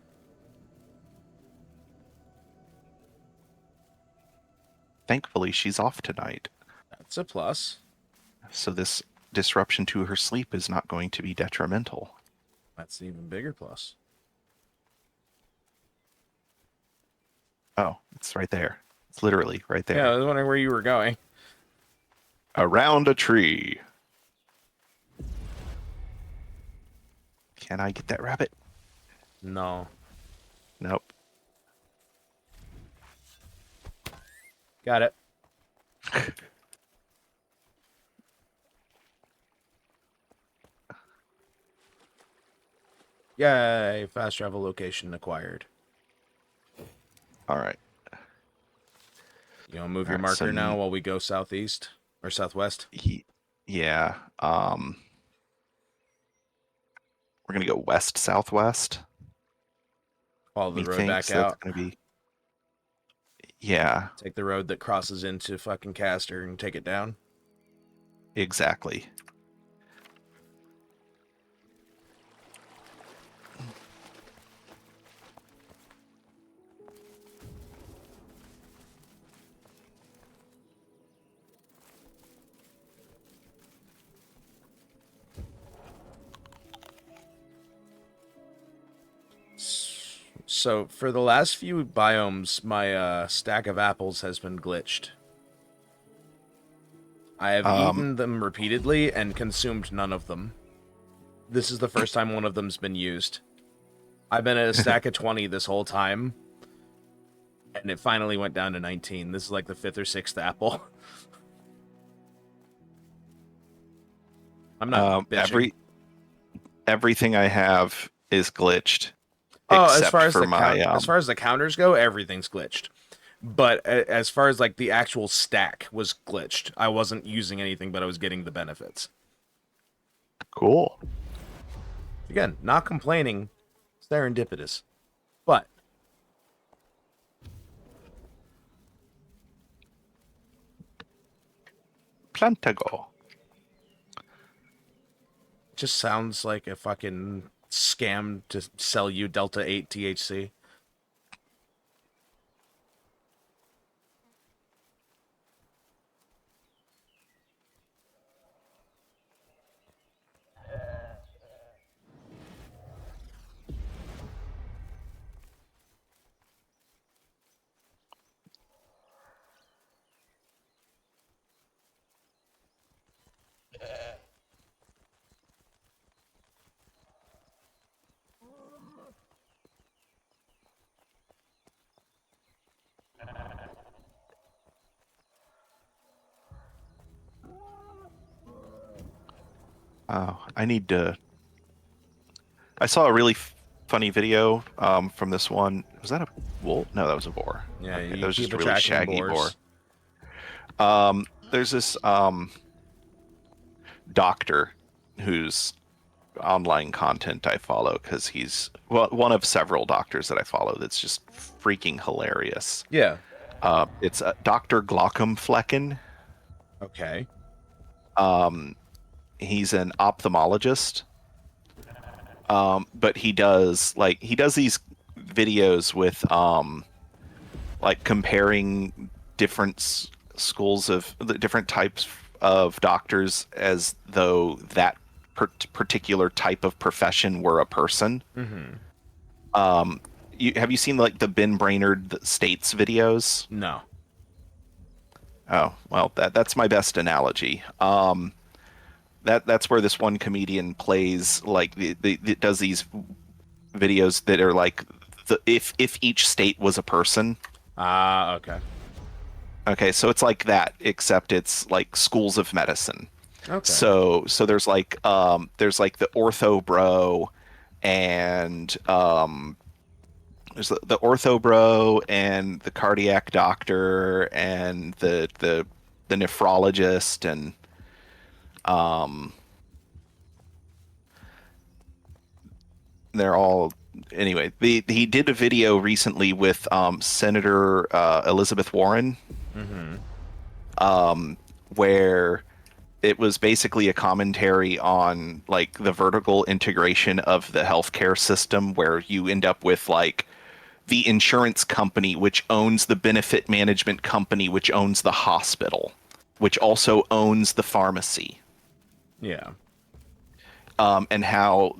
Thankfully, she's off tonight, That's a plus. so this disruption to her sleep is not going to be detrimental. That's an even bigger plus. Oh, it's right there. It's literally right there. Yeah, I was wondering where you were going. Around a tree. Can I get that rabbit? No. Nope. Got it. Yay! Fast travel location acquired. All right. You want to move All your right. So marker now while we go southeast or southwest? yeah. We're gonna go west southwest. Follow the Me road back thinks that's out. gonna be. Yeah. Take the road that crosses into fucking Castor and take it down. Exactly. So for the last few biomes, my stack of apples has been glitched. I have Um, eaten them repeatedly and consumed none of them. This is the first time one of them's been used. I've been at a stack of 20 this whole time, and it finally went down to 19. This is like the 5th or 6th apple. I'm not bitching. everything I have is glitched, Oh, except for my as far as the counters go, everything's glitched. But as far as like the actual stack was glitched. I wasn't using anything, but I was getting the benefits. Cool. Again, not complaining, serendipitous. But Plantago. just sounds like a fucking scam to sell you Delta 8 THC. Oh, I need to. I saw a really funny video from this one. Was that a wolf? No, that was a boar. Yeah, Okay, you that was keep just a really attracting shaggy boars. boar. There's this doctor whose online content I follow because he's one of several doctors that I follow that's just freaking hilarious. Yeah. It's Dr. Glaucomflecken. Okay. He's an ophthalmologist, but he does these videos with like comparing schools of the different types of doctors as though that particular type of profession were a person. Mm-hmm. Have you seen like the Ben Brainerd States videos? No. Oh, well, that's my best analogy. That's where this one comedian plays like does these videos that are like if each state was a person. Ah, okay. Okay, so it's like that, except it's like schools of medicine. Okay. So there's like the ortho bro, and there's the ortho bro and the cardiac doctor and the nephrologist, and they're all anyway. He did a video recently with Senator Elizabeth Warren, Mm-hmm. where it was basically a commentary on like the vertical integration of the healthcare system, where you end up with like the insurance company, which owns the benefit management company, which owns the hospital, which also owns the pharmacy, Yeah. and how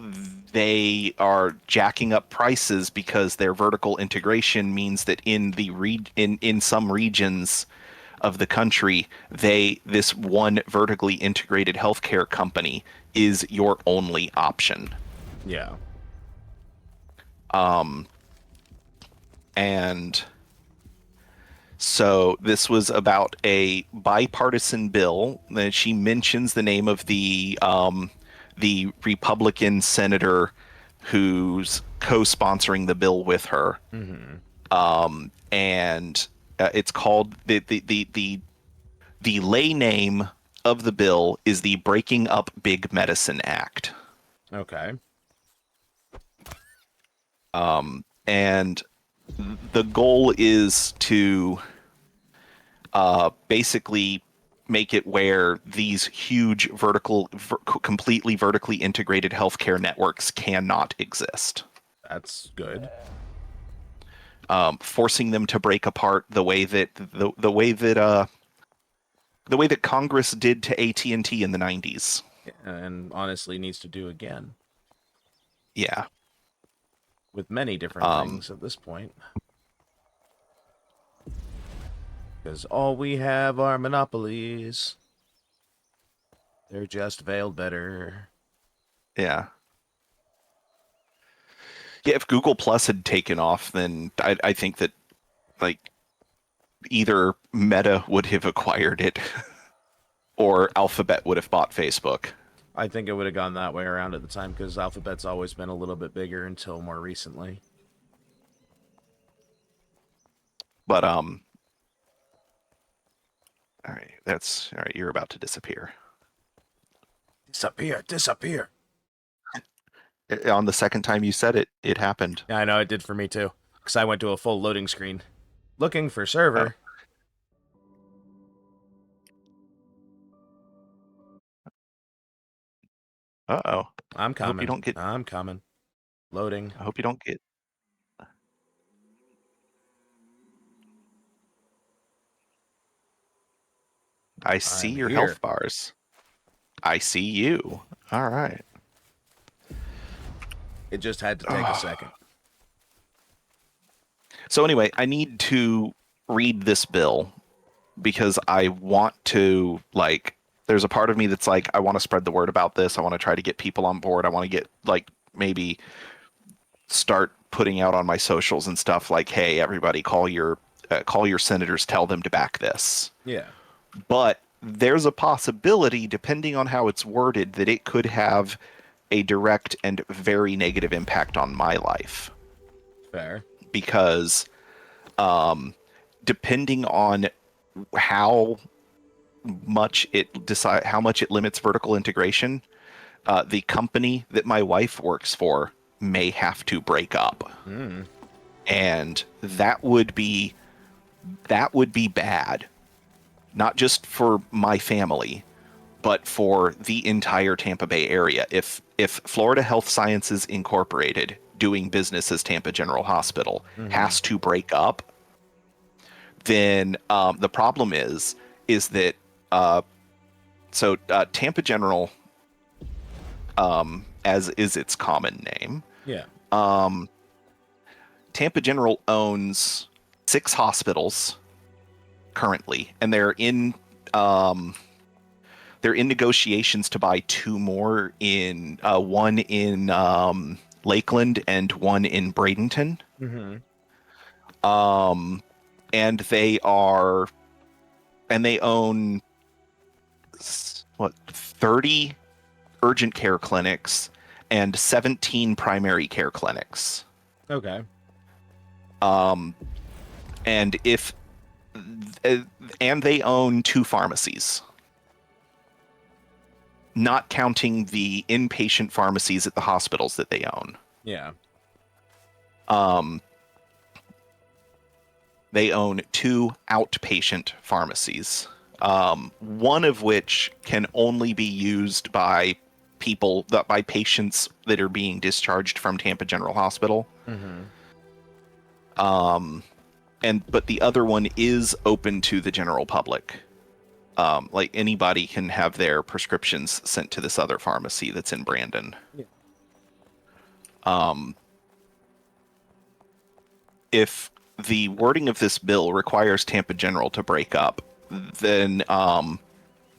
they are jacking up prices because their vertical integration means that in the in some regions of the country, this one vertically integrated healthcare company is your only option. Yeah. And so this was about a bipartisan bill. That she mentions the name of the Republican senator who's co-sponsoring the bill with her. Mm-hmm. And it's called the lay name of the bill is the Breaking Up Big Medicine Act. Okay. And the goal is to basically make it where these huge completely vertically integrated healthcare networks cannot exist. That's good. Forcing them to break apart the way that the way that Congress did to AT&T in the 90s. And honestly needs to do again Yeah. with many different things at this point. Because all we have are monopolies. They're just veiled better. Yeah. Yeah, if Google Plus had taken off, then I think that like either Meta would have acquired it or Alphabet would have bought Facebook. I think it would have gone that way around at the time because Alphabet's always been a little bit bigger until more recently. But all right, that's all right. You're about to disappear. Disappear, disappear. On the second time you said it, it happened. Yeah, I know it did for me too. Because I went to a full loading screen. Looking for server. Uh-oh. I'm I hope you coming. don't get. I'm coming. Loading. I hope you don't get. I see I'm your here. health bars. I see you. All right. It just had to take a second. So anyway, I need to read this bill because I want to like there's a part of me that's like I want to spread the word about this. I want to try to get people on board. I want to get like maybe start putting out on my socials and stuff like, "Hey, everybody, call your senators, tell them to back this." Yeah. But there's a possibility, depending on how it's worded, that it could have a direct and very negative impact on my life. Fair. Because depending on how much it limits vertical integration, the company that my wife works for may have to break up. Mm. And that would be bad, not just for my family, but for the entire Tampa Bay area. If Florida Health Sciences Incorporated, doing business as Tampa General Hospital, has to break up, then the problem is that Tampa General, as is its common name, Yeah. Tampa General owns 6 hospitals currently, and they're in negotiations to buy 2 more in one in Lakeland and one in Bradenton. Mm-hmm. And they own 30 urgent care clinics and 17 primary care clinics. Okay. And they own 2 pharmacies, not counting the inpatient pharmacies at the hospitals that they own. Yeah. They own 2 outpatient pharmacies, one of which can only be used by patients that are being discharged from Tampa General Hospital. Mm-hmm. But the other one is open to the general public. Like anybody can have their prescriptions sent to this other pharmacy that's in Brandon. Yeah. If the wording of this bill requires Tampa General to break up, then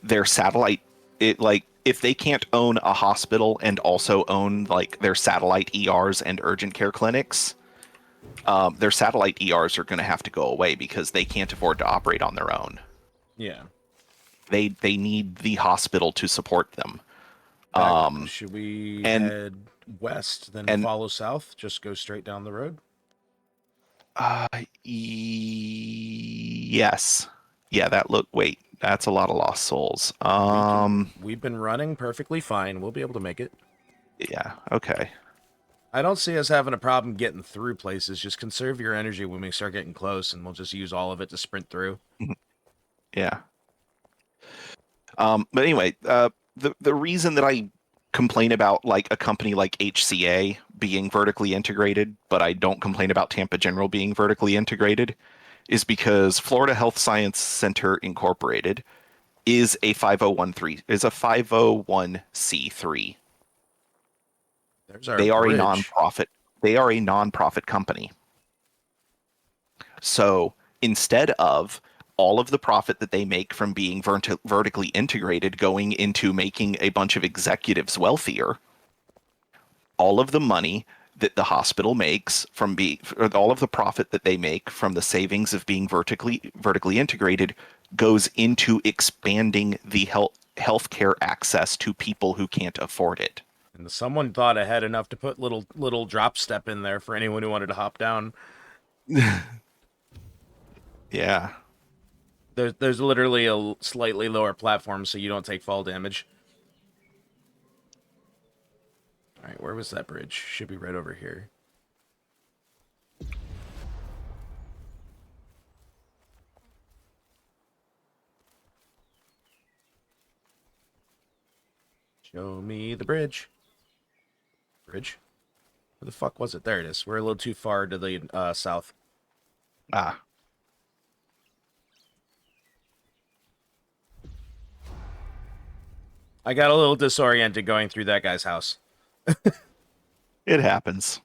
their satellite, if they can't own a hospital and also own like their satellite ERs and urgent care clinics, their satellite ERs are going to have to go away because they can't afford to operate on their own. Yeah. They need the hospital to support them. Should we And head west, then and follow south? Just go straight down the road? yes, yeah. Wait, that's a lot of lost souls. We've been running perfectly fine. We'll be able to make it. Yeah. Okay. I don't see us having a problem getting through places. Just conserve your energy when we start getting close, and we'll just use all of it to sprint through. Yeah. But anyway, the reason that I complain about like a company like HCA being vertically integrated, but I don't complain about Tampa General being vertically integrated, is because Florida Health Science Center Incorporated is a 501c3. There's our They are a bridge. nonprofit. They are a nonprofit company. So instead of all of the profit that they make from being vertically integrated going into making a bunch of executives wealthier, all of the money that the hospital makes from being, or all of the profit that they make from the savings of being vertically integrated goes into expanding the healthcare access to people who can't afford it. And someone thought ahead enough to put little drop step in there for anyone who wanted to hop down. Yeah. There's literally a slightly lower platform so you don't take fall damage. All right, where was that bridge? Should be right over here. Show me the bridge. Bridge? Where the fuck was it? There it is. We're a little too far to the south. Ah, I got a little disoriented going through that guy's house. it happens.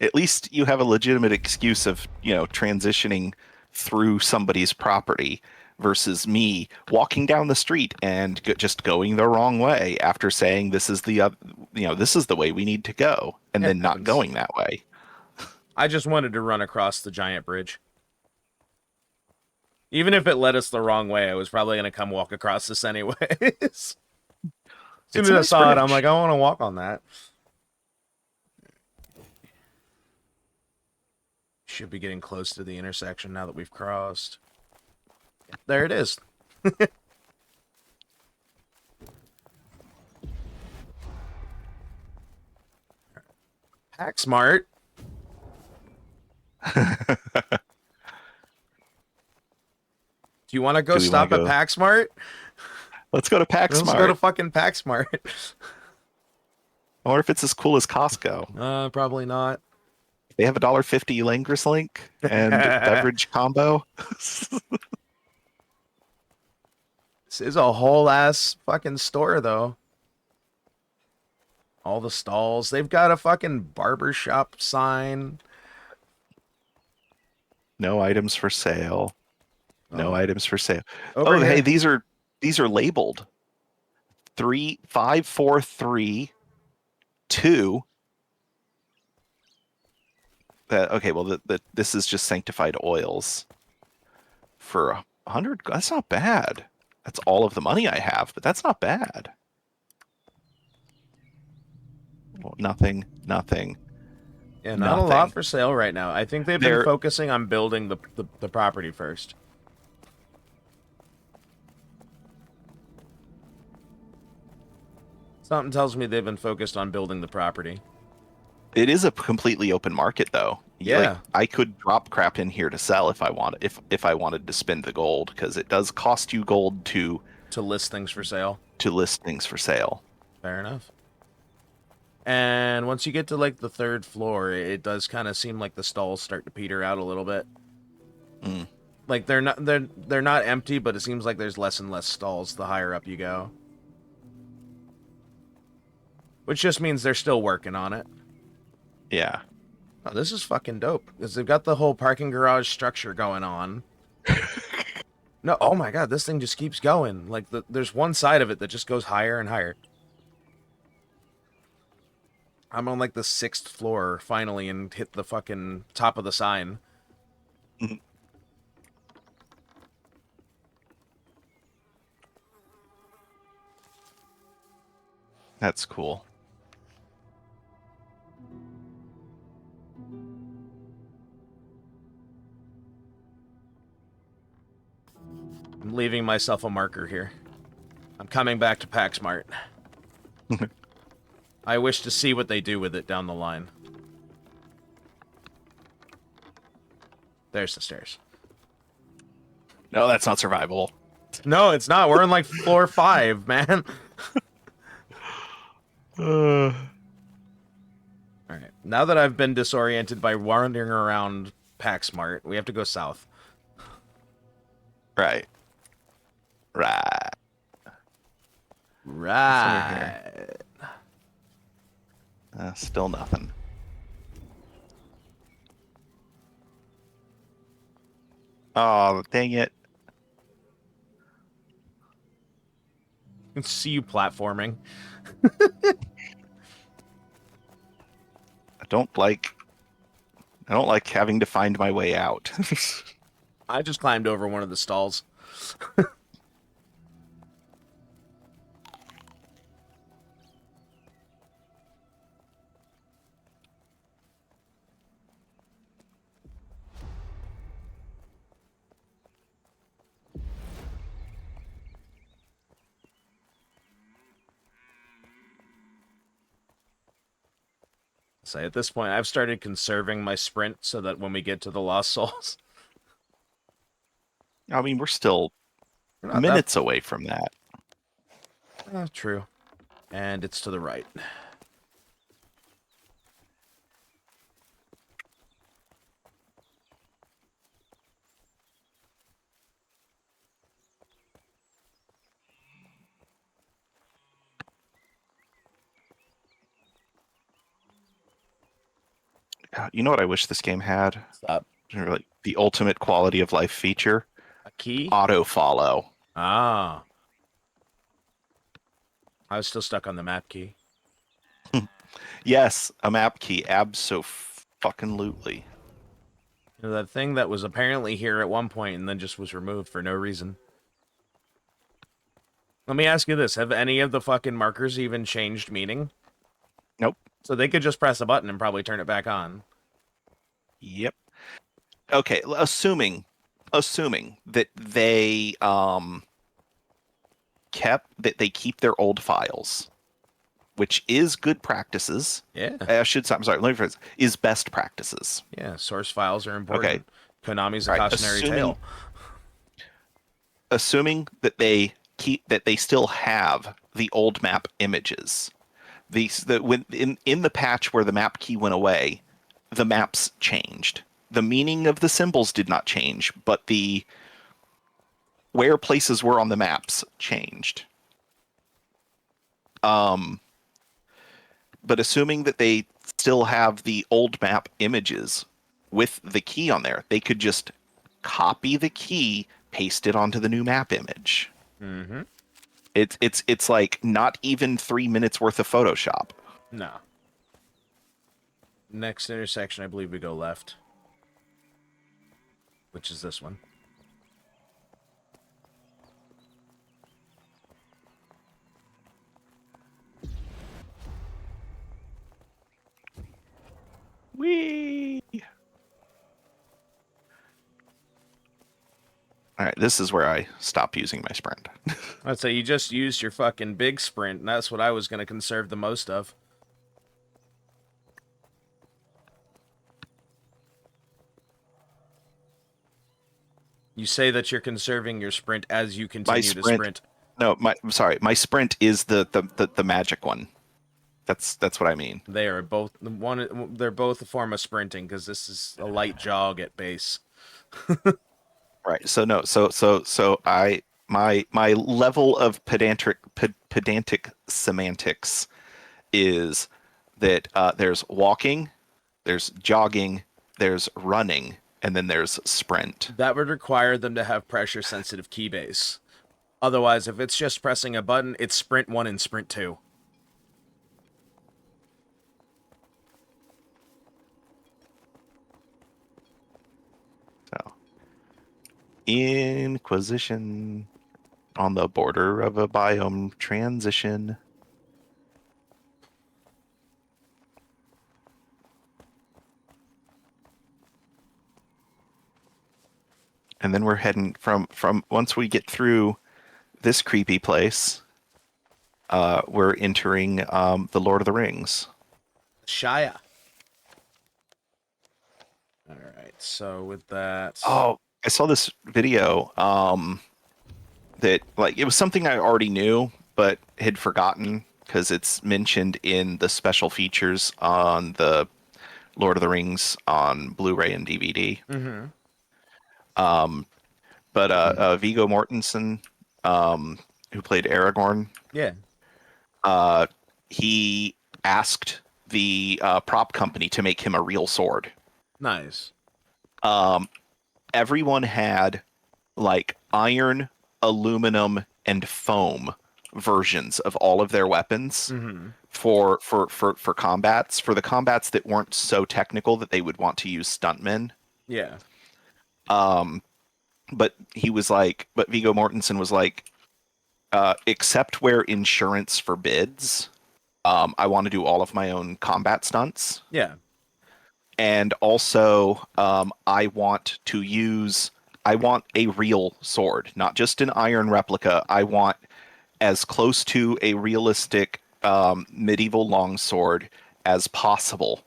At least you have a legitimate excuse of, transitioning through somebody's property versus me walking down the street and just going the wrong way after saying this is this is the way we need to go and It then not happens. going that way. I just wanted to run across the giant bridge. Even if it led us the wrong way, I was probably going to come walk across this anyways. As soon It's as a I nice saw it, I'm like, bridge. I want to walk on that. Should be getting close to the intersection now that we've crossed. There it is. Pack smart. Do you want to go Do we want stop to at go? PackSmart? Let's go to Let's go to PaxSmart. fucking PackSmart. I wonder if it's as cool as Costco. Probably not. They have $1.50 Langris link and beverage combo. This is a whole ass fucking store, though. All the stalls. They've got a fucking barber shop sign. No items for sale. No Oh, items for sale. over Oh, hey, here. these are labeled. 35432. Okay, well this is just sanctified oils for 100. That's not bad. That's all of the money I have, but that's not bad. Well, nothing. Yeah, not a lot Nothing. for sale right now. I think they've been There focusing on building the property first. Something tells me they've been focused on building the property. it is a completely open market though. Yeah, I could drop crap in here to sell if I wanted to spend the gold because it does cost you gold to list things for sale. to list things for sale. Fair enough. And once you get to like the third floor, it does kind of seem like the stalls start to peter out a little bit. Mm, Like they're not empty, but it seems like there's less and less stalls the higher up you go. Which just means they're still working on it. yeah. Oh, this is fucking dope. Because they've got the whole parking garage structure going on. No, oh my god, this thing just keeps going. Like, there's one side of it that just goes higher and higher. I'm on like the 6th floor finally and hit the fucking top of the sign. Mhm. That's cool. I'm leaving myself a marker here. I'm coming back to Paxmart. I wish to see what they do with it down the line. There's the stairs. No, that's not survivable. No, it's not. We're on like floor 5, man. Alright. Now that I've been disoriented by wandering around Paxmart, we have to go south. Right. Right. What's over here? Right. Still nothing. Oh, dang it. I can see you platforming. I don't like having to find my way out. I just climbed over one of the stalls. So at this point, I've started conserving my sprint so that when we get to the Lost Souls, I mean, we're still we're not minutes away from that. that true. And it's to the right. God, you know what I wish this game had? Stop. Like the ultimate quality of life feature? A key? Auto follow. Ah. I was still stuck on the map key. Yes, a map key. Abso-fucking-lutely. You know, that thing that was apparently here at one point and then just was removed for no reason. Let me ask you this. Have any of the fucking markers even changed meaning? Nope. So they could just press a button and probably turn it back on. Yep. Okay, assuming that they keep their old files, which is good practices. Yeah. I'm sorry, let me phrase, is best practices. Yeah, source files are important. Okay. Konami's a All right, cautionary tale. Assuming that they still have the old map images. When in the patch where the map key went away, the maps changed. The meaning of the symbols did not change, but the where places were on the maps changed. But assuming that they still have the old map images with the key on there, they could just copy the key, paste it onto the new map image. Mm-hmm. It's like not even 3 minutes worth of Photoshop. No. Next intersection, I believe we go left. Which is this one. Whee! All right, this is where I stop using my sprint. I'd say you just used your fucking big sprint, and that's what I was going to conserve the most of. You say that you're conserving your sprint as you continue to sprint. No, my sprint is the magic one. That's what I mean. They are both they're both a form of sprinting because this is a light jog at base. Right. So no. So my level of pedantic semantics is that there's walking, there's jogging, there's running, and then there's sprint. That would require them to have pressure sensitive key base. Otherwise, if it's just pressing a button, it's sprint 1 and sprint 2. Inquisition on the border of a biome transition. And then we're heading from once we get through this creepy place, we're entering the Lord of the Rings. Shia. All right. So with that, Oh, I saw this video that like it was something I already knew but had forgotten because it's mentioned in the special features on the Lord of the Rings on Blu-ray and DVD. mm-hmm. But Viggo Mortensen, who played Aragorn, Yeah. uh, he asked the prop company to make him a real sword. Nice. Everyone had like iron, aluminum, and foam versions of all of their weapons Mm-hmm. for combats. For the combats that weren't so technical that they would want to use stuntmen. Yeah. But he was like, but Viggo Mortensen was like, except where insurance forbids, I want to do all of my own combat stunts. Yeah. And also, I want a real sword, not just an iron replica. I want as close to a realistic medieval longsword as possible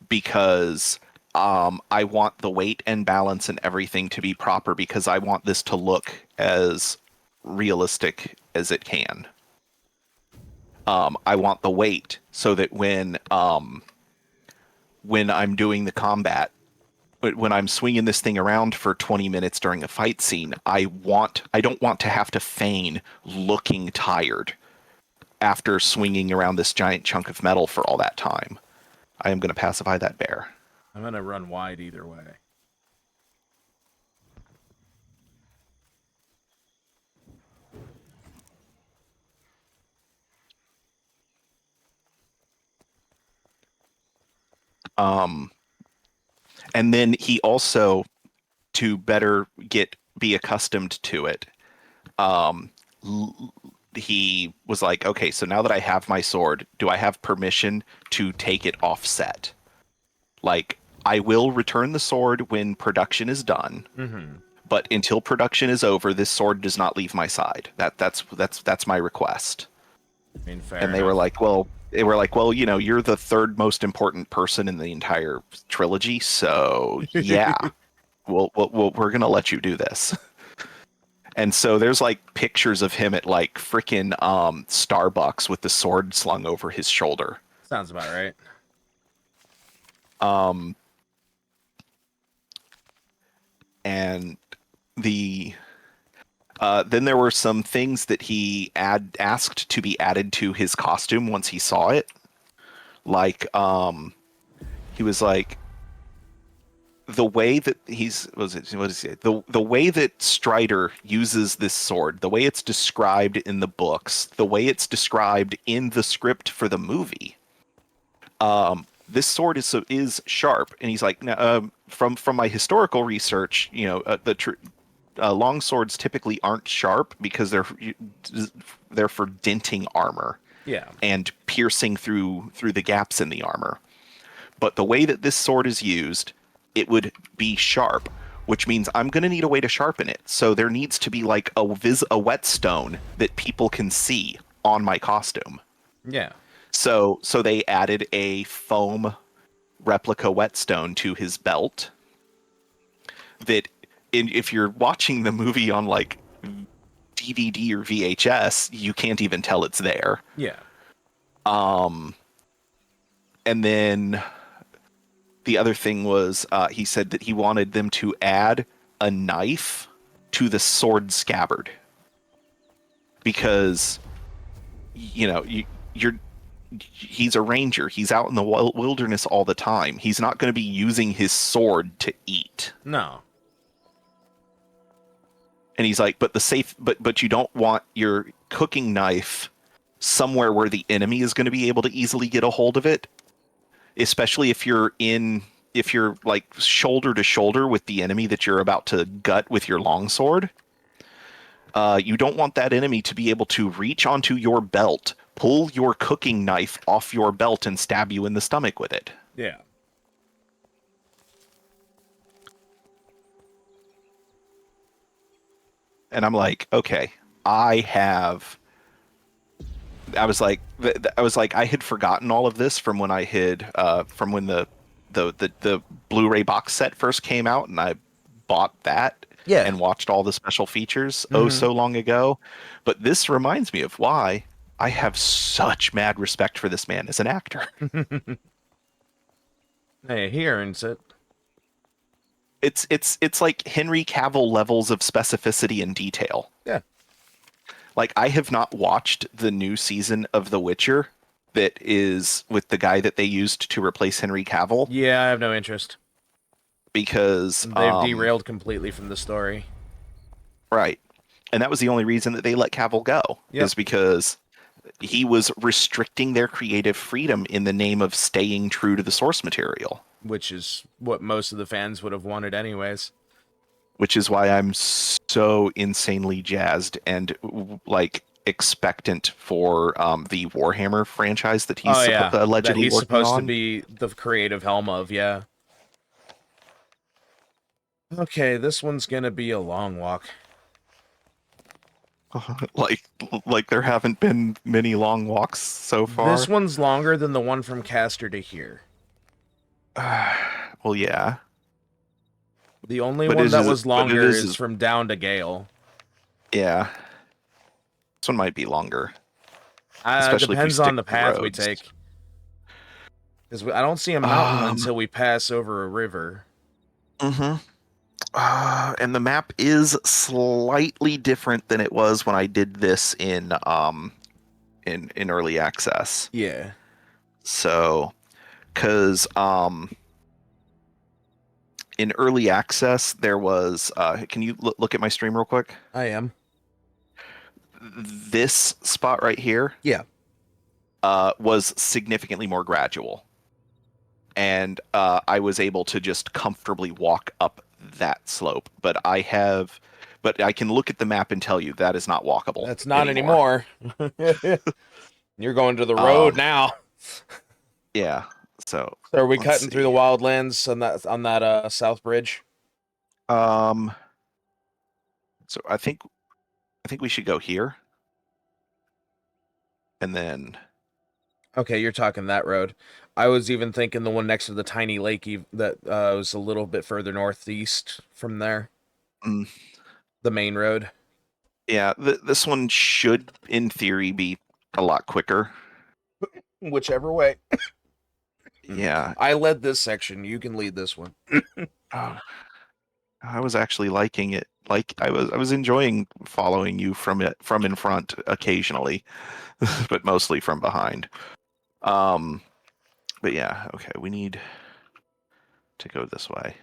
because I want the weight and balance and everything to be proper because I want this to look as realistic as it can. I want the weight so that when I'm doing the combat, when I'm swinging this thing around for 20 minutes during a fight scene, I don't want to have to feign looking tired after swinging around this giant chunk of metal for all that time. I am going to pacify that bear. I'm gonna run wide either way. Um, and then he also, to better be accustomed to it, um, he was like, okay, so now that I have my sword, do I have permission to take it offset? Like, I will return the sword when production is done, Mm-hmm. but until production is over, this sword does not leave my side. That's my request. I mean, fair And they were enough. like, you know, you're the third most important person in the entire trilogy, so yeah, we're gonna let you do this. And so there's like pictures of him at like freaking Starbucks with the sword slung over his shoulder. Sounds about right. Um, and the then there were some things that he asked to be added to his costume once he saw it. Like he was like, the way that what is it? The way that Strider uses this sword, the way it's described in the books, the way it's described in the script for the movie. This sword is sharp, and he's like, from my historical research, you know, long swords typically aren't sharp because they're for denting armor Yeah. and piercing through the gaps in the armor. But the way that this sword is used, it would be sharp, which means I'm going to need a way to sharpen it. So there needs to be like a whetstone that people can see on my costume. Yeah. So they added a foam replica whetstone to his belt that if you're watching the movie on like DVD or VHS, you can't even tell it's there. Yeah. And then the other thing was he said that he wanted them to add a knife to the sword scabbard because you know you're he's a ranger. He's out in the wilderness all the time. He's not going to be using his sword to eat. No. And he's like, but you don't want your cooking knife somewhere where the enemy is going to be able to easily get a hold of it, especially if you're in if you're like shoulder to shoulder with the enemy that you're about to gut with your longsword, you don't want that enemy to be able to reach onto your belt, pull your cooking knife off your belt, and stab you in the stomach with it. Yeah. And I'm like, okay, I was like, I had forgotten all of this from when from when the Blu-ray box set first came out, and I bought that Yeah. and watched all the special features Mm-hmm. so long ago. But this reminds me of why I have such mad respect for this man as an actor. Hey, he earns it. It's like Henry Cavill levels of specificity and detail. Yeah. Like, I have not watched the new season of The Witcher that is with the guy that they used to replace Henry Cavill Yeah, I have no interest. because They've derailed completely from the story. right. And that was the only reason that they let Cavill go, Yep. is because he was restricting their creative freedom in the name of staying true to the source material, Which is what most of the fans would have wanted anyways. which is why I'm so insanely jazzed and like expectant for the Warhammer franchise that he's Oh yeah, that allegedly he's working supposed to on. be the creative helm of, yeah. Okay, this one's gonna be a long walk. like like there haven't been many long walks so This far. one's longer than the one from Caster to here. Well, yeah, The only but one that was it longer is is, from down to Gale. yeah. This one might be longer, especially if we Depends stick on the to the path we roads. take. Because I don't see a mountain Um, until we pass over a river. mhm. And the map is slightly different than it was when I did this in early access. Yeah, So, because in early access there was can you look at my stream real quick? I am. This spot right here Yeah. was significantly more gradual, and I was able to just comfortably walk up that slope. But I can look at the map and tell you that is not walkable That's not anymore. anymore. You're going to the road Um, now. yeah. So So are we let's cutting through the see. wildlands on that south bridge? Um, so I think we should go here, and then Okay, you're talking that road. I was even thinking the one next to the tiny lake that was a little bit further northeast from there, mm, the main road. yeah, this one should, in theory, be a lot quicker. Whichever way. Yeah. I led this section. You can lead this one. Oh, I was actually liking it. Like, I was enjoying following you from in front occasionally, but mostly from behind. Um, but yeah, okay, we need to go this way.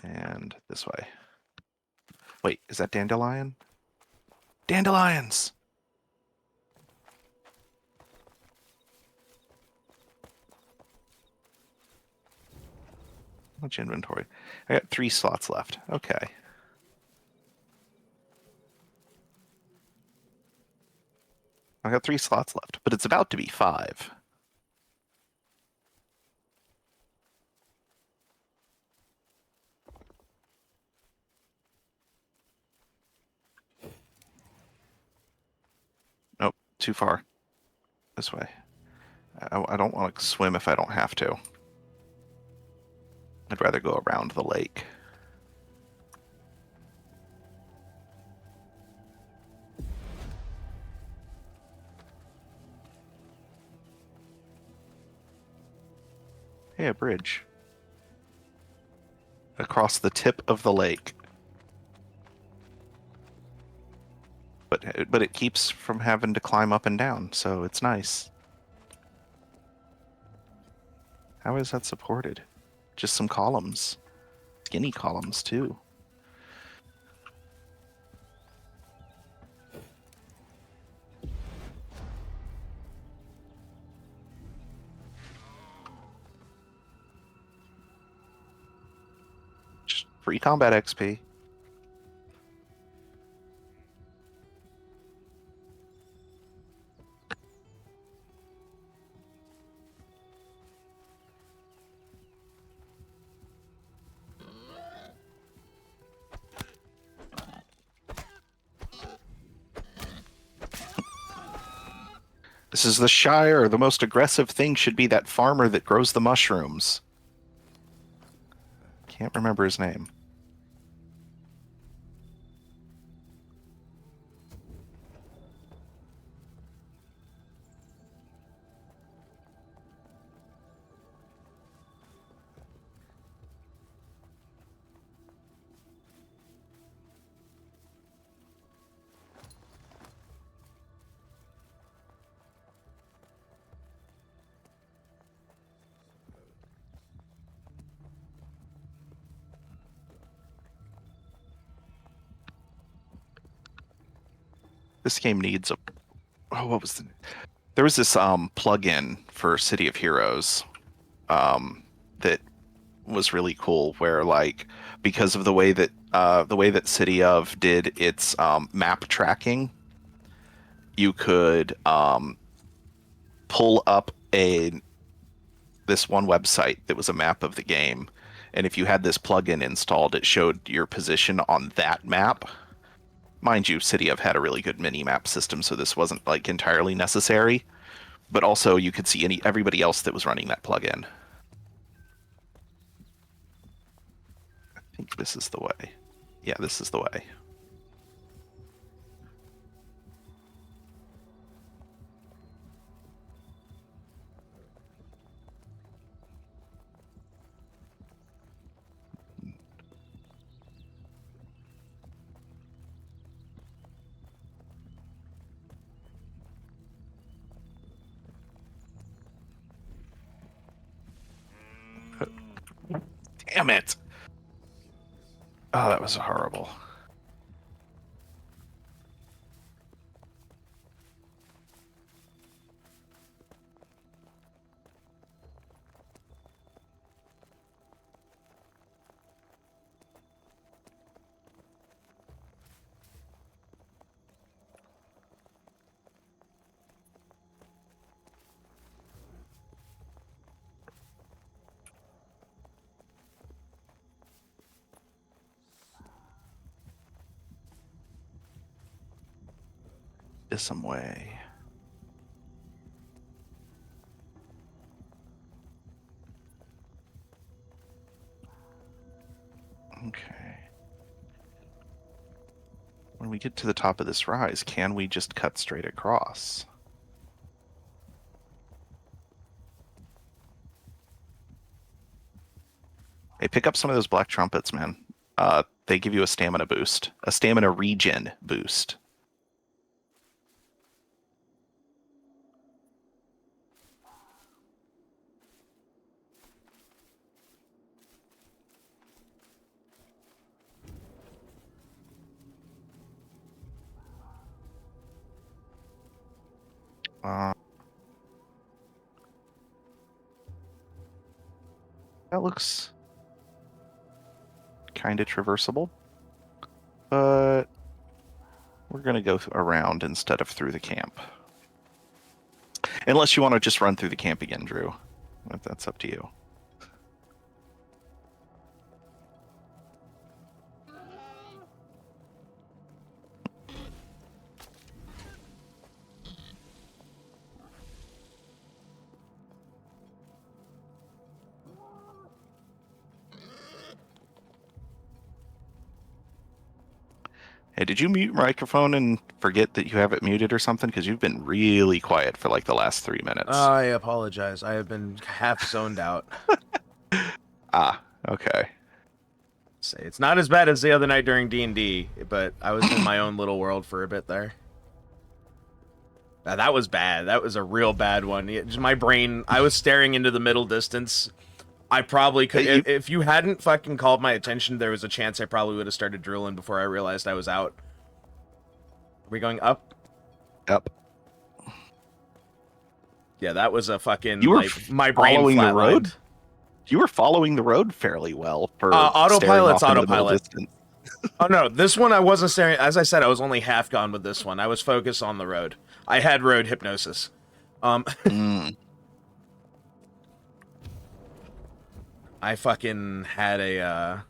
And this way. Wait, is that dandelion? Dandelions! How much inventory? I got 3 slots left. Okay. I got 3 slots left, but it's about to be 5. Nope, too far. This way. I don't want to swim if I don't have to. I'd rather go around the lake. Hey, a bridge. Across the tip of the lake. But it keeps from having to climb up and down, so it's nice. How is that supported? Just some columns. Skinny columns, too. Free combat XP. This is the Shire. The most aggressive thing should be that farmer that grows the mushrooms. Can't remember his name. This game needs a... Oh, what was the... There was this plugin for City of Heroes that was really cool, where like because of the way that City of did its map tracking, you could pull up this one website that was a map of the game, and if you had this plugin installed, it showed your position on that map. Mind you, City of had a really good mini-map system, so this wasn't like entirely necessary. But also, you could see everybody else that was running that plugin. I think this is the way. Yeah, this is the way. Damn it! Oh, that was horrible. Is some way. Okay. When we get to the top of this rise, can we just cut straight across? Hey, pick up some of those black trumpets, man. They give you a stamina boost, a stamina regen boost. That looks kind of traversable, but we're going to go around instead of through the camp. Unless you want to just run through the camp again, Drew. That's up to you. Hey, did you mute your microphone and forget that you have it muted or something? Because you've been really quiet for like the last 3 minutes. I apologize. I have been half zoned out. Ah, okay. Say it's not as bad as the other night during D&D, but I was in my own little world for a bit there. Now, that was bad. That was a real bad one. My brain, I was staring into the middle distance. I probably could, Hey, if you hadn't fucking called my attention, there was a chance I probably would have started drilling before I realized I was out. Are we going up? Up. Yeah, that was a fucking, You were like, my brain following the road? flatlined. You were following the road fairly well for staring Autopilot's off into the middle autopilot. distance. Oh no, this one I wasn't staring. As I said, I was only half gone with this one. I was focused on the road. I had road hypnosis. Um, Mm. I fucking had I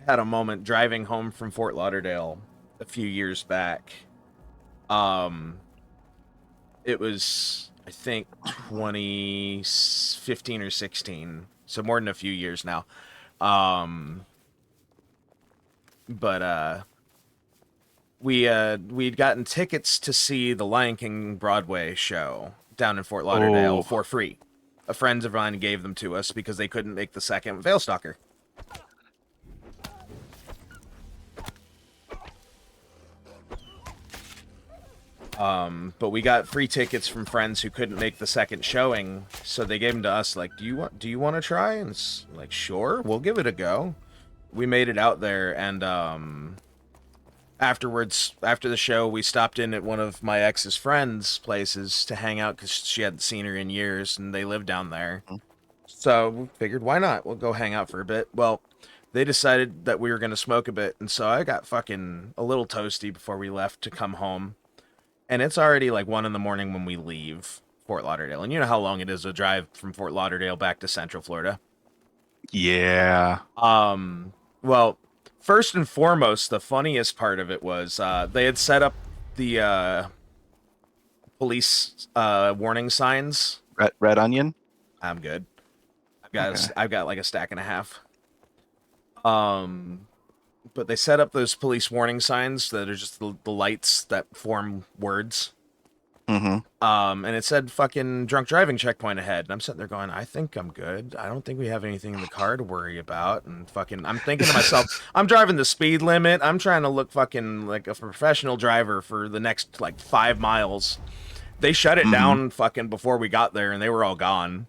had a moment driving home from Fort Lauderdale a few years back. Um, it was I think 2015 or 16, so more than a few years now. Um, but we'd gotten tickets to see the Lion King Broadway show down in Fort Lauderdale Oh, for free. A friend of mine gave them to us because they couldn't make the second Veilstalker. But we got free tickets from friends who couldn't make the second showing, so they gave them to us. Like, do you want to try? And it's like, sure, we'll give it a go. We made it out there, and afterwards, after the show, we stopped in at one of my ex's friends' places to hang out because she hadn't seen her in years, and they lived down there. So we figured, why not? We'll go hang out for a bit. Well, they decided that we were gonna smoke a bit, and so I got fucking a little toasty before we left to come home. And it's already like 1 in the morning when we leave Fort Lauderdale. And you know how long it is to drive from Fort Lauderdale back to Central Florida. yeah. Well, first and foremost, the funniest part of it was they had set up the police warning signs. Red onion. I'm good. Okay. I've got like a stack and a half. Um, but they set up those police warning signs that are just the lights that form words. Mm-hmm. And it said fucking drunk driving checkpoint ahead. And I'm sitting there going, I think I'm good. I don't think we have anything in the car to worry about. And fucking, I'm thinking to myself, I'm driving the speed limit. I'm trying to look fucking like a professional driver for the next like 5 miles. They shut it Mm-hmm. down fucking before we got there and they were all gone.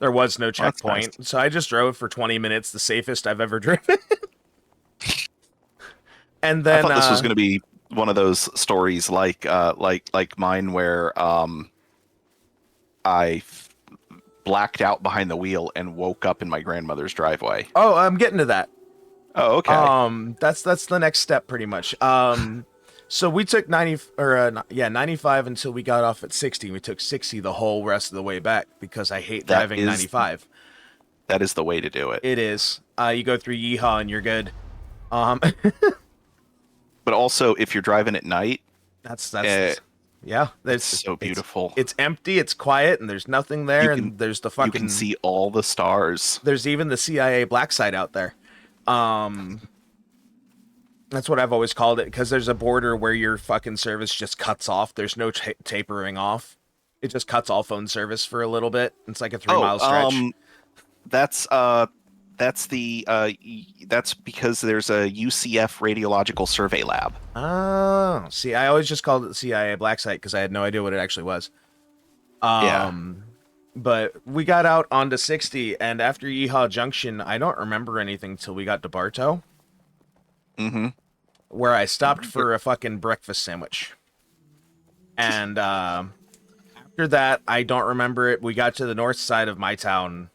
There was no Well, that's nice. checkpoint. So I just drove for 20 minutes, the safest I've ever driven. And I then, thought this was going to be one of those stories like mine where I blacked out behind the wheel and woke up in my grandmother's driveway. oh, I'm getting to that. Oh, okay. That's the next step pretty much. So we took 95 until we got off at 60. We took 60 the whole rest of the way back because I hate That driving is 95. that is the way to do it. It is. You go through Yeehaw and you're good. Um, But also, if you're driving at night, that's uh, yeah. it's so beautiful. It's empty. It's quiet, and there's nothing there. You can And there's the you can fucking see all the stars. there's even the CIA black site out there. That's what I've always called it because there's a border where your fucking service just cuts off. There's no tapering off. It just cuts all phone service for a little bit. It's like a 3 mile stretch. That's that's because there's a UCF radiological survey lab. Oh, see, I always just called it the CIA black site because I had no idea what it actually was. Yeah. But we got out onto 60, and after Yeehaw Junction, I don't remember anything till we got to Bartow, Mm-hmm. where I stopped for a fucking breakfast sandwich. And after that, I don't remember it. We got to the north side of my town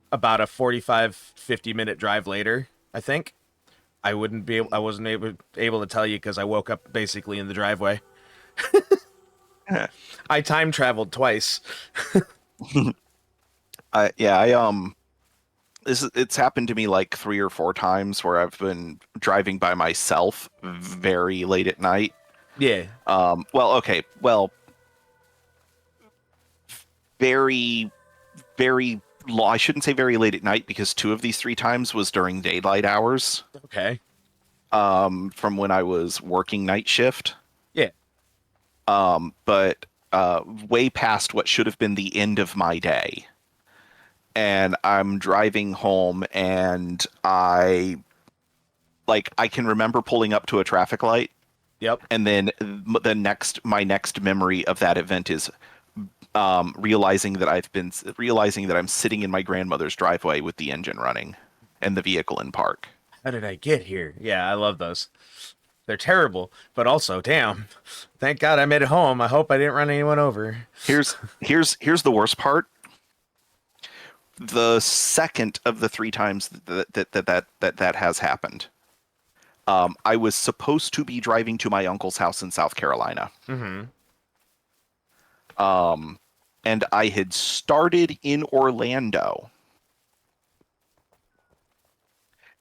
about a 45-50 minute drive later, I think. I wasn't able to tell you because I woke up basically in the driveway. I time traveled twice. It's happened to me like 3 or 4 times where I've been driving by myself very late at night. Yeah. Very, very low. I shouldn't say very late at night because 2 of these 3 times was during daylight hours. Okay. From when I was working night shift. Yeah. But way past what should have been the end of my day. And I'm driving home and I can remember pulling up to a traffic light. Yep. And then my next memory of that event is realizing that I'm sitting in my grandmother's driveway with the engine running and the vehicle in park. How did I get here? Yeah, I love those. They're terrible, but also, damn. Thank God I made it home. I hope I didn't run anyone over. Here's the worst part. The second of the three times that has happened, I was supposed to be driving to my uncle's house in South Carolina. Mm-hmm. And I had started in Orlando.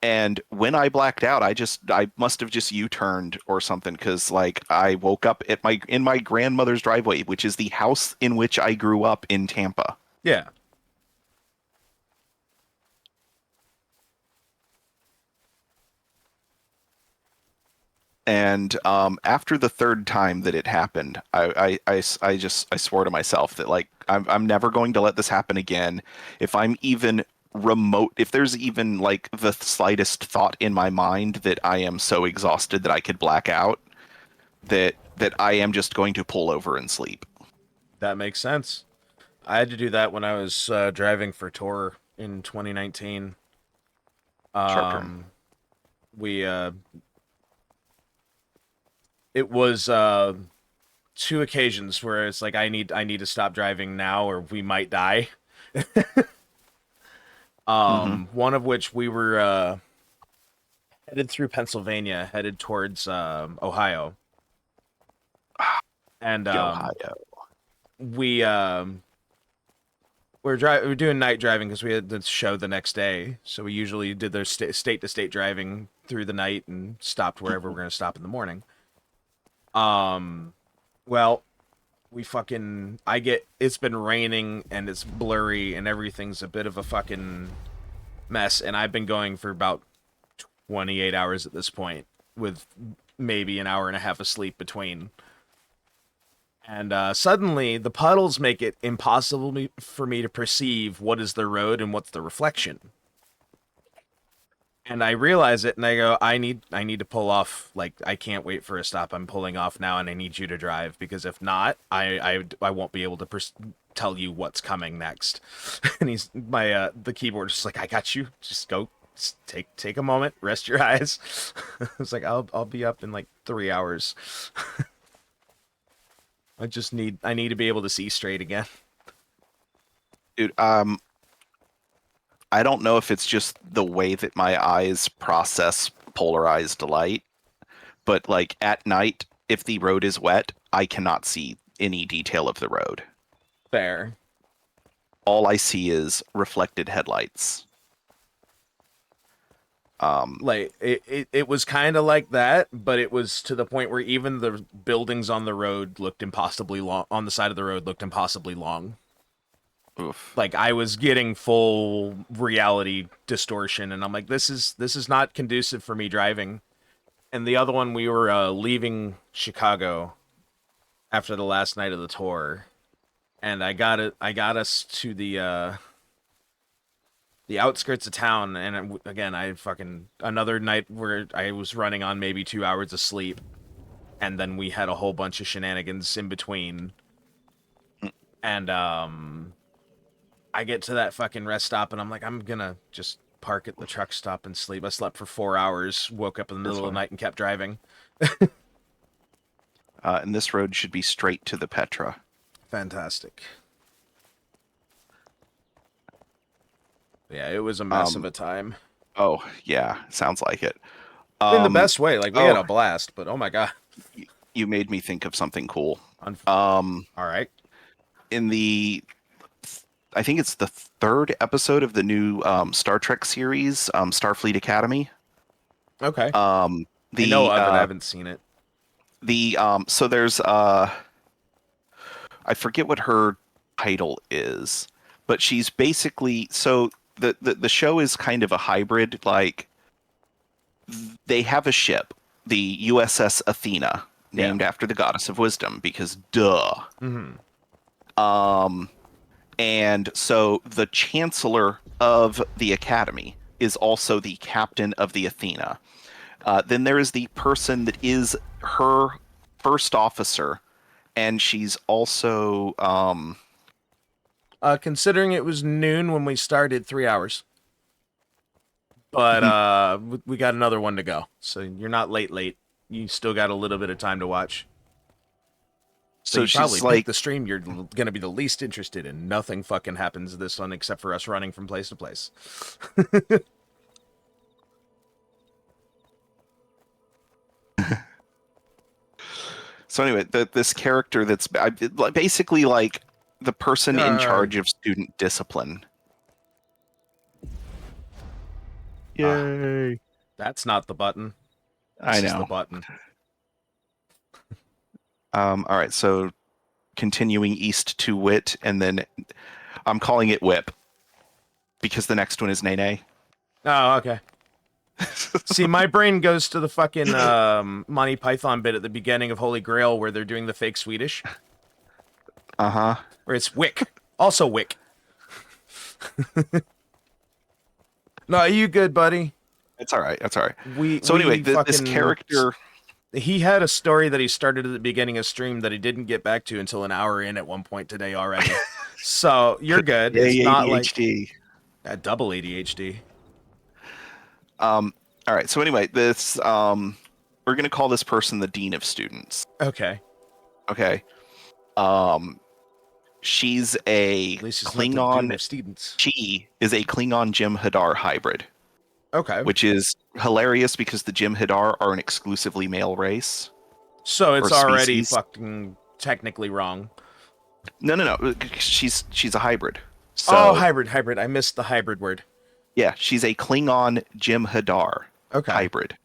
And when I blacked out, I must have just U-turned or something, because like I woke up at my grandmother's driveway, which is the house in which I grew up in Tampa. Yeah. And after the third time that it happened, I swore to myself that like I'm never going to let this happen again. If I'm even if there's even like the slightest thought in my mind that I am so exhausted that I could black out, that I am just going to pull over and sleep. That makes sense. I had to do that when I was driving for tour in 2019. Sharp turn. We it was two occasions where it's like I need to stop driving now or we might die. Mm-hmm. One of which we were headed through Pennsylvania, headed towards Ohio, and Ohio. we we're doing night driving because we had the show the next day. So we usually did their state to state driving through the night and stopped wherever we're gonna stop in the morning. Well, we fucking it's been raining and it's blurry and everything's a bit of a fucking mess, and I've been going for about 28 hours at this point with maybe an hour and a half of sleep between. And suddenly, the puddles make it impossible for me to perceive what is the road and what's the reflection. And I realize it, and I go, I need to pull off. Like, I can't wait for a stop. I'm pulling off now, and I need you to drive because if not, I won't be able to tell you what's coming next. And the keyboard is just like, I got you. Just go. Just take a moment, rest your eyes. It's like I'll be up in like 3 hours. I need to be able to see straight again. Dude, I don't know if it's just the way that my eyes process polarized light, but like at night, if the road is wet, I cannot see any detail of the road. Fair. All I see is reflected headlights. Like it was kind of like that, but it was to the point where even the buildings on the road looked impossibly long. On the side of the road looked impossibly long. Oof. Like I was getting full reality distortion, and I'm like, this is not conducive for me driving. And the other one, we were leaving Chicago after the last night of the tour, and I got us to the outskirts of town, and again, I fucking another night where I was running on maybe 2 hours of sleep, and then we had a whole bunch of shenanigans in between, and I get to that fucking rest stop, and I'm like, I'm gonna just park at the truck stop and sleep. I slept for 4 hours, woke up in the That's middle of the fine. night, and kept driving. And this road should be straight to the Petra. Fantastic. Yeah, it was a mess of Um, a time. oh yeah, sounds like it. In the Um, best way. Like we had oh, a blast, but oh my god. you made me think of something cool. Unf- Um, All right. in the I think it's the third episode of the new Star Trek series, Starfleet Academy. Okay. Um, I know the of it. I uh, haven't seen it. so there's I forget what her title is, but she's basically so the show is kind of a hybrid. Like they have a ship, the USS Athena, Yeah. named after the goddess of wisdom, because duh. Hmm. Um, And so the chancellor of the academy is also the captain of the Athena. Then there is the person that is her first officer, and she's also Considering it was noon when we started, 3 hours, but we got another one to go. So you're not late. You still got a little bit of time to watch. So you probably she's picked like, the stream you're going to be the least interested in. Nothing fucking happens to this one except for us running from place to place. so anyway, this character that's basically like the person in Yay. charge of student discipline. Ah, Yay! that's not the button. I This is the know. button. All right, so continuing east to Wit, and then I'm calling it Whip because the next one is Nene. Oh, okay. See, my brain goes to the fucking Monty Python bit at the beginning of Holy Grail where they're doing the fake Swedish, Uh-huh. where it's Wick. Also Wick. No, you good, buddy? It's all right. That's all right. We So anyway, we this fucking character, he had a story that he started at the beginning of stream that he didn't get back to until an hour in at one point today already. So you're good. It's yay not like ADHD. a double ADHD. All right. So anyway, this we're gonna call this person the dean of students. Okay. Okay. She's a At least it's not the Doom Klingon. of students. She is a Klingon Jim Hadar hybrid, Okay. which is hilarious because the Jim Hadar are an exclusively male race. So it's or already species. fucking technically wrong. No. She's a hybrid. So, Oh, hybrid. I missed the hybrid word. yeah, she's a Klingon Jim Hadar Okay. hybrid.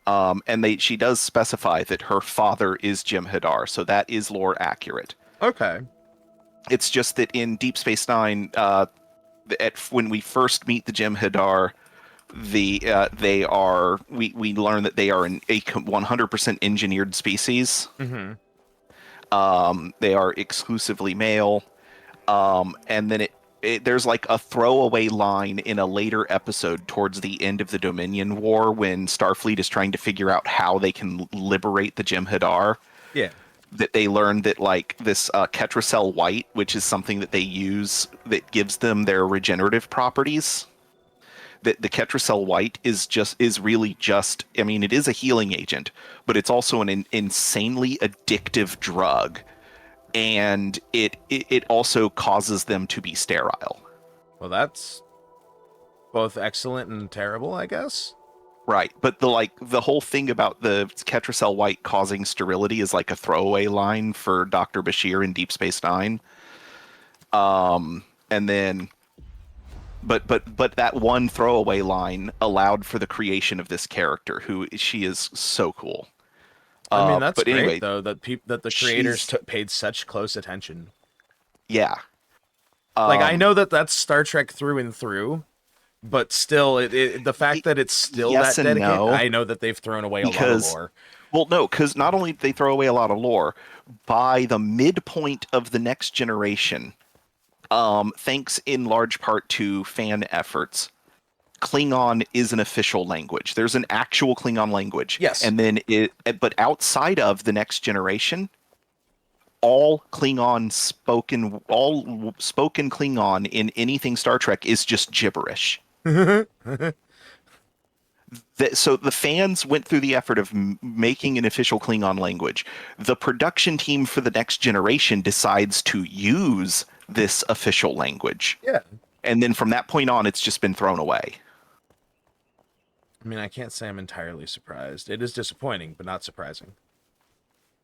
And she does specify that her father is Jim Hadar, so that is lore accurate. Okay. It's just that in Deep Space Nine, when we first meet the Jim Hadar, we learn that they are a 100% engineered species. Mm-hmm. They are exclusively male, and then there's like a throwaway line in a later episode towards the end of the Dominion War when Starfleet is trying to figure out how they can liberate the Jim Hadar. Yeah. That they learned that like this Ketracel white, which is something that they use that gives them their regenerative properties. That the Ketracel white is really just, I mean, it is a healing agent, but it's also an insanely addictive drug, and it also causes them to be sterile. Well, that's both excellent and terrible, I guess. Right, but the whole thing about the Ketracel white causing sterility is like a throwaway line for Dr. Bashir in Deep Space Nine. And then, but that one throwaway line allowed for the creation of this character, who she is so cool. I mean, that's but great anyway, though that that the creators paid such close attention. Yeah. Like I know that that's Star Trek through and through, but still, the fact that it's still yes that and dedicated, no, I know that they've thrown away a lot of lore. Well, no, because not only did they throw away a lot of lore, by the midpoint of the Next Generation, thanks in large part to fan efforts, Klingon is an official language. There's an actual Klingon language. Yes. And then but outside of the Next Generation, all spoken Klingon in anything Star Trek is just gibberish. So the fans went through the effort of making an official Klingon language. The production team for the Next Generation decides to use this official language. Yeah. And then from that point on, it's just been thrown away. I mean, I can't say I'm entirely surprised. It is disappointing, but not surprising.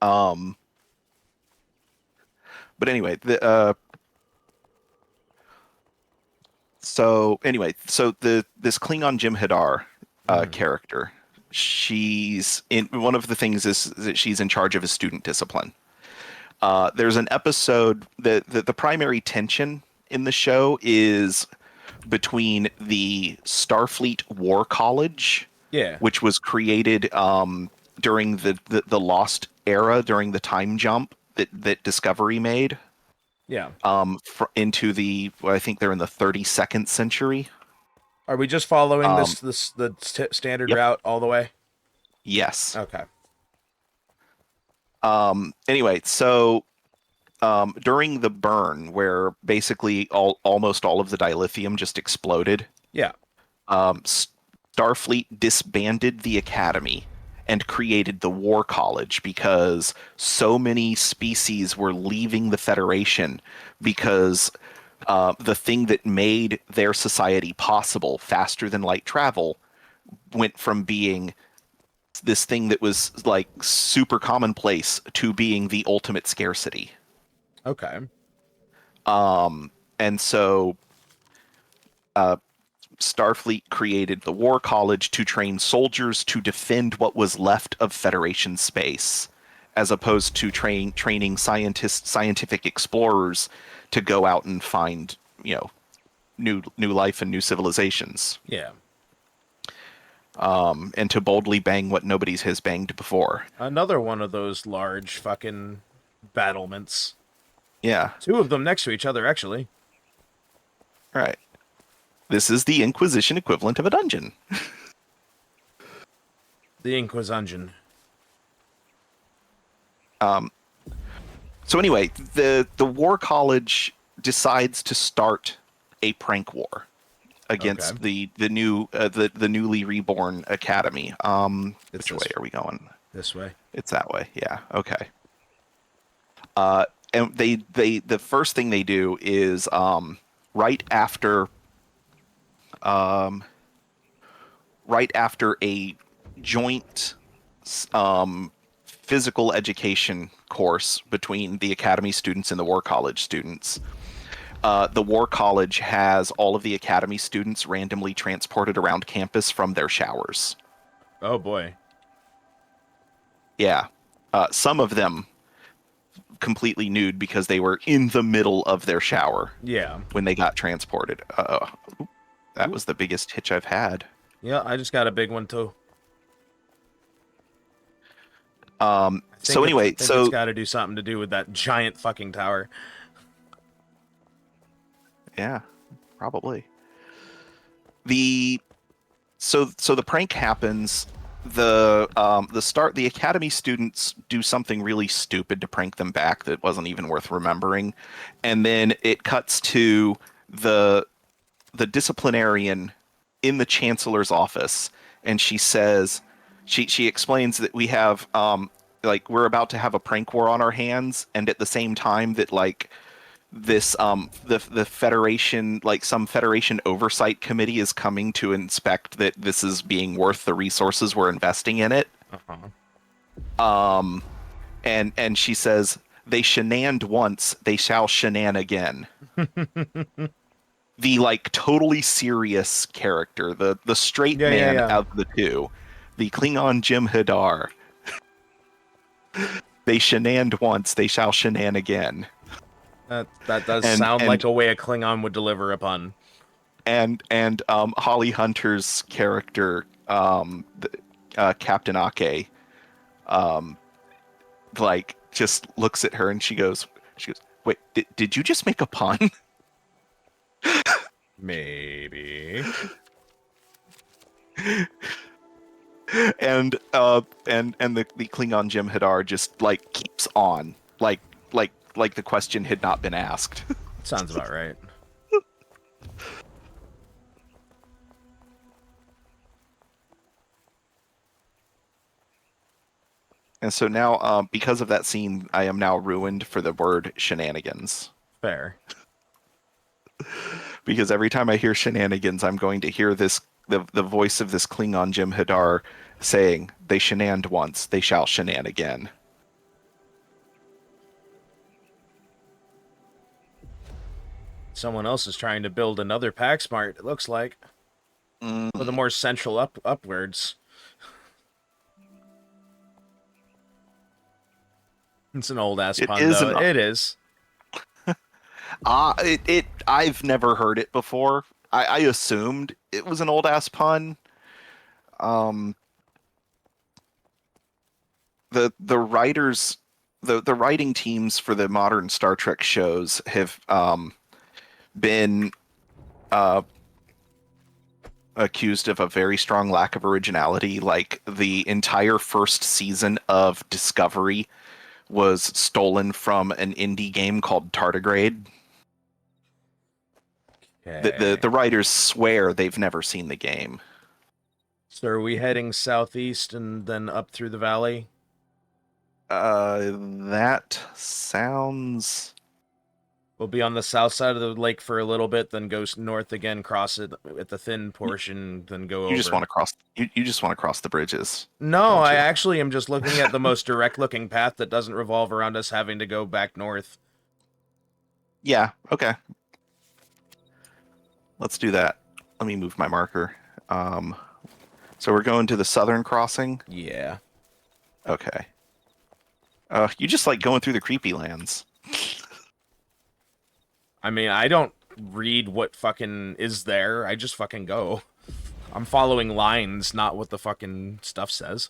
But anyway, so this Klingon Jim Hadar character, she's in one of the things is that she's in charge of a student discipline. There's an episode that the primary tension in the show is between the Starfleet War College, which was created during the Lost era, during the time jump that Discovery made. Yeah. Into I think they're in the 32nd century. Are we just following the standard route all the way? Yes. Okay. Anyway, so during the burn, where basically almost all of the dilithium just exploded. Yeah. Starfleet disbanded the academy and created the War College because so many species were leaving the Federation because the thing that made their society possible, faster than light travel, went from being this thing that was like super commonplace to being the ultimate scarcity. Okay. And so Starfleet created the War College to train soldiers to defend what was left of Federation space, as opposed to training scientific explorers to go out and find, new life and new civilizations, Yeah. and to boldly bang what nobody has banged before. Another one of those large fucking battlements. Yeah, Two of them next to each other, actually. right. This is the Inquisition equivalent of a dungeon. The Inquisition. So anyway, the War College decides to start a prank war against Okay. the newly reborn academy. It's Which this way are we going? this way. It's that way. Yeah. Okay. And the first thing they do is right after right after a joint physical education course between the academy students and the War College students. The War College has all of the academy students randomly transported around campus from their showers. Oh boy. Yeah. Some of them completely nude because they were in the middle of their shower Yeah. when they got transported. That was the biggest hitch I've had. Yeah, I just got a big one too. So anyway, I think it's so got to do something to do with that giant fucking tower. yeah, probably. The so the prank happens. The academy students do something really stupid to prank them back that wasn't even worth remembering, and then it cuts to the disciplinarian in the chancellor's office, and she says, she explains that we have like we're about to have a prank war on our hands, and at the same time that like this the federation, like some federation oversight committee is coming to inspect that this is being worth the resources we're investing in it. Uh-huh. And she says, they shenaned once, they shall shenan again. The like totally serious character, the straight Yeah, yeah, man yeah. of the two, the Klingon Jim Hadar. They shenaned once, they shall shenan again. That does And sound like and a way a Klingon would deliver a pun. and Holly Hunter's character, Captain Ake, like just looks at her and she goes, wait, did you just make a pun? Maybe. And the Klingon Jim Hadar just like keeps on, like the question had not been asked. Sounds about right. And so now, because of that scene, I am now ruined for the word shenanigans. Fair. Because every time I hear shenanigans, I'm going to hear the voice of this Klingon Jim Hadar saying, "They shenaned once, they shall shenan again." Someone else is trying to build another Pax Smart, it looks like. With a more central upwards. It's an old ass It pun is though. an It is. I've never heard it before. I assumed it was an old ass pun. Um, the writers, the writing teams for the modern Star Trek shows have been accused of a very strong lack of originality. Like the entire first season of Discovery was stolen from an indie game called Tardigrade. Okay. The writers swear they've never seen the game. So are we heading southeast and then up through the valley? That sounds. We'll be on the south side of the lake for a little bit, then go north again, cross it at the thin portion, then go You just want over. to cross. You just want to cross the bridges, No, don't I you? actually am just looking at the most direct looking path that doesn't revolve around us having to go back north. Yeah. Okay. Let's do that. Let me move my marker. Um, so we're going to the southern crossing. Yeah. Okay. You just like going through the creepy lands. I mean, I don't read what fucking is there. I just fucking go. I'm following lines, not what the fucking stuff says.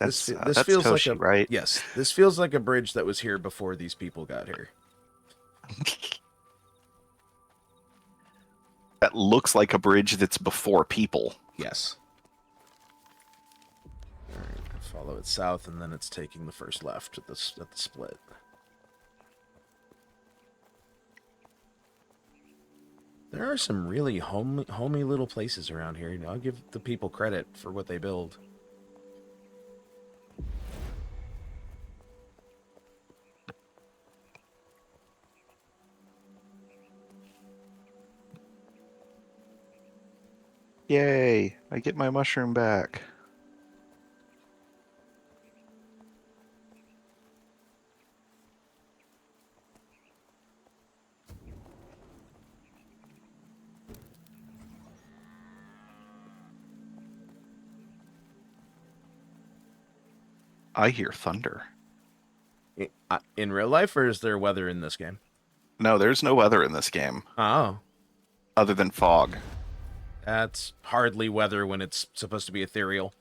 This That's feels like Toshi, a right? yes. This feels like a bridge that was here before these people got here. That looks like a bridge that's before people. Yes. All right, follow it south, and then it's taking the first left at the split. There are some really homey little places around here. You know, I'll give the people credit for what they build. Yay! I get my mushroom back. I hear thunder. In real life, or is there weather in this game? No, there's no weather in this game Oh, other than fog. that's hardly weather when it's supposed to be ethereal.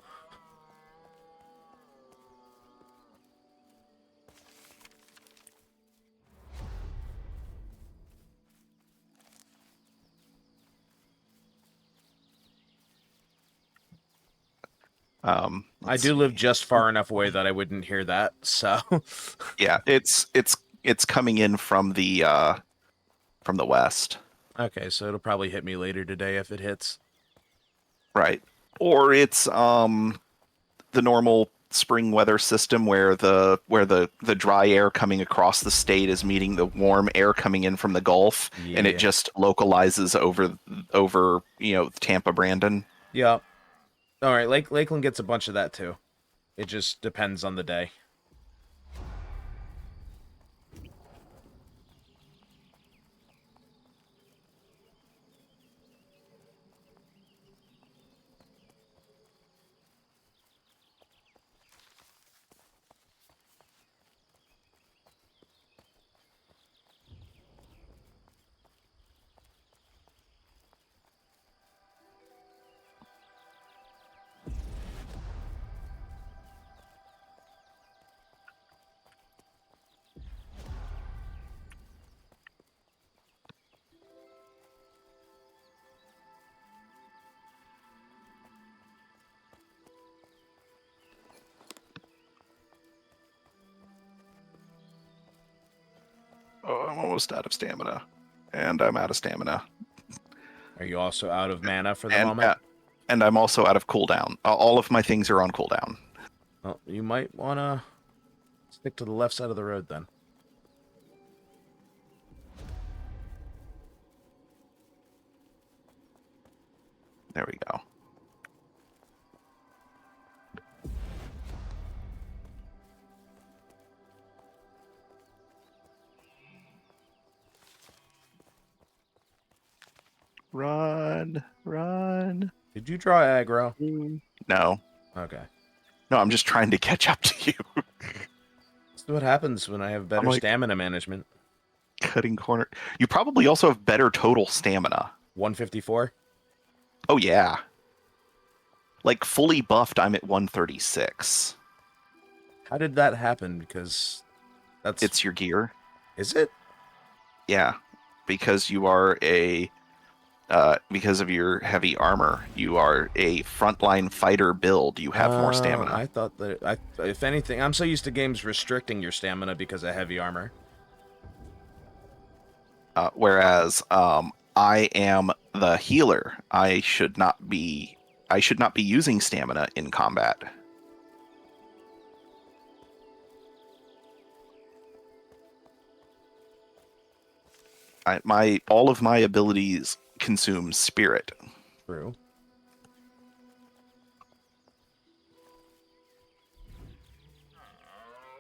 I Let's do live see. just far enough away that I wouldn't hear that, so... Yeah, it's coming in from the west. Okay, so it'll probably hit me later today if it hits. Right. Or it's the normal spring weather system where the dry air coming across the state is meeting the warm air coming in from the Gulf, and it Yeah. just localizes over Tampa, Brandon. Yep. Alright, Lakeland gets a bunch of that too. It just depends on the day. Oh, I'm almost out of stamina, and I'm out of stamina, Are you also out of mana for the and moment? and I'm also out of cooldown. All of my things are on cooldown. Well, you might want to stick to the left side of the road then. There we go. Run, run. Did you draw aggro? No, Okay. no, I'm just trying to catch up to you. That's what happens when I have better like- stamina management. Cutting corner. You probably also have better total stamina. 154? Oh yeah. Like fully buffed, I'm at 136. How did that happen? Because that's... It's your gear. Is it? Yeah. Because you are because of your heavy armor, you are a frontline fighter build. You have more stamina. I thought that... if anything... I'm so used to games restricting your stamina because of heavy armor. Whereas I am the healer. I should not be using stamina in combat. All of my abilities consume spirit. True.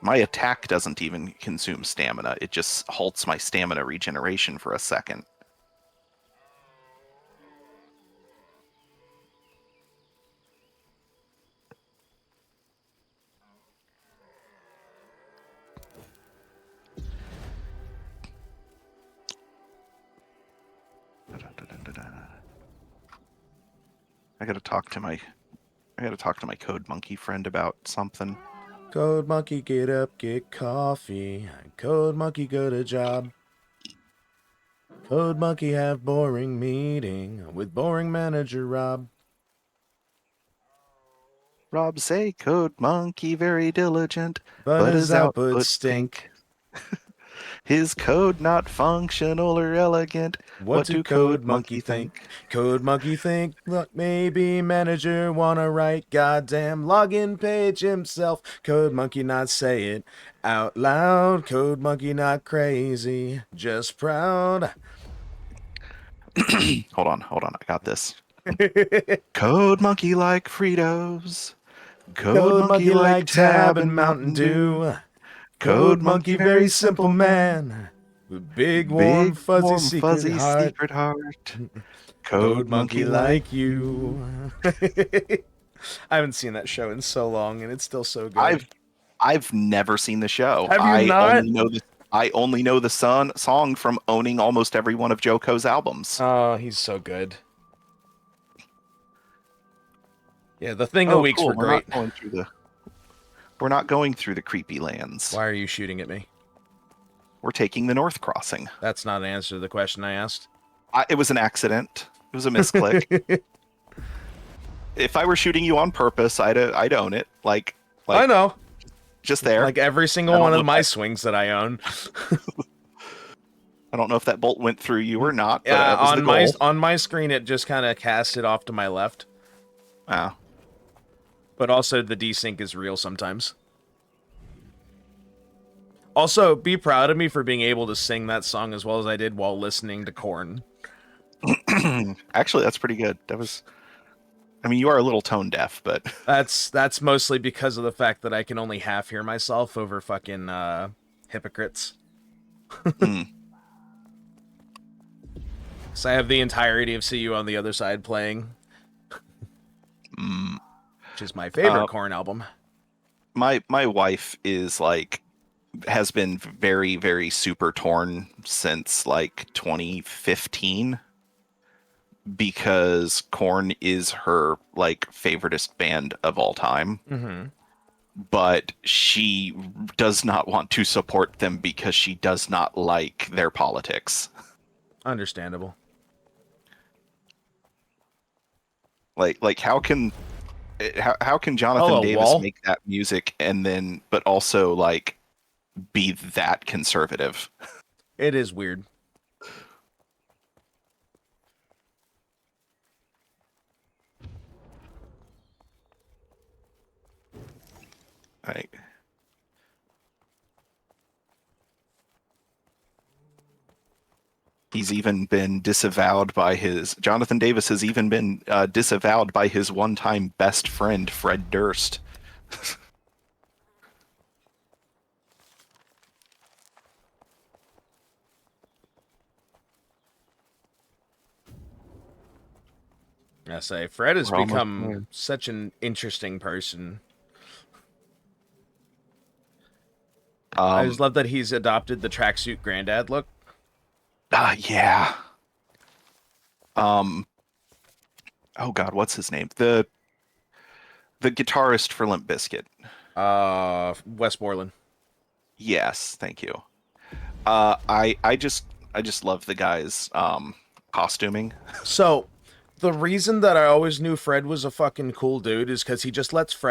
My attack doesn't even consume stamina. It just halts my stamina regeneration for a second. I gotta talk to my code monkey friend about something. Code monkey, get up, get coffee. Code monkey, go to job. Code monkey have boring meeting with boring manager Rob. Rob say code monkey very diligent, But his outputs stink. His code not functional or elegant. What do Code Monkey think? Code Monkey think, look, maybe manager wanna write goddamn login page himself. Code Monkey not say it out loud. Code Monkey not crazy, just proud. Hold on, I got this. Code monkey like Fritos. Code Monkey like Tab and Mountain Dew. Code Monkey very simple man. With big warm fuzzy secret heart. Code Monkey like you. I haven't seen that show in so long, and it's still so good. I've never seen the show. Have you not? I only know the song from owning almost every one of Joko's albums. Oh, he's so good. Yeah, the thing of weeks were great. We're not going through the creepy lands. Why are you shooting at me? We're taking the North Crossing. That's not an answer to the question I asked. It was an accident. It was a misclick. If I were shooting you on purpose, I'd own it. Like I know. Just there. Like every single one of my swings that I own. I don't know if that bolt went through you or not. But yeah, on my screen it just kind of cast it off to my left. Wow. But also the desync is real sometimes. Also, be proud of me for being able to sing that song as well as I did while listening to Korn. Actually, that's pretty good. I mean, you are a little tone deaf, but that's mostly because of the fact that I can only half hear myself over fucking hypocrites. So I have the entirety of "See You on the Other Side" playing, which is my favorite Korn album. My wife has been very, very super torn since 2015. Because Korn is her favoritist band of all time. Mm-hmm. But she does not want to support them because she does not like their politics. Understandable. How can Jonathan Davis make that music and then but also be that conservative? It is weird. He's even been disavowed by Jonathan Davis has even been disavowed by his one-time best friend, Fred Durst. I say, Fred has become such an interesting person. I just love that he's adopted the tracksuit granddad look. Yeah. Oh God, what's his name? The guitarist for Limp Bizkit. Wes Borland. Yes, thank you. I just love the guy's costuming. So, the reason that I always knew Fred was a fucking cool dude is because he just lets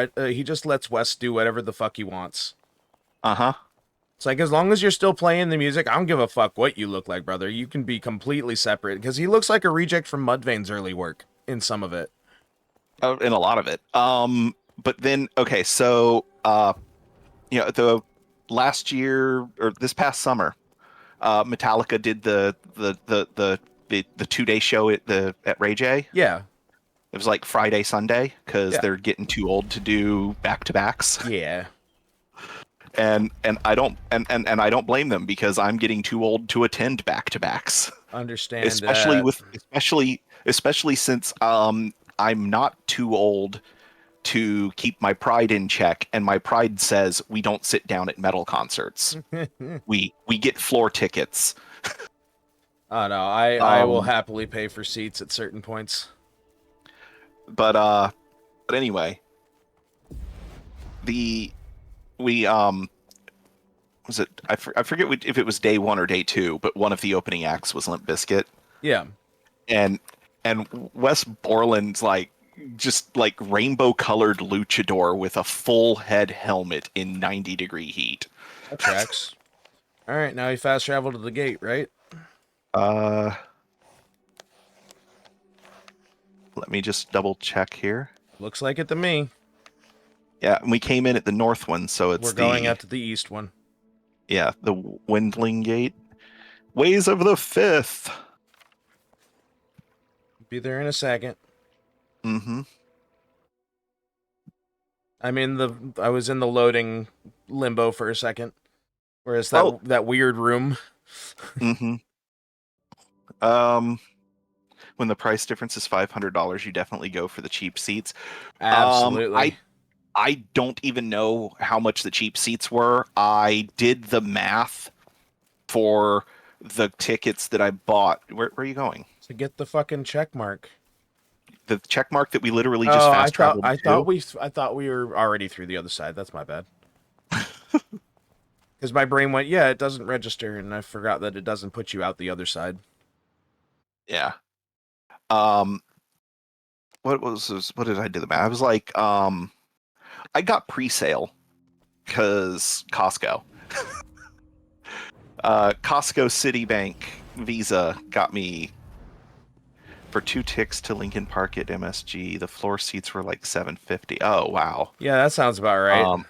Wes do whatever the fuck he wants. Uh-huh. It's like, as long as you're still playing the music, I don't give a fuck what you look like, brother. You can be completely separate. Because he looks like a reject from Mudvayne's early work in some of it. In a lot of it. But then, okay, so, the last year or this past summer, Metallica did the 2-day show at Ray J. Yeah. It was like Friday, Sunday, because Yeah. they're getting too old to do back-to-backs. Yeah. And I don't blame them, because I'm getting too old to attend back-to-backs. Understand especially that. with especially since I'm not too old to keep my pride in check, and my pride says we don't sit down at metal concerts. We get floor tickets. Oh, no. I will Um, happily pay for seats at certain points. but anyway, the we was it I forget if it was day 1 or day 2, but one of the opening acts was Limp Bizkit, Yeah. and Wes Borland's like just like rainbow colored luchador with a full head helmet in 90-degree heat. That tracks. All right. Now you fast travel to the gate, right? Uh, Let me just double check here. Looks like it to me. Yeah, and we came in at the north one, so it's We're going out to the east one. the Windling Gate. Ways of the Fifth. Be there in a second. Mm-hmm. I was in the loading limbo for a second. Whereas Oh. that weird room. Mm-hmm. When the price difference is $500, you definitely go for the cheap seats. Absolutely. I don't even know how much the cheap seats were. I did the math for the tickets that I bought. Where are you going? To get the fucking check mark. The check mark that we literally just Oh, fast traveled to. I thought we were already through the other side. That's my bad. Because my brain went, yeah, it doesn't register, and I forgot that it doesn't put you out the other side. Yeah. What did I do the math? I was like, I got pre-sale because Costco. Costco Citibank Visa got me for 2 ticks to Lincoln Park at MSG. The floor seats were like $750. Oh wow. Yeah, that sounds about right.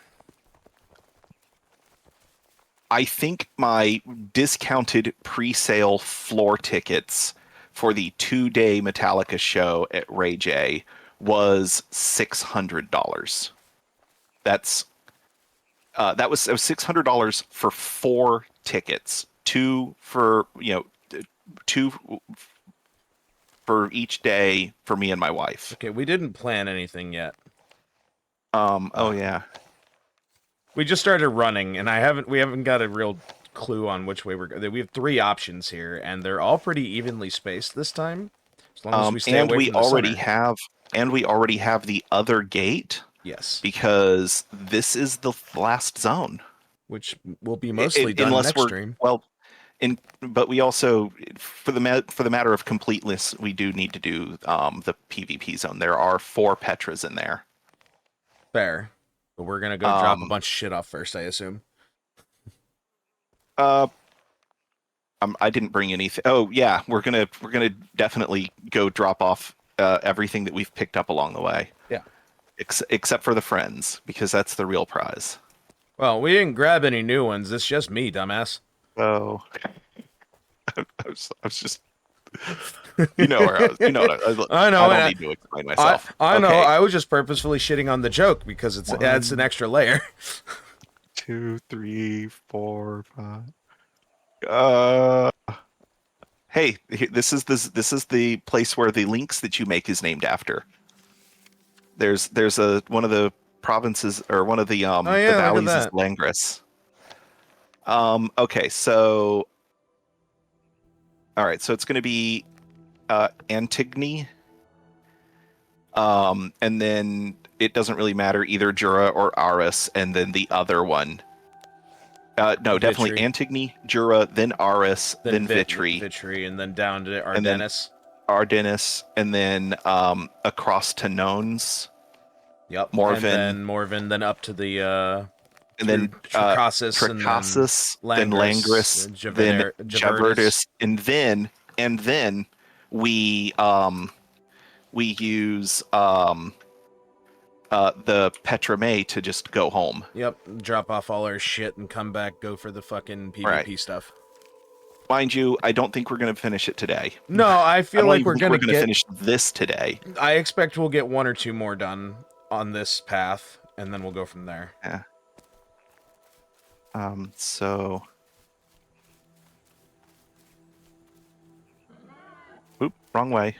I think my discounted pre-sale floor tickets for the 2-day Metallica show at Ray J was $600. That was $600 for 4 tickets, 2 for each day for me and my wife. Okay, we didn't plan anything yet. Oh yeah. We just started running, and we haven't got a real clue on which way we're going. We have 3 options here, and they're all pretty evenly spaced this time. As long as we stay away from the center. We already have the other gate. Yes. Because this is the last zone, which will be mostly done next stream. Well, but we also, for the matter of completeness, we do need to do the PvP zone. There are 4 Petras in there. Fair. But we're gonna go drop a bunch of shit off first, I assume. I didn't bring anything. Oh yeah, we're gonna definitely go drop off everything that we've picked up along the way. Yeah. Except for the friends, because that's the real prize. Well, we didn't grab any new ones. It's just me, dumbass. Oh, I was just, you know where I was. You know what I know. I don't need to explain myself. I know. I was just purposefully shitting on the joke because it adds an extra layer. 2, 3, 4, 5. Hey, this is the place where the links that you make is named after. There's one of the provinces, or one of the the valleys is Langris. Okay, so all right, so it's going to be Antigone, and then it doesn't really matter, either Jura or Aris, and then the other one. No, definitely Antigone, Jura, then Aris, then Vitry. Vitry, and then down to Ardennes. And then across to Nones. Yep. Morven. And then Morven, then up to the and then Tricassus, and Tricassus, then Langris, Langris, then Javerdis, and then we use the Petrame to just go home. Yep, drop off all our shit and come back, go for the fucking PvP Right. stuff. Mind you, I don't think we're going to finish it today. No, I feel like we're going to finish this today. I expect we'll get 1 or 2 more done on this path, and then we'll go from there. Yeah. So... Oop, wrong way.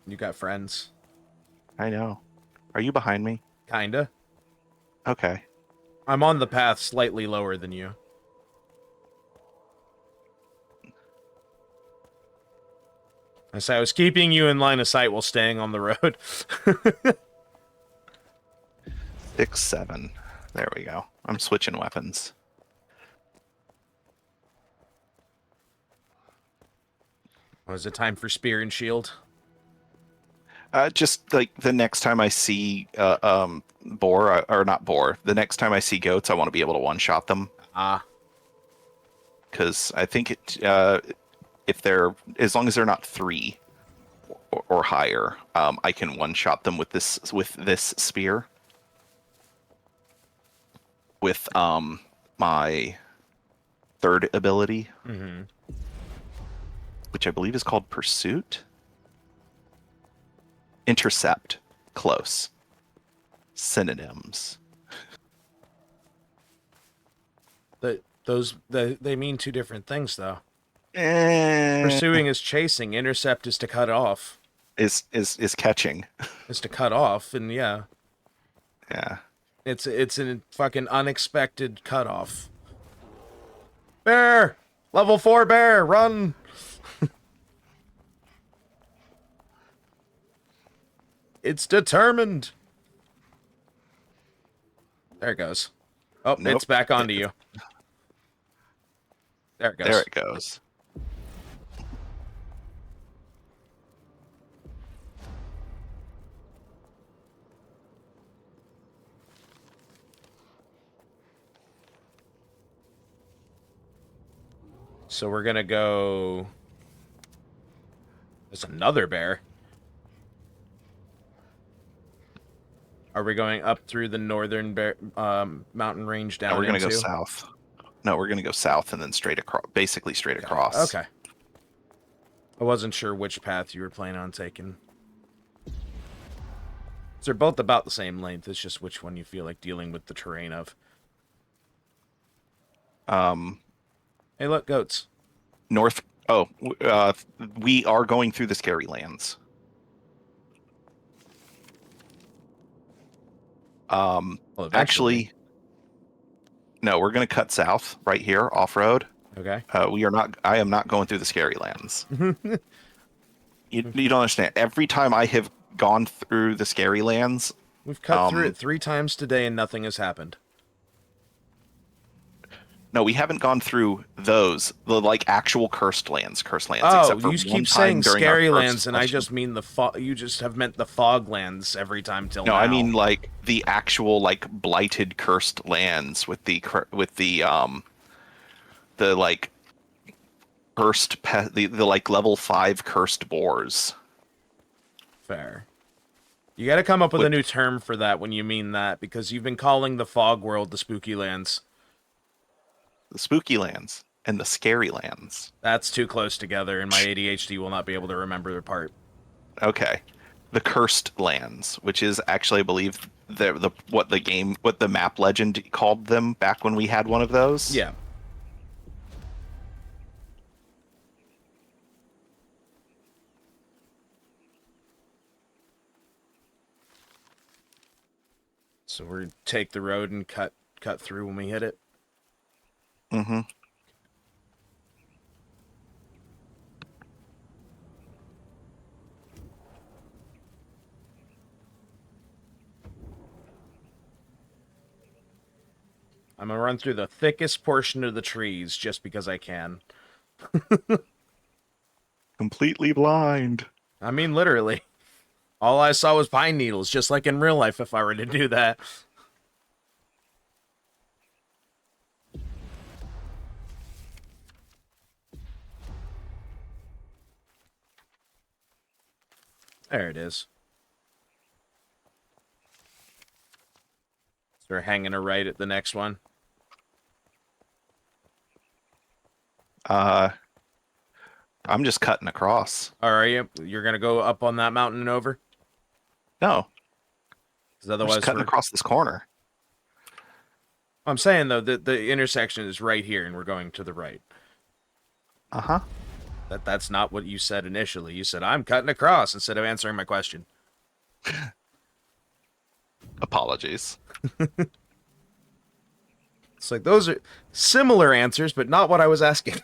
You got friends. I know. Are you behind me? Kinda. Okay. I'm on the path slightly lower than you. I was keeping you in line of sight while staying on the road. 6, 7. There we go. I'm switching weapons. Was it time for spear and shield? Just like the next time I see boar, or not boar, the next time I see goats, I want to be able to one-shot them. Ah. Because I think if they're, as long as they're not 3 or higher, I can one-shot them with this spear. With my 3rd ability, which I believe is called Pursuit. Intercept. Close. Synonyms. They mean 2 different things, though. Pursuing is chasing. Intercept is to cut off. Is catching. Is to cut off, and yeah. Yeah. It's a fucking unexpected cutoff. Bear! Level 4 bear, run! It's determined. There it goes. Oh, Nope. It's back onto you. There it goes. There it goes. So we're gonna go... There's another bear. Are we going up through the northern bear, mountain range down? No, we're gonna into? go south. No, we're gonna go south and then straight across, basically straight across. Okay. I wasn't sure which path you were planning on taking. They're both about the same length. It's just which one you feel like dealing with the terrain of. Hey, look, goats. North. Oh, we are going through the scary lands. Well, actually, no, we're going to cut south right here, off road. Okay. We are not. I am not going through the scary lands. You don't understand. Every time I have gone through the scary lands, we've cut through it 3 times today, and nothing has happened. No, we haven't gone through those, the like actual cursed lands. Oh, except for you keep saying scary lands, and I just mean the fog. You just have meant the fog lands every time till now. No, I mean like the actual like blighted cursed lands with the like cursed the like level 5 cursed boars. Fair. You got to come up with a new term for that when you mean that, because you've been calling the fog world the spooky lands. The spooky lands and the scary lands. That's too close together, and my ADHD will not be able to remember their part. Okay. The cursed lands, which is actually, I believe, what the map legend called them back when we had one of those. Yeah. So we take the road and cut through when we hit it. Mm-hmm. I'm gonna run through the thickest portion of the trees just because I can. Completely blind. I mean, literally. All I saw was pine needles, just like in real life if I were to do that. There it is. So we're hanging a right at the next one. I'm just cutting across. Or are you? You're gonna go up on that mountain and over? No, Because I'm just otherwise, cutting across this corner. I'm saying though that the intersection is right here, and we're going to the right. Uh-huh. That's not what you said initially. You said I'm cutting across instead of answering my question. Apologies. It's like those are similar answers, but not what I was asking.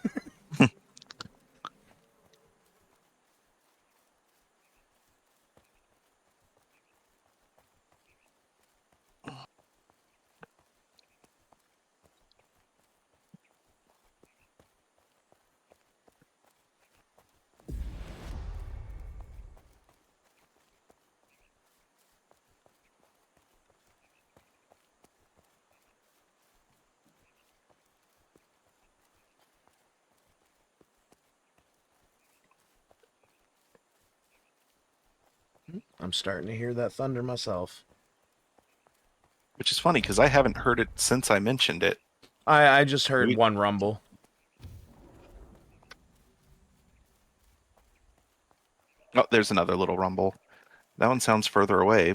I'm starting to hear that thunder myself. Which is funny because I haven't heard it since I mentioned it. I just heard one rumble. Oh, there's another little rumble. That one sounds further away.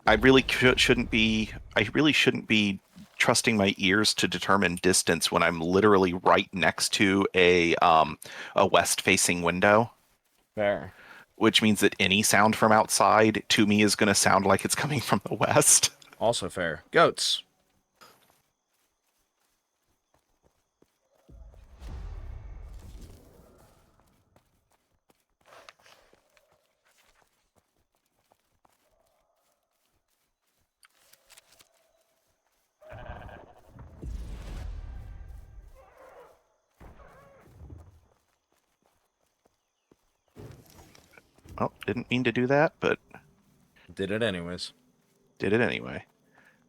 I really shouldn't be. I really shouldn't be trusting my ears to determine distance when I'm literally right next to a west-facing window. Fair. Which means that any sound from outside to me is going to sound like it's coming from the west. Also fair. Goats. Oh, didn't mean to do that, but Did it anyways. did it anyway.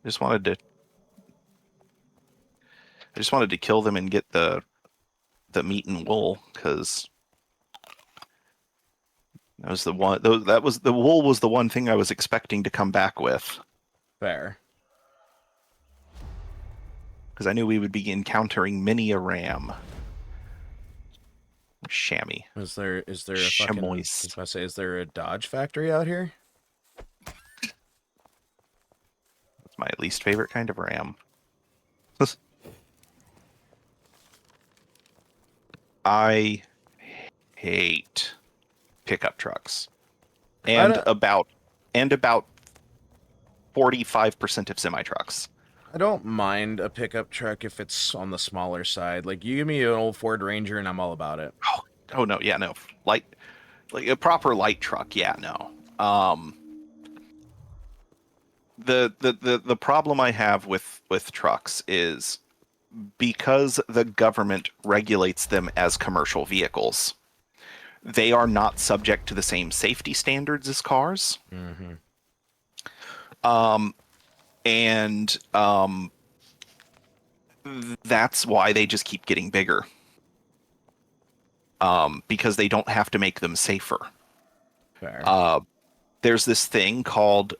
Just wanted to. I just wanted to kill them and get the meat and wool because that was the one. That was the wool was the one thing I was expecting to come back with Fair. because I knew we would be encountering many a ram. Chamois. Is there a fucking? I was Chamois. about to say, is there a Dodge factory out here? That's my least favorite kind of ram. I hate pickup trucks, and about 45% of semi trucks. I don't mind a pickup truck if it's on the smaller side. Like, you give me an old Ford Ranger and I'm all about it. Oh no, yeah, no, light, like a proper light truck, yeah, no. The problem I have with trucks is because the government regulates them as commercial vehicles, they are not subject to the same safety standards as cars. Mm-hmm. And that's why they just keep getting bigger. Because they don't have to make them safer. Fair. There's this thing called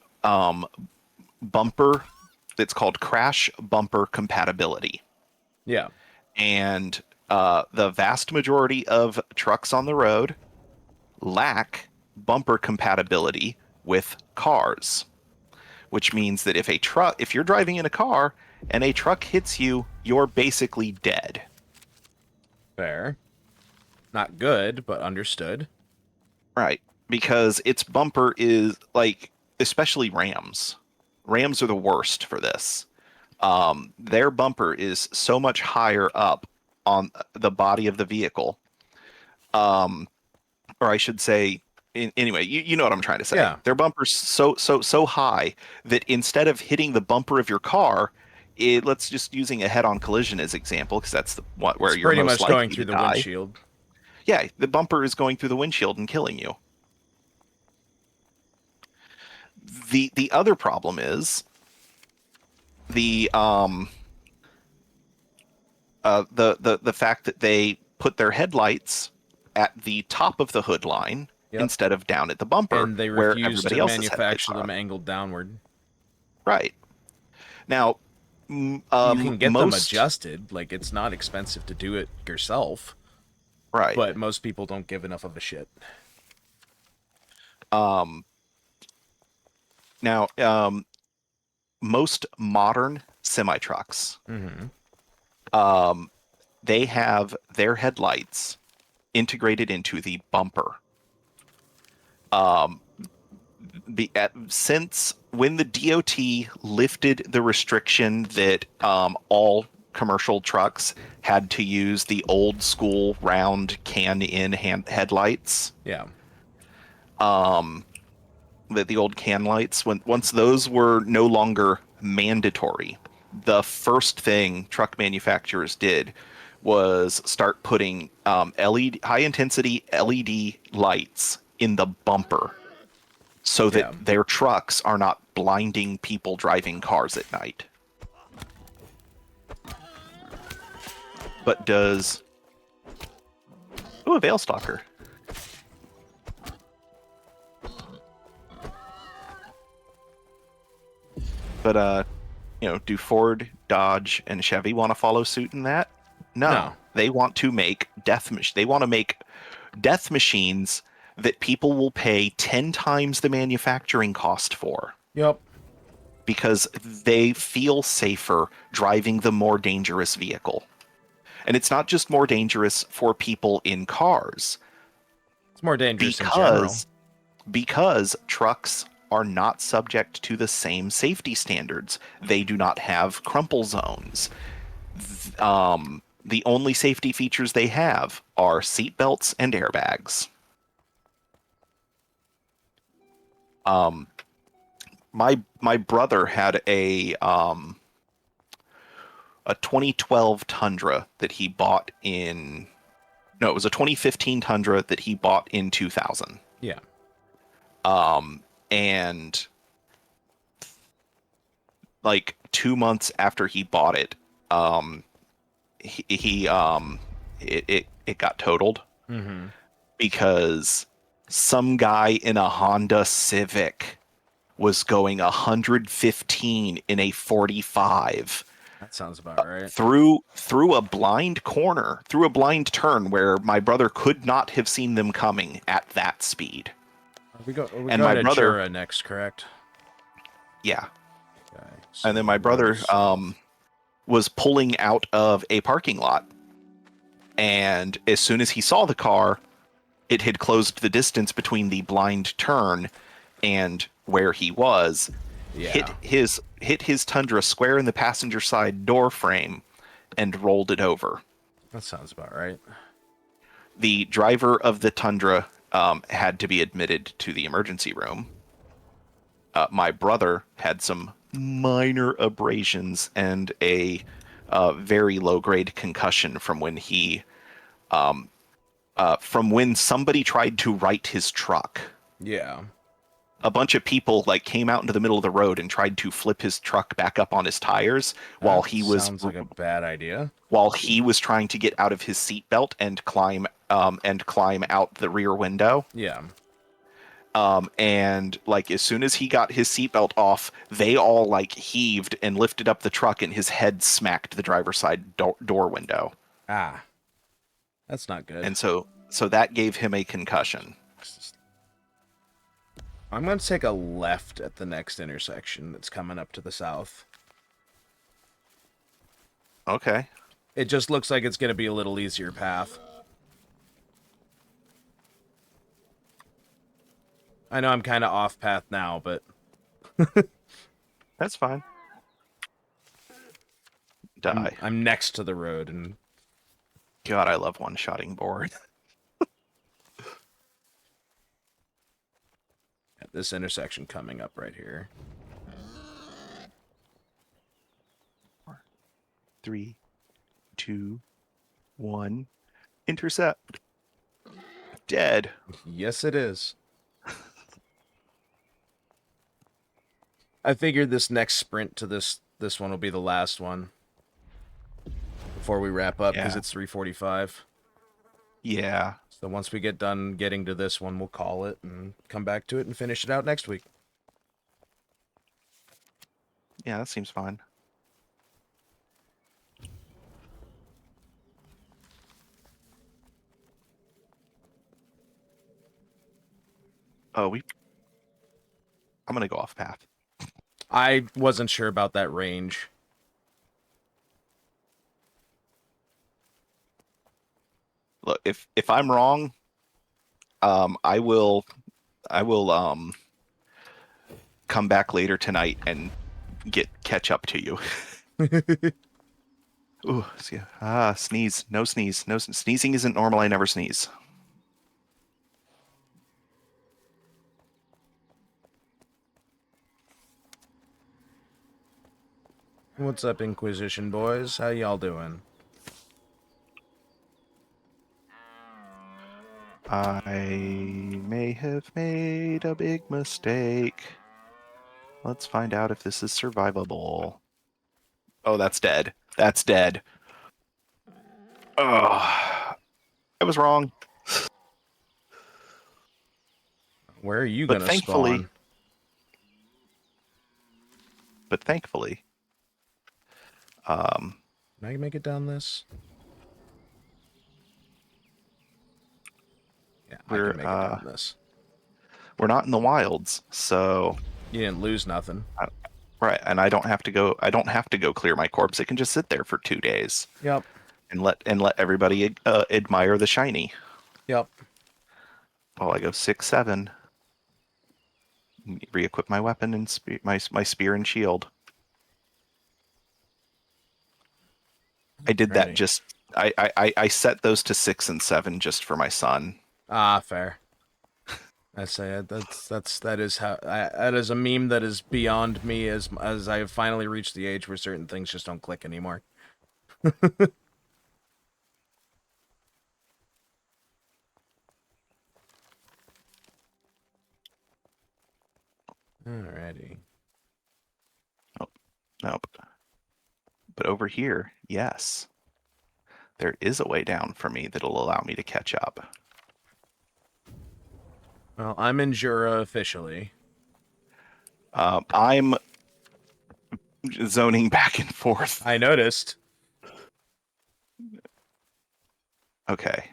bumper. It's called crash bumper compatibility. Yeah. And the vast majority of trucks on the road lack bumper compatibility with cars, which means that if you're driving in a car and a truck hits you, you're basically dead. Fair. Not good, but understood. Right. Because its bumper is like, especially Rams. Rams are the worst for this. Their bumper is so much higher up on the body of the vehicle. Or I should say, anyway, you know what I'm trying to say. Yeah. Their bumper's so high that instead of hitting the bumper of your car, let's just using a head-on collision as example, because that's where It's you're pretty most much going likely through to the die. windshield. Yeah, the bumper is going through the windshield and killing you. The other problem is the fact that they put their headlights at the top of the hood line Yep. instead of down at the bumper And they where refuse everybody to else's headlights manufacture them are. angled downward. Right. Now, You can get them most adjusted. Like, it's not expensive to do it yourself, right. but most people don't give enough of a shit. Um, now, most modern semi trucks, Mm-hmm. um, they have their headlights integrated into the bumper. Um, since when the DOT lifted the restriction that all commercial trucks had to use the old school round can-in headlights, Yeah. um, the old can lights, once those were no longer mandatory, the first thing truck manufacturers did was start putting LED high intensity LED lights in the bumper so that Yeah. their trucks are not blinding people driving cars at night. But does a Veil Stalker. But do Ford, Dodge, and Chevy want to follow suit in that? No. No. They want to make they want to make death machines that people will pay 10 times the manufacturing cost for Yep. because they feel safer driving the more dangerous vehicle. And it's not just more dangerous for people in cars, It's more dangerous in general. because trucks are not subject to the same safety standards. They do not have crumple zones. The only safety features they have are seat belts and airbags. Um, my brother had a 2012 Tundra that he bought in. No, it was a 2015 Tundra that he bought in 2000. Yeah. And like 2 months after he bought it, it got totaled Mm-hmm. because some guy in a Honda Civic was going 115 in a 45 That sounds about right. through a blind corner, through a blind turn where my brother could not have seen them coming at that speed. We're And going my to brother, Jura next, correct? yeah, Okay. and So then my road brother south. was pulling out of a parking lot, and as soon as he saw the car, it had closed the distance between the blind turn and where he was, Yeah. hit his Tundra square in the passenger side door frame and rolled it over. That sounds about right. The driver of the Tundra had to be admitted to the emergency room. My brother had some minor abrasions and a very low grade concussion from when somebody tried to right his truck. Yeah. A bunch of people like came out into the middle of the road and tried to flip his truck back up on his tires That sounds like a bad idea. while he was trying to get out of his seatbelt and climb out the rear window. Yeah. And like as soon as he got his seatbelt off, they all like heaved and lifted up the truck, and his head smacked the driver's side door window. Ah. That's not good. And so that gave him a concussion. I'm going to take a left at the next intersection that's coming up to the south. Okay. It just looks like it's going to be a little easier path. I know I'm kind of off path now, but That's fine. Die. I'm next to the road, and God, I love one-shotting board. at this intersection coming up right here. 3, 2, 1. Intercept. Dead. Yes, it is. I figured this next sprint to this one will be the last one before we wrap up because Yeah. it's 3:45. Yeah. So once we get done getting to this one, we'll call it and come back to it and finish it out next week. Yeah, that seems fine. Oh, I'm gonna go off path. I wasn't sure about that range. Look, if I'm wrong, I will come back later tonight and catch up to you. Ooh, see, sneeze. No sneeze. No sneezing isn't normal. I never sneeze. What's up, Inquisition boys? How y'all doing? I may have made a big mistake. Let's find out if this is survivable. Oh, that's dead. That's dead. Oh, I was wrong. Where are you But gonna thankfully, spawn? but thankfully, um, Can I make it down this? Yeah, I we're can make it down this. we're not in the wilds, so You didn't lose nothing. right, and I don't have to go. I don't have to go clear my corpse. It can just sit there for 2 days Yep. and let everybody admire the shiny. Yep. While I go 6-7, re-equip my weapon and my spear and shield. I did that Ready. just. I set those to 6 and 7 just for my son. Ah, fair. I say that is how that is a meme that is beyond me as I have finally reached the age where certain things just don't click anymore. Alrighty. Oh, nope. But over here, yes, there is a way down for me that'll allow me to catch up. Well, I'm in Jura officially. I'm zoning back and forth. I noticed. Okay.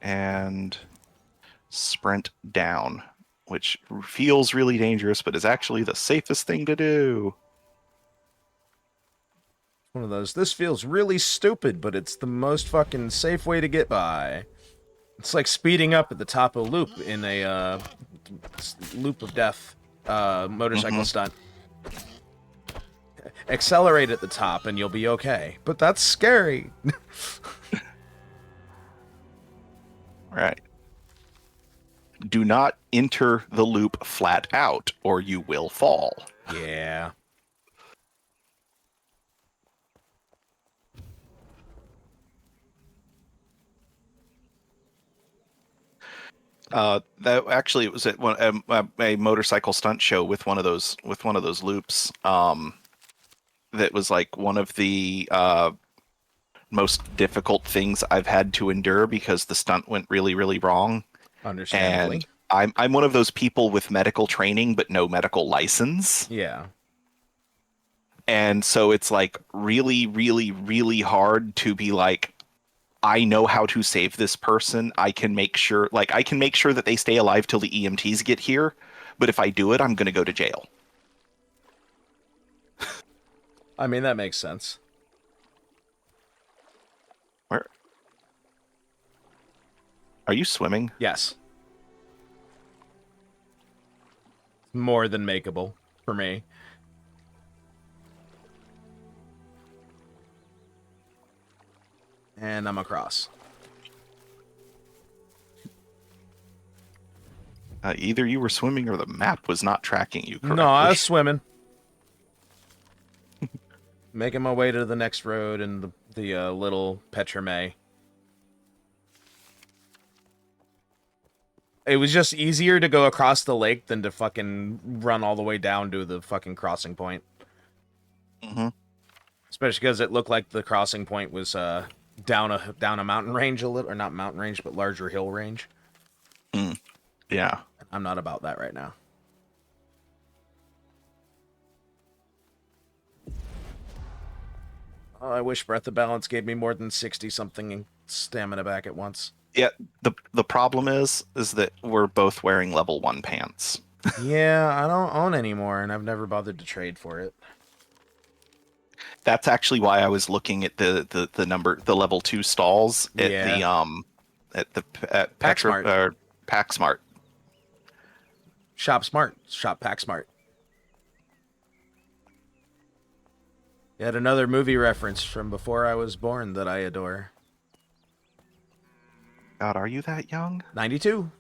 And sprint down, which feels really dangerous, but is actually the safest thing to do. One of those. This feels really stupid, but it's the most fucking safe way to get by. It's like speeding up at the top of a loop in a loop of death motorcycle Mm-hmm. stunt. Accelerate at the top and you'll be okay. But that's scary. Right. Do not enter the loop flat out, or you will fall. Yeah. That actually it was at a motorcycle stunt show with one of those loops. That was like one of the most difficult things I've had to endure because the stunt went really, really wrong. Understandably. And I'm one of those people with medical training but no medical license. Yeah. And so it's like really, really, really hard to be like, I know how to save this person. I can make sure that they stay alive till the EMTs get here. But if I do it, I'm going to go to jail. I mean, that makes sense. Where are you swimming? Yes. More than makeable for me. And I'm across. Either you were swimming or the map was not tracking you correctly. No, I was swimming. Making my way to the next road and the little Petrame. It was just easier to go across the lake than to fucking run all the way down to the fucking crossing point. Mm-hmm. Especially because it looked like the crossing point was down a mountain range a little, or not mountain range, but larger hill range. Yeah. I'm not about that right now. Oh, I wish Breath of Balance gave me more than 60 something stamina back at once. Yeah. The problem is that we're both wearing level 1 pants. Yeah, I don't own anymore, and I've never bothered to trade for it. That's actually why I was looking at the level 2 stalls at Yeah. at PaxSmart. PaxSmart. Shop Smart. Shop Pack Smart. Yet another movie reference from before I was born that I adore. God, are you that young? 92.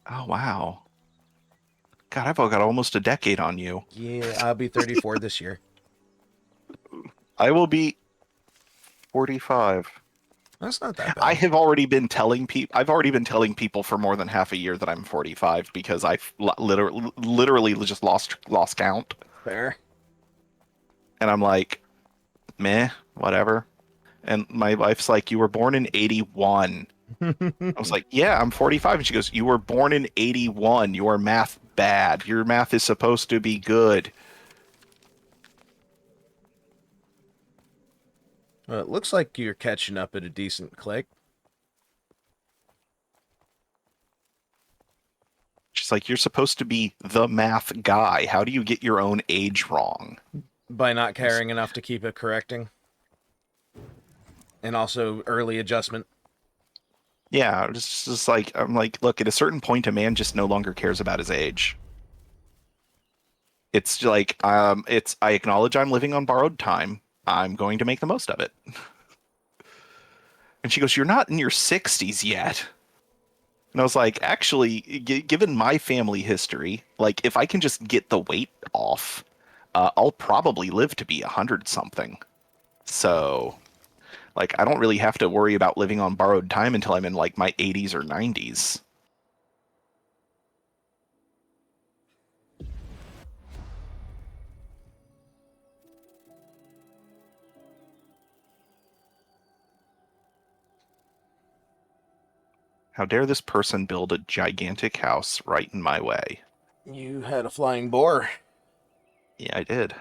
Oh wow. God, I've got almost a decade on you. Yeah, I'll be 34 this year. I will be 45. That's not that bad. I've already been telling people for more than half a year that I'm 45 because I've literally just lost count. Fair. And I'm like, meh, whatever. And my wife's like, you were born in 81. I was like, yeah, I'm 45. And she goes, you were born in 81. Your math bad. Your math is supposed to be good. Well, it looks like you're catching up at a decent click. She's like, you're supposed to be the math guy. How do you get your own age wrong? By not caring enough to keep it correcting. And also early adjustment. Yeah, it's just like, I'm like, look, at a certain point, a man just no longer cares about his age. It's like, I acknowledge I'm living on borrowed time. I'm going to make the most of it. And she goes, you're not in your 60s yet. And I was like, actually, given my family history, like, if I can just get the weight off, I'll probably live to be 100 something. So, like, I don't really have to worry about living on borrowed time until I'm in, like, my 80s or 90s. How dare this person build a gigantic house right in my way? You had a flying boar. Yeah, I did.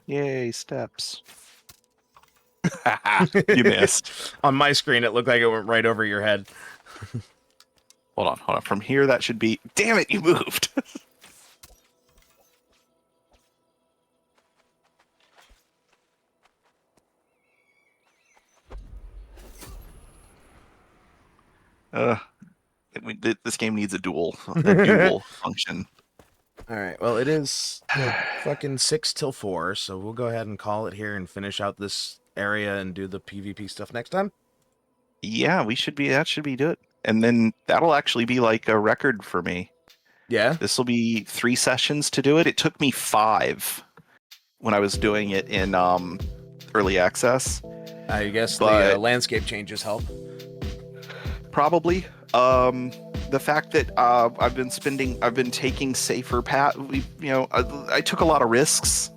Yay, steps. You missed. On my screen, it looked like it went right over your head. Hold on. From here, that should be... Damn it, you moved! This game needs a dual function. All right. Well, it is fucking 6 till 4, so we'll go ahead and call it here and finish out this area and do the PvP stuff next time. Yeah, that should be good. And then that'll actually be like a record for me. Yeah. This will be 3 sessions to do it. It took me 5 when I was doing it in early access. I guess the landscape changes help. Probably. The fact that I've been taking safer path. I took a lot of risks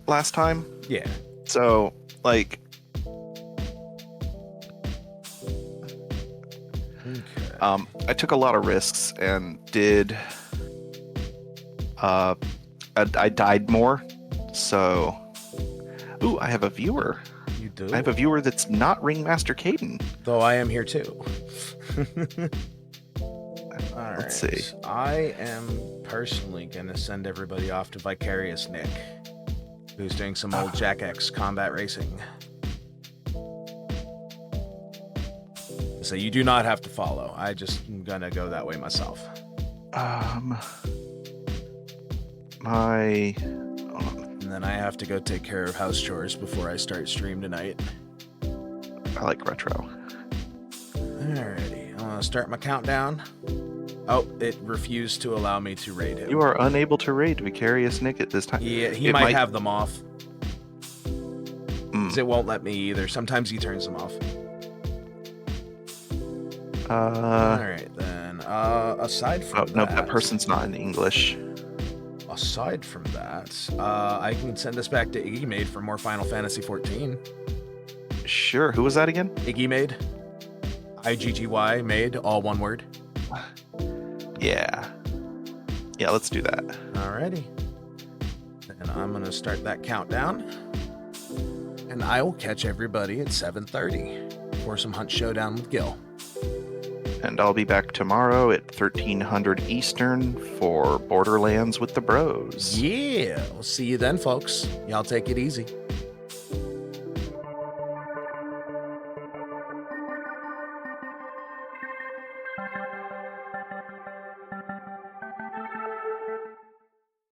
last time. Yeah. So like. Okay. I took a lot of risks and did. I died more. So. Ooh, I have a viewer. You do? I have a viewer that's not Ringmaster Kaiden. Though I am here too. All Let's right. see. I am personally going to send everybody off to Vicarious Nick, who's doing some old Jack X combat racing. So you do not have to follow. I just am going to go that way myself. And then I have to go take care of house chores before I start stream tonight. I like retro. Alrighty. I'm going to start my countdown. Oh, it refused to allow me to raid him. You are unable to raid Vicarious Nick at this time. Yeah, he It might have them off. Mm. 'Cause it won't let me either. Sometimes he turns them off. Alright then. Aside from no, that person's not in English. Aside from that, I can send us back to Iggy Maid for more Final Fantasy XIV. Sure. Who was that again? Iggy Maid. IGGY Maid, all one word. Yeah. Yeah, let's do that. Alrighty. And I'm gonna start that countdown. And I will catch everybody at 7:30 for some Hunt Showdown with Gil. And I'll be back tomorrow at 1300 Eastern for Borderlands with the Bros. Yeah, we'll see you then, folks. Y'all take it easy.